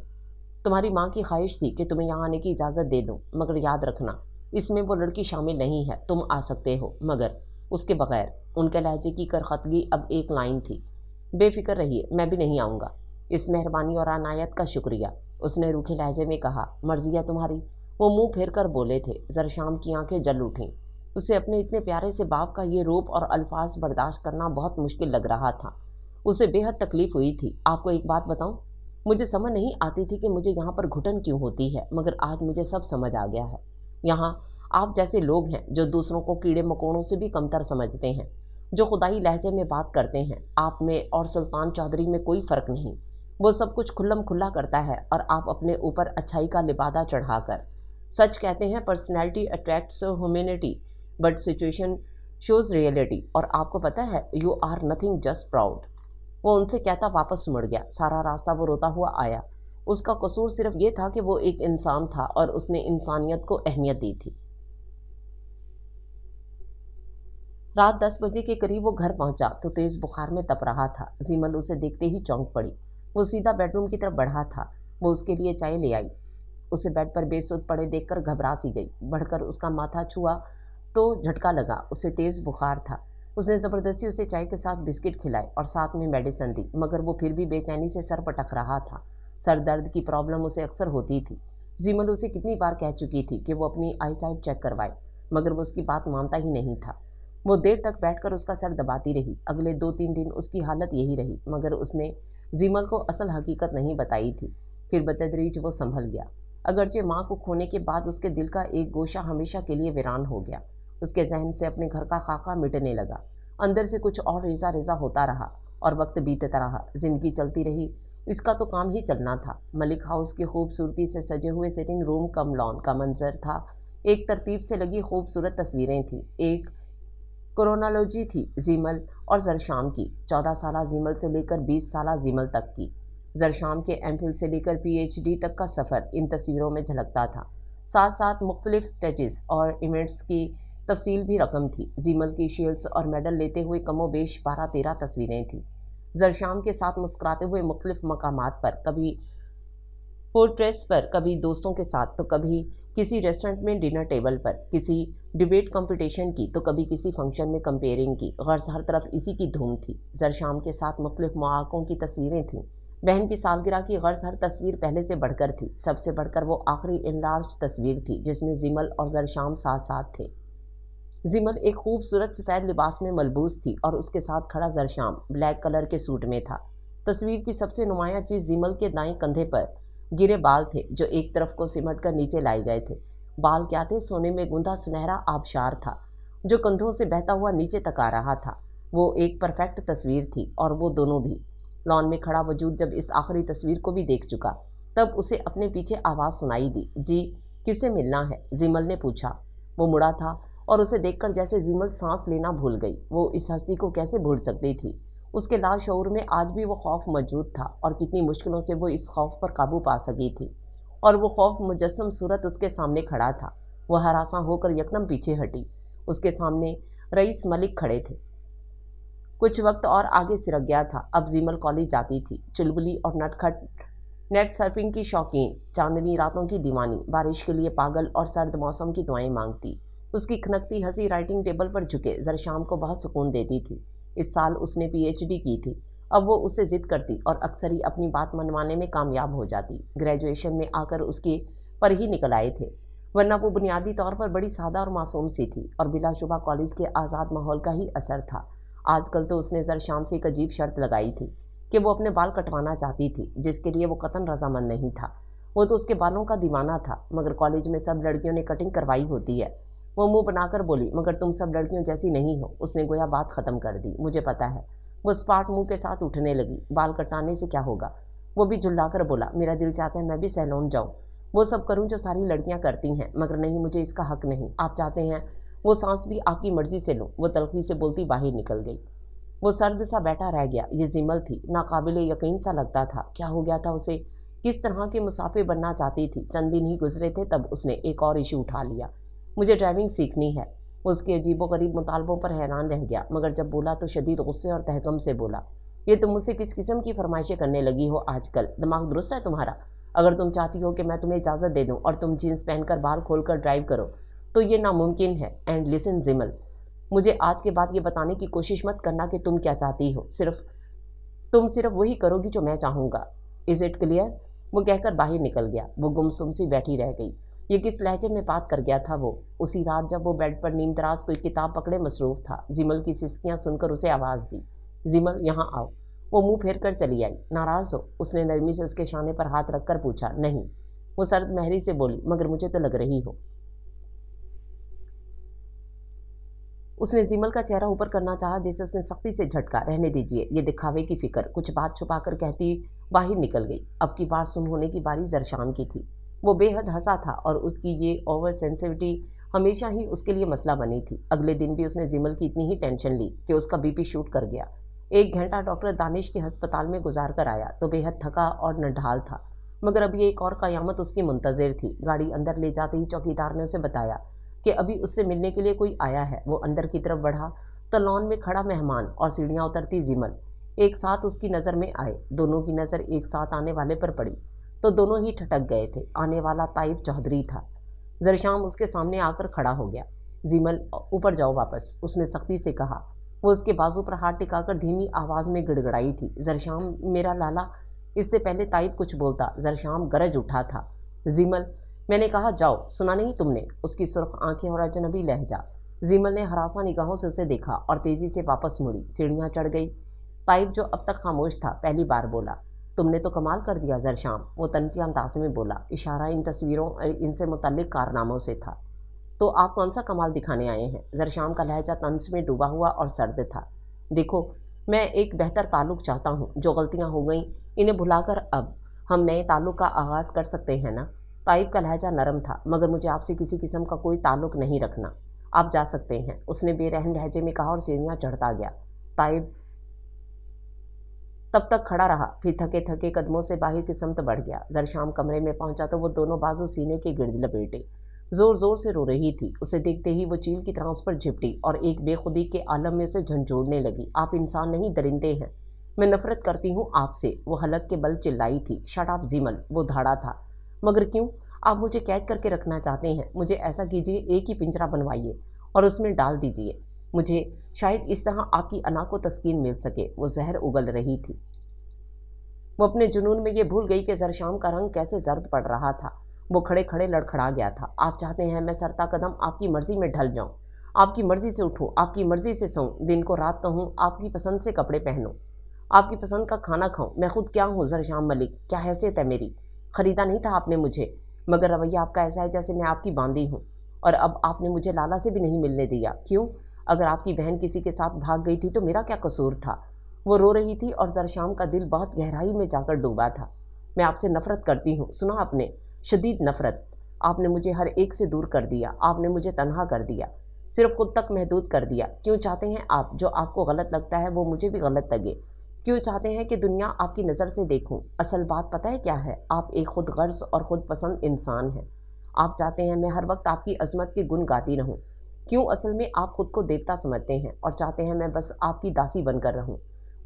تمہاری ماں کی خواہش تھی کہ تمہیں یہاں آنے کی اجازت دے دوں، مگر یاد رکھنا اس میں وہ لڑکی شامل نہیں ہے۔ تم آ سکتے ہو مگر اس کے بغیر۔ ان کے لہجے کی کرختگی اب ایک لائن تھی۔ بے فکر رہیے، میں بھی نہیں آؤں گا۔ اس مہربانی اور عنایت کا شکریہ، اس نے روکھے لہجے میں کہا۔ مرضی ہے تمہاری، وہ منہ پھیر کر بولے تھے۔ زرشام کی آنکھیں جل اٹھیں۔ اسے اپنے اتنے پیارے سے باپ کا یہ روپ اور الفاظ برداشت کرنا بہت مشکل لگ رہا تھا۔ اسے بے حد تکلیف ہوئی تھی۔ آپ کو ایک بات بتاؤں؟ مجھے سمجھ نہیں آتی تھی کہ مجھے یہاں پر گھٹن کیوں ہوتی ہے، مگر آج مجھے سب سمجھ آ گیا ہے۔ یہاں آپ جیسے لوگ ہیں جو دوسروں کو کیڑے مکوڑوں سے بھی کمتر سمجھتے ہیں، جو خدائی لہجے میں بات کرتے ہیں۔ آپ میں اور سلطان چودھری میں کوئی فرق نہیں۔ وہ سب کچھ کھلم کھلا کرتا ہے اور آپ اپنے اوپر اچھائی کا لبادہ چڑھا کر۔ سچ کہتے ہیں personality attracts humanity but situation shows reality, اور آپ کو پتہ ہے you are nothing just proud. وہ ان سے کہتا واپس مڑ گیا۔ سارا راستہ وہ روتا ہوا آیا۔ اس کا قصور صرف یہ تھا کہ وہ ایک انسان تھا اور اس نے انسانیت کو اہمیت دی تھی۔ رات 10 بجے کے قریب وہ گھر پہنچا تو تیز بخار میں تپ رہا تھا۔ زیمل اسے دیکھتے ہی چونک پڑی۔ وہ سیدھا بیڈ روم کی طرف بڑھا تھا۔ وہ اس کے لیے چائے لے آئی۔ اسے بیڈ پر بے سود پڑے دیکھ کر گھبرا سی گئی۔ بڑھ کر اس کا ماتھا چھوا تو جھٹکا لگا۔ اسے تیز بخار تھا۔ اس نے زبردستی اسے چائے کے ساتھ بسکٹ کھلائے اور ساتھ میں میڈیسن دی، مگر وہ پھر بھی بے چینی سے سر پٹک رہا تھا۔ سر درد کی پرابلم اسے اکثر ہوتی تھی۔ زیمل اسے کتنی بار کہہ چکی تھی کہ وہ اپنی آئی سائٹ چیک کروائے، مگر وہ اس کی بات مانتا ہی نہیں تھا۔ وہ دیر تک بیٹھ کر اس کا سر دباتی رہی۔ اگلے 2-3 دن اس کی حالت یہی رہی، مگر اس نے زیمل کو اصل حقیقت نہیں بتائی تھی۔ پھر بتدریج وہ سنبھل گیا، اگرچہ ماں کو کھونے کے بعد اس کے دل کا ایک گوشہ ہمیشہ کے لیے ویران ہو گیا۔ اس کے ذہن سے اپنے گھر کا خاکہ مٹنے لگا۔ اندر سے کچھ اور ریزہ ریزہ ہوتا رہا اور وقت بیتتا رہا۔ زندگی چلتی رہی، اس کا تو کام ہی چلنا تھا۔ ملک ہاؤس کی خوبصورتی سے سجے ہوئے سٹنگ روم کم لان کا منظر تھا۔ ایک ترتیب سے لگی خوبصورت تصویریں تھیں، ایک کرونالوجی تھی زیمل اور زرشام کی، 14 سالہ زیمل سے لے کر 20 سالہ زیمل تک کی۔ زرشام کے ایم فل سے لے کر پی ایچ ڈی تک کا سفر ان تصویروں میں جھلکتا تھا۔ ساتھ ساتھ مختلف سٹیجز اور ایونٹس کی تفصیل بھی رقم تھی۔ زیمل کی شیلڈز اور میڈل لیتے ہوئے کم و بیش 12-13 تصویریں تھیں۔ زرشام کے ساتھ مسکراتے ہوئے مختلف مقامات پر، کبھی फोर्ट्रेस पर, कभी दोस्तों के साथ तो कभी किसी रेस्टोरेंट में डिनर टेबल पर, किसी डिबेट कंपटीशन की तो कभी किसी फंक्शन में कंपेयरिंग की। गर्ज हर तरफ इसी की धूम थी। जरशाम के साथ मुख्तलिफ मौक़ों की तस्वीरें थीं। बहन की सालगिरह की गर्ज हर तस्वीर पहले से बढ़कर थी। सबसे बढ़कर वो आखिरी इनलार्ज तस्वीर थी जिसमें जिमल और जरशाम साथ साथ थे। जिमल एक खूबसूरत सफ़ेद लिबास में मलबूस थी और उसके साथ खड़ा जरशाम ब्लैक कलर के सूट में था। तस्वीर की सबसे नुमाया चीज़ जिमल के दाएं कंधे पर गिरे बाल थे जो एक तरफ को सिमट कर नीचे लाए गए थे। बाल क्या थे? सोने में गूंधा सुनहरा आबशार था जो कंधों से बहता हुआ नीचे तक आ रहा था। वो एक परफेक्ट तस्वीर थी और वो दोनों भी। लॉन में खड़ा वजूद जब इस आखिरी तस्वीर को भी देख चुका तब उसे अपने पीछे आवाज़ सुनाई दी। जी, किससे मिलना है? जिमल ने पूछा। वो मुड़ा था और उसे देखकर जैसे जिमल सांस लेना भूल गई। वो इस हस्ती को कैसे भूल सकती थी? उसके लाशऊर में आज भी वो खौफ मौजूद था और कितनी मुश्किलों से वो इस खौफ पर काबू पा सकी थी। और वो खौफ मुजस्सम सूरत उसके सामने खड़ा था। वह हरासा होकर यकदम पीछे हटी। उसके सामने रईस मलिक खड़े थे। कुछ वक्त और आगे सिरक गया था। अब जिमल कॉलेज जाती थी। चुलबुली और नटखट, नेट सर्फिंग की शौकीन, चांदनी रातों की दीवानी, बारिश के लिए पागल और सर्द मौसम की दुआएं मांगती। उसकी खनकती हंसी राइटिंग टेबल पर झुके जरशाम को बहुत सुकून देती थी। इस साल उसने पीएचडी की थी। अब वो उससे जिद करती और अक्सर ही अपनी बात मनवाने में कामयाब हो जाती। ग्रेजुएशन में आकर उसके पर ही निकल आए थे, वरना वो बुनियादी तौर पर बड़ी सादा और मासूम सी थी और बिलाशुबा कॉलेज के आज़ाद माहौल का ही असर था। आजकल तो उसने जरशाम से एक अजीब शर्त लगाई थी कि वो अपने बाल कटवाना चाहती थी, जिसके लिए वो कतन रजामंद नहीं था। वो तो उसके बालों का दीवाना था, मगर कॉलेज में सब लड़कियों ने कटिंग करवाई होती है। वो मुंह बनाकर बोली, मगर तुम सब लड़कियों जैसी नहीं हो। उसने गोया बात ख़त्म कर दी। मुझे पता है। वो स्पार्ट मुंह के साथ उठने लगी। बाल कटाने से क्या होगा? वो भी झुल्लाकर बोला, मेरा दिल चाहता है मैं भी सैलून जाऊँ, वो सब करूँ जो सारी लड़कियाँ करती हैं, मगर नहीं, मुझे इसका हक नहीं। आप चाहते हैं वो सांस भी आपकी मर्जी से लूँ। वो तलखी से बोलती बाहर निकल गई। वो सर्द सा बैठा रह गया। ये जिमल थी। नाकाबिले यकीन सा लगता था। क्या हो गया था उसे? किस तरह के मुसाफिर बनना चाहती थी? चंद दिन ही गुजरे थे तब उसने एक और इशू उठा लिया। मुझे ड्राइविंग सीखनी है। उसके अजीबोगरीब मुतालबों पर हैरान रह गया, मगर जब बोला तो शदीद गुस्से और तहकम से बोला, ये तुम मुझसे किस किस्म की फरमाइशें करने लगी हो आजकल? दिमाग दुरुस्त है तुम्हारा? अगर तुम चाहती हो कि मैं तुम्हें इजाज़त दे दूं और तुम जीन्स पहनकर बाल खोलकर ड्राइव करो तो ये नामुमकिन है। एंड लिसन जिमल, मुझे आज के बाद ये बताने की कोशिश मत करना कि तुम क्या चाहती हो। तुम सिर्फ वही करोगी जो मैं चाहूँगा। Is it clear? वो कहकर बाहर निकल गया। वो गुमसुम सी बैठी रह गई। ये किस लहजे में बात कर गया था वो? उसी रात जब वो बेड पर नीम दराज कोई किताब पकड़े मसरूफ़ था, जिमल की सिसकियाँ सुनकर उसे आवाज़ दी, जिमल यहाँ आओ। वो मुंह फेर कर चली आई। नाराज़ हो? उसने नरमी से उसके शाने पर हाथ रखकर पूछा। नहीं। वो सर्द महरी से बोली, मगर मुझे तो लग रही हो। उसने जिमल का चेहरा ऊपर करना चाहा, जैसे उसने सख्ती से झटका। रहने दीजिए, ये दिखावे की फिक्र, कुछ बात छुपाकर कहती बाहर निकल गई। अब की बार सुन होने की बारी जरशाम की थी। वो बेहद हंसा था और उसकी ये ओवर सेंसिटिविटी हमेशा ही उसके लिए मसला बनी थी। अगले दिन भी उसने जिमल की इतनी ही टेंशन ली कि उसका बीपी शूट कर गया। 1 घंटा डॉक्टर दानिश के अस्पताल में गुजार कर आया तो बेहद थका और नढाल था, मगर अब ये एक और क़यामत उसकी मुंतज़िर थी। गाड़ी अंदर ले जाते ही चौकीदार ने उसे बताया कि अभी उससे मिलने के लिए कोई आया है। वो अंदर की तरफ बढ़ा तो लॉन में खड़ा मेहमान और सीढ़ियाँ उतरती जिमल एक साथ उसकी नज़र में आए। दोनों की नज़र एक साथ आने वाले पर पड़ी तो दोनों ही ठटक गए थे। आने वाला ताइब चौधरी था। जरशाम उसके सामने आकर खड़ा हो गया। जिमल, ऊपर जाओ वापस, उसने सख्ती से कहा। वो उसके बाजू पर हाथ टिकाकर धीमी आवाज़ में गिड़गड़ाई थी, जरशाम मेरा लाला। इससे पहले ताइब कुछ बोलता, जरशाम गरज उठा था। जिमल, मैंने कहा जाओ, सुना नहीं तुमने? उसकी सुर्ख आंखें और अजनबी लहजा। जिमल ने हरासा निगाहों से उसे देखा और तेजी से वापस मुड़ी। सीढ़ियाँ चढ़ गई। ताइब, जो अब तक खामोश था, पहली बार बोला, तुमने तो कमाल कर दिया जरशाम। वो तंज़िया अंदाज़ में बोला, इशारा इन तस्वीरों और इनसे मुतल्लिक कारनामों से था। तो आप कौन सा कमाल दिखाने आए हैं? जरशाम का लहजा तंज में डूबा हुआ और सर्द था। देखो, मैं एक बेहतर ताल्लुक़ चाहता हूँ। जो गलतियाँ हो गईं इन्हें भुलाकर अब हम नए ताल्लुक़ का आगाज़ कर सकते हैं ना? ताइब का लहजा नरम था, मगर मुझे आपसे किसी किस्म का कोई ताल्लुक़ नहीं रखना। आप जा सकते हैं, उसने बेरहम लहजे में कहा और सीढ़ियाँ चढ़ता गया। ताइब तब तक खड़ा रहा, फिर थके थके कदमों से बाहर की समत बढ़ गया। जरशाम कमरे में पहुंचा तो वो दोनों बाजू सीने के गिर्द लपेटे जोर जोर से रो रही थी। उसे देखते ही वो चील की तरह उस पर झिपटी और एक बेखुदी के आलम में उसे झंझोड़ने लगी। आप इंसान नहीं, दरिंदे हैं। मैं नफरत करती हूँ आपसे, वो हलक के बल चिल्लाई थी। शट अप जीमल, वो धाड़ा था। मगर क्यों? आप मुझे कैद करके रखना चाहते हैं? मुझे ऐसा कीजिए, एक ही पिंजरा बनवाइए और उसमें डाल दीजिए। मुझे शायद इस तरह आपकी अना को तस्कीन मिल सके। वो जहर उगल रही थी। वो अपने जुनून में ये भूल गई कि जरशाम का रंग कैसे जर्द पड़ रहा था। वो खड़े खड़े लड़खड़ा गया था। आप चाहते हैं मैं सरता कदम आपकी मर्जी में ढल जाऊं, आपकी मर्जी से उठूं, आपकी मर्जी से सोऊं, दिन को रात कहूं, आपकी पसंद से कपड़े पहनूं, आपकी पसंद का खाना खाऊं। मैं खुद क्या हूँ जरशाम मलिक? क्या हैसियत है मेरी? खरीदा नहीं था आपने मुझे, मगर रवैया आपका ऐसा है जैसे मैं आपकी बांदी हूँ। और अब आपने मुझे लाला से भी नहीं मिलने दिया। क्यों? अगर आपकी बहन किसी के साथ भाग गई थी तो मेरा क्या कसूर था? वो रो रही थी और जरशाम का दिल बहुत गहराई में जाकर डूबा था। मैं आपसे नफरत करती हूँ, सुना आपने? शदीद नफरत। आपने मुझे हर एक से दूर कर दिया, आपने मुझे तन्हा कर दिया, सिर्फ खुद तक महदूद कर दिया। क्यों चाहते हैं आप जो आपको गलत लगता है वो मुझे भी गलत लगे? क्यों चाहते हैं कि दुनिया आपकी नज़र से देखूं? असल बात पता है क्या है? आप एक खुद गर्ज और खुद पसंद इंसान हैं। आप चाहते हैं मैं हर वक्त आपकी अजमत के गुण गाती रहूं। क्यों? असल में आप खुद को देवता समझते हैं और चाहते हैं मैं बस आपकी दासी बनकर रहूं।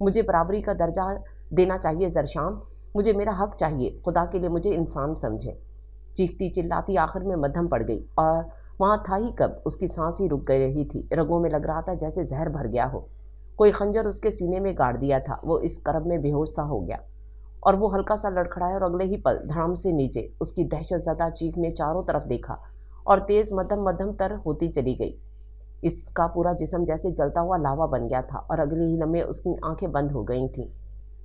मुझे बराबरी का दर्जा देना चाहिए जरशाम, मुझे मेरा हक चाहिए। खुदा के लिए मुझे इंसान समझें। चीखती चिल्लाती आखिर में मद्धम पड़ गई और वहाँ था ही कब, उसकी सांस ही रुक गई रही थी। रगों में लग रहा था जैसे जहर भर गया हो। कोई खंजर उसके सीने में गाड़ दिया था। वो इस करब में बेहोश सा हो गया और वो हल्का सा लड़खड़ाया और अगले ही पल धड़ाम से नीचे। उसकी दहशत ज़दा चीख ने चारों तरफ देखा और तेज मध्यम मध्यम तर होती चली गई। इसका पूरा जिस्म जैसे जलता हुआ लावा बन गया था और अगले ही लम्हे उसकी आंखें बंद हो गई थीं।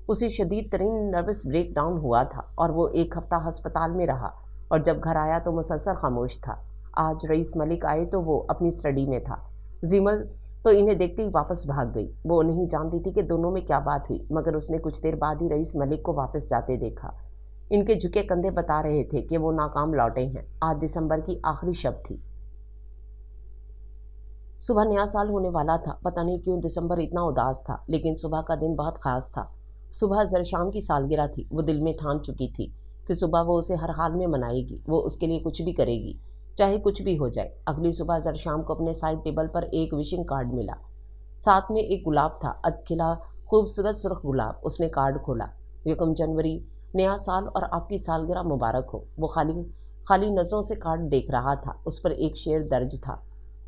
उसे शदीद तरीन नर्वस ब्रेक डाउन हुआ था और वो एक हफ्ता अस्पताल में रहा और जब घर आया तो मुसलसल खामोश था। आज रईस मलिक आए तो वो अपनी स्टडी में था। जीमल तो इन्हें देखते ही वापस भाग गई। वो नहीं जानती थी कि दोनों में क्या बात हुई, मगर उसने कुछ देर बाद ही रईस मलिक को वापस जाते देखा। इनके झुके कंधे बता रहे थे कि वो नाकाम लौटे हैं। आज दिसंबर की आखिरी शब थी। सुबह नया साल होने वाला था। पता नहीं क्यों दिसंबर इतना उदास था, लेकिन सुबह का दिन बहुत ख़ास था। सुबह जरशाम की सालगिरह थी। वो दिल में ठान चुकी थी कि सुबह वो उसे हर हाल में मनाएगी। वो उसके लिए कुछ भी करेगी, चाहे कुछ भी हो जाए। अगली सुबह जरशाम को अपने साइड टेबल पर एक विशिंग कार्ड मिला। साथ में एक गुलाब था, अधखिला खूबसूरत सुर्ख गुलाब। उसने कार्ड खोला। 1 जनवरी, नया साल और आपकी सालगिरह मुबारक हो। वो खाली खाली नज़रों से कार्ड देख रहा था। उस पर एक शेर दर्ज था,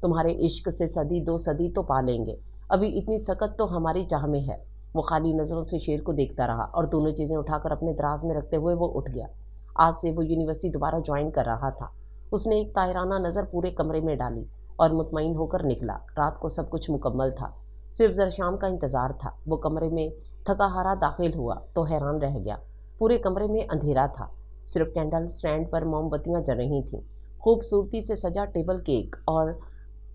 तुम्हारे इश्क से सदी 2 सदी तो पा लेंगे, अभी इतनी सकत तो हमारी चाह में है। वो खाली नज़रों से शेर को देखता रहा और दोनों चीज़ें उठाकर अपने दराज में रखते हुए वो उठ गया। आज से वो यूनिवर्सिटी दोबारा ज्वाइन कर रहा था। उसने एक तायराना नज़र पूरे कमरे में डाली और मुतमईन होकर निकला। रात को सब कुछ मुकम्मल था, सिर्फ जरशाम का इंतज़ार था। वो कमरे में थका हारा दाखिल हुआ तो हैरान रह गया। पूरे कमरे में अंधेरा था, सिर्फ कैंडल स्टैंड पर मोमबत्तियाँ जल रही थीं। खूबसूरती से सजा टेबल केक और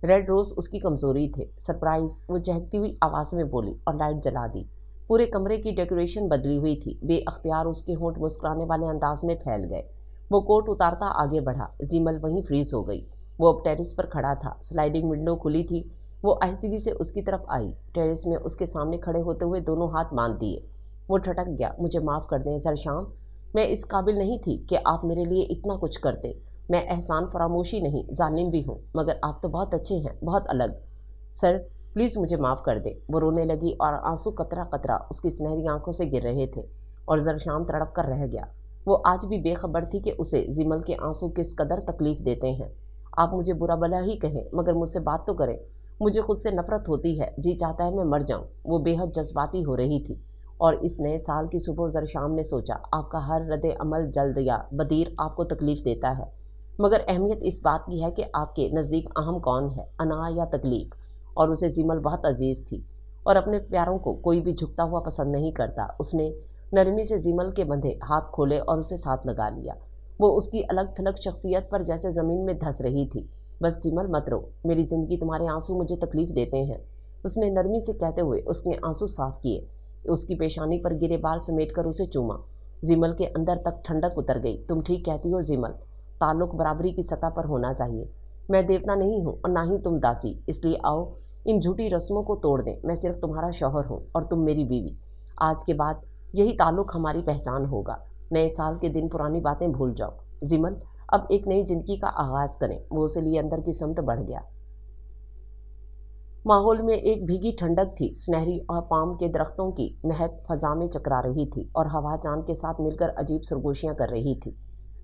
रेड रोज़ उसकी कमज़ोरी थे। सरप्राइज़, वो चहकती हुई आवाज़ में बोली और लाइट जला दी। पूरे कमरे की डेकोरेशन बदली हुई थी। बेअख्तियार उसके होंठ मुस्कुराने वाले अंदाज में फैल गए। वो कोट उतारता आगे बढ़ा। जीमल वहीं फ्रीज हो गई। वो अब टेरेस पर खड़ा था। स्लाइडिंग विंडो खुली थी। वो आहिस्ते से उसकी तरफ आई। टेरेस में उसके सामने खड़े होते हुए दोनों हाथ बांध दिए। वो ठटक गया। मुझे माफ़ कर दें सरशाम, मैं इस काबिल नहीं थी कि आप मेरे लिए इतना कुछ करते। मैं एहसान फरामोशी नहीं, जालिम भी हूँ, मगर आप तो बहुत अच्छे हैं, बहुत अलग। सर प्लीज़ मुझे माफ़ कर दे। वो रोने लगी और आंसू कतरा कतरा उसकी सुनहरी आंखों से गिर रहे थे और जरशाम तड़प कर रह गया। वो आज भी बेखबर थी कि उसे जिमल के आंसू किस कदर तकलीफ़ देते हैं। आप मुझे बुरा भला ही कहें, मगर मुझसे बात तो करें। मुझे खुद से नफ़रत होती है, जी चाहता है मैं मर जाऊँ। वो बेहद जज्बाती हो रही थी और इस नए साल की सुबह जरशाम ने सोचा, आपका हर रद्द अमल जल्द या बदीर आपको तकलीफ़ देता है, मगर अहमियत इस बात की है कि आपके नज़दीक अहम कौन है, अना या तकलीफ़। और उसे जिमल बहुत अजीज़ थी और अपने प्यारों को कोई भी झुकता हुआ पसंद नहीं करता। उसने नरमी से जिमल के बंधे हाथ खोले और उसे साथ लगा लिया। वो उसकी अलग थलग शख्सियत पर जैसे ज़मीन में धंस रही थी। बस जिमल मत रो, मेरी ज़िंदगी तुम्हारे आंसू मुझे तकलीफ़ देते हैं, उसने नरमी से कहते हुए उसके आंसू साफ किए। उसकी पेशानी पर गिरे बाल समेट कर उसे चूमा। जिमल के अंदर तक ठंडक उतर गई। तुम ठीक कहती हो जिमल, ताल्लुक बराबरी की सतह पर होना चाहिए। मैं देवता नहीं हूँ और ना ही तुम दासी, इसलिए आओ इन झूठी रस्मों को तोड़ दें। मैं सिर्फ तुम्हारा शौहर हूँ और तुम मेरी बीवी। आज के बाद यही ताल्लुक हमारी पहचान होगा। नए साल के दिन पुरानी बातें भूल जाओ। जिमल, अब एक नई जिंदगी का आगाज़ करें। वो उसे लिए अंदर की समत बढ़ गया। माहौल में एक भीगी ठंडक थी। सुनहरी और पाम के दरख्तों की महक फजा में चकरा रही थी और हवा चांद के साथ मिलकर अजीब सरगोशियां कर रही थी,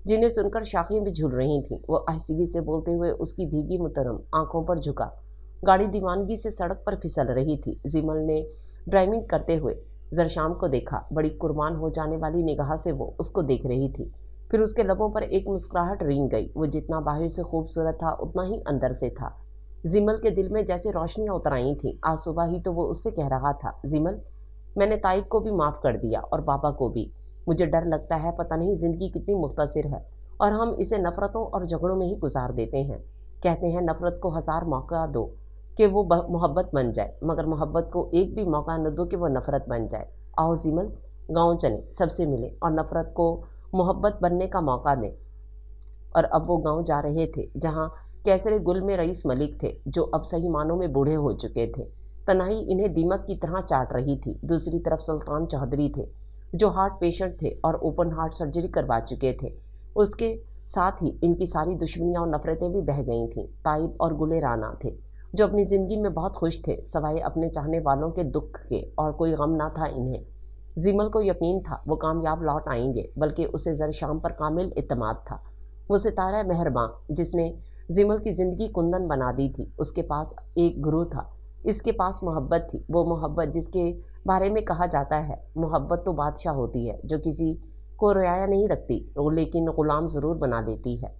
जिन्हें सुनकर शाखें भी झूल रही थीं। वो आहिस्तगी से बोलते हुए उसकी भीगी मुतरम आंखों पर झुका। गाड़ी दीवानगी से सड़क पर फिसल रही थी। जिमल ने ड्राइविंग करते हुए जरशाम को देखा। बड़ी कुर्बान हो जाने वाली निगाह से वो उसको देख रही थी। फिर उसके लबों पर एक मुस्कुराहट रेंग गई। वो जितना बाहर से खूबसूरत था उतना ही अंदर से था। जिमल के दिल में जैसे रोशनियां उतर आई थीं। आज सुबह ही तो वो उससे कह रहा था, जिमल, मैंने ताइब को भी माफ़ कर दिया और बाबा को भी। मुझे डर लगता है, पता नहीं ज़िंदगी कितनी मुख्तसर है और हम इसे नफ़रतों और झगड़ों में ही गुजार देते हैं। कहते हैं नफ़रत को 1000 मौका दो कि वो मोहब्बत बन जाए, मगर मोहब्बत को एक भी मौका न दो कि वो नफ़रत बन जाए। आओ जिमल, गाँव चलें, सबसे मिलें और नफ़रत को मोहब्बत बनने का मौका दें। और अब वो गांव जा रहे थे जहां कैसरे गुल में रईस मलिक थे, जो अब सही मानों में बूढ़े हो चुके थे। तनाई इन्हें दीमक की तरह चाट रही थी। दूसरी तरफ सुल्तान चौधरी थे, जो हार्ट पेशेंट थे और ओपन हार्ट सर्जरी करवा चुके थे। उसके साथ ही इनकी सारी दुश्मनियां और नफरतें भी बह गई थीं। ताइब और गुले राना थे, जो अपनी ज़िंदगी में बहुत खुश थे, सवाए अपने चाहने वालों के दुख के, और कोई गम ना था इन्हें। जिमल को यकीन था वो कामयाब लौट आएंगे, बल्कि उसे जरशाम पर कामिल इत्मीनान था। वो सितारा मेहरबान जिसने जिमल की ज़िंदगी कुंदन बना दी थी, उसके पास एक गुरु था। इसके पास मोहब्बत थी, वो मोहब्बत जिसके बारे में कहा जाता है, मोहब्बत तो बादशाह होती है जो किसी को रियाया नहीं रखती, लेकिन गुलाम ज़रूर बना देती है।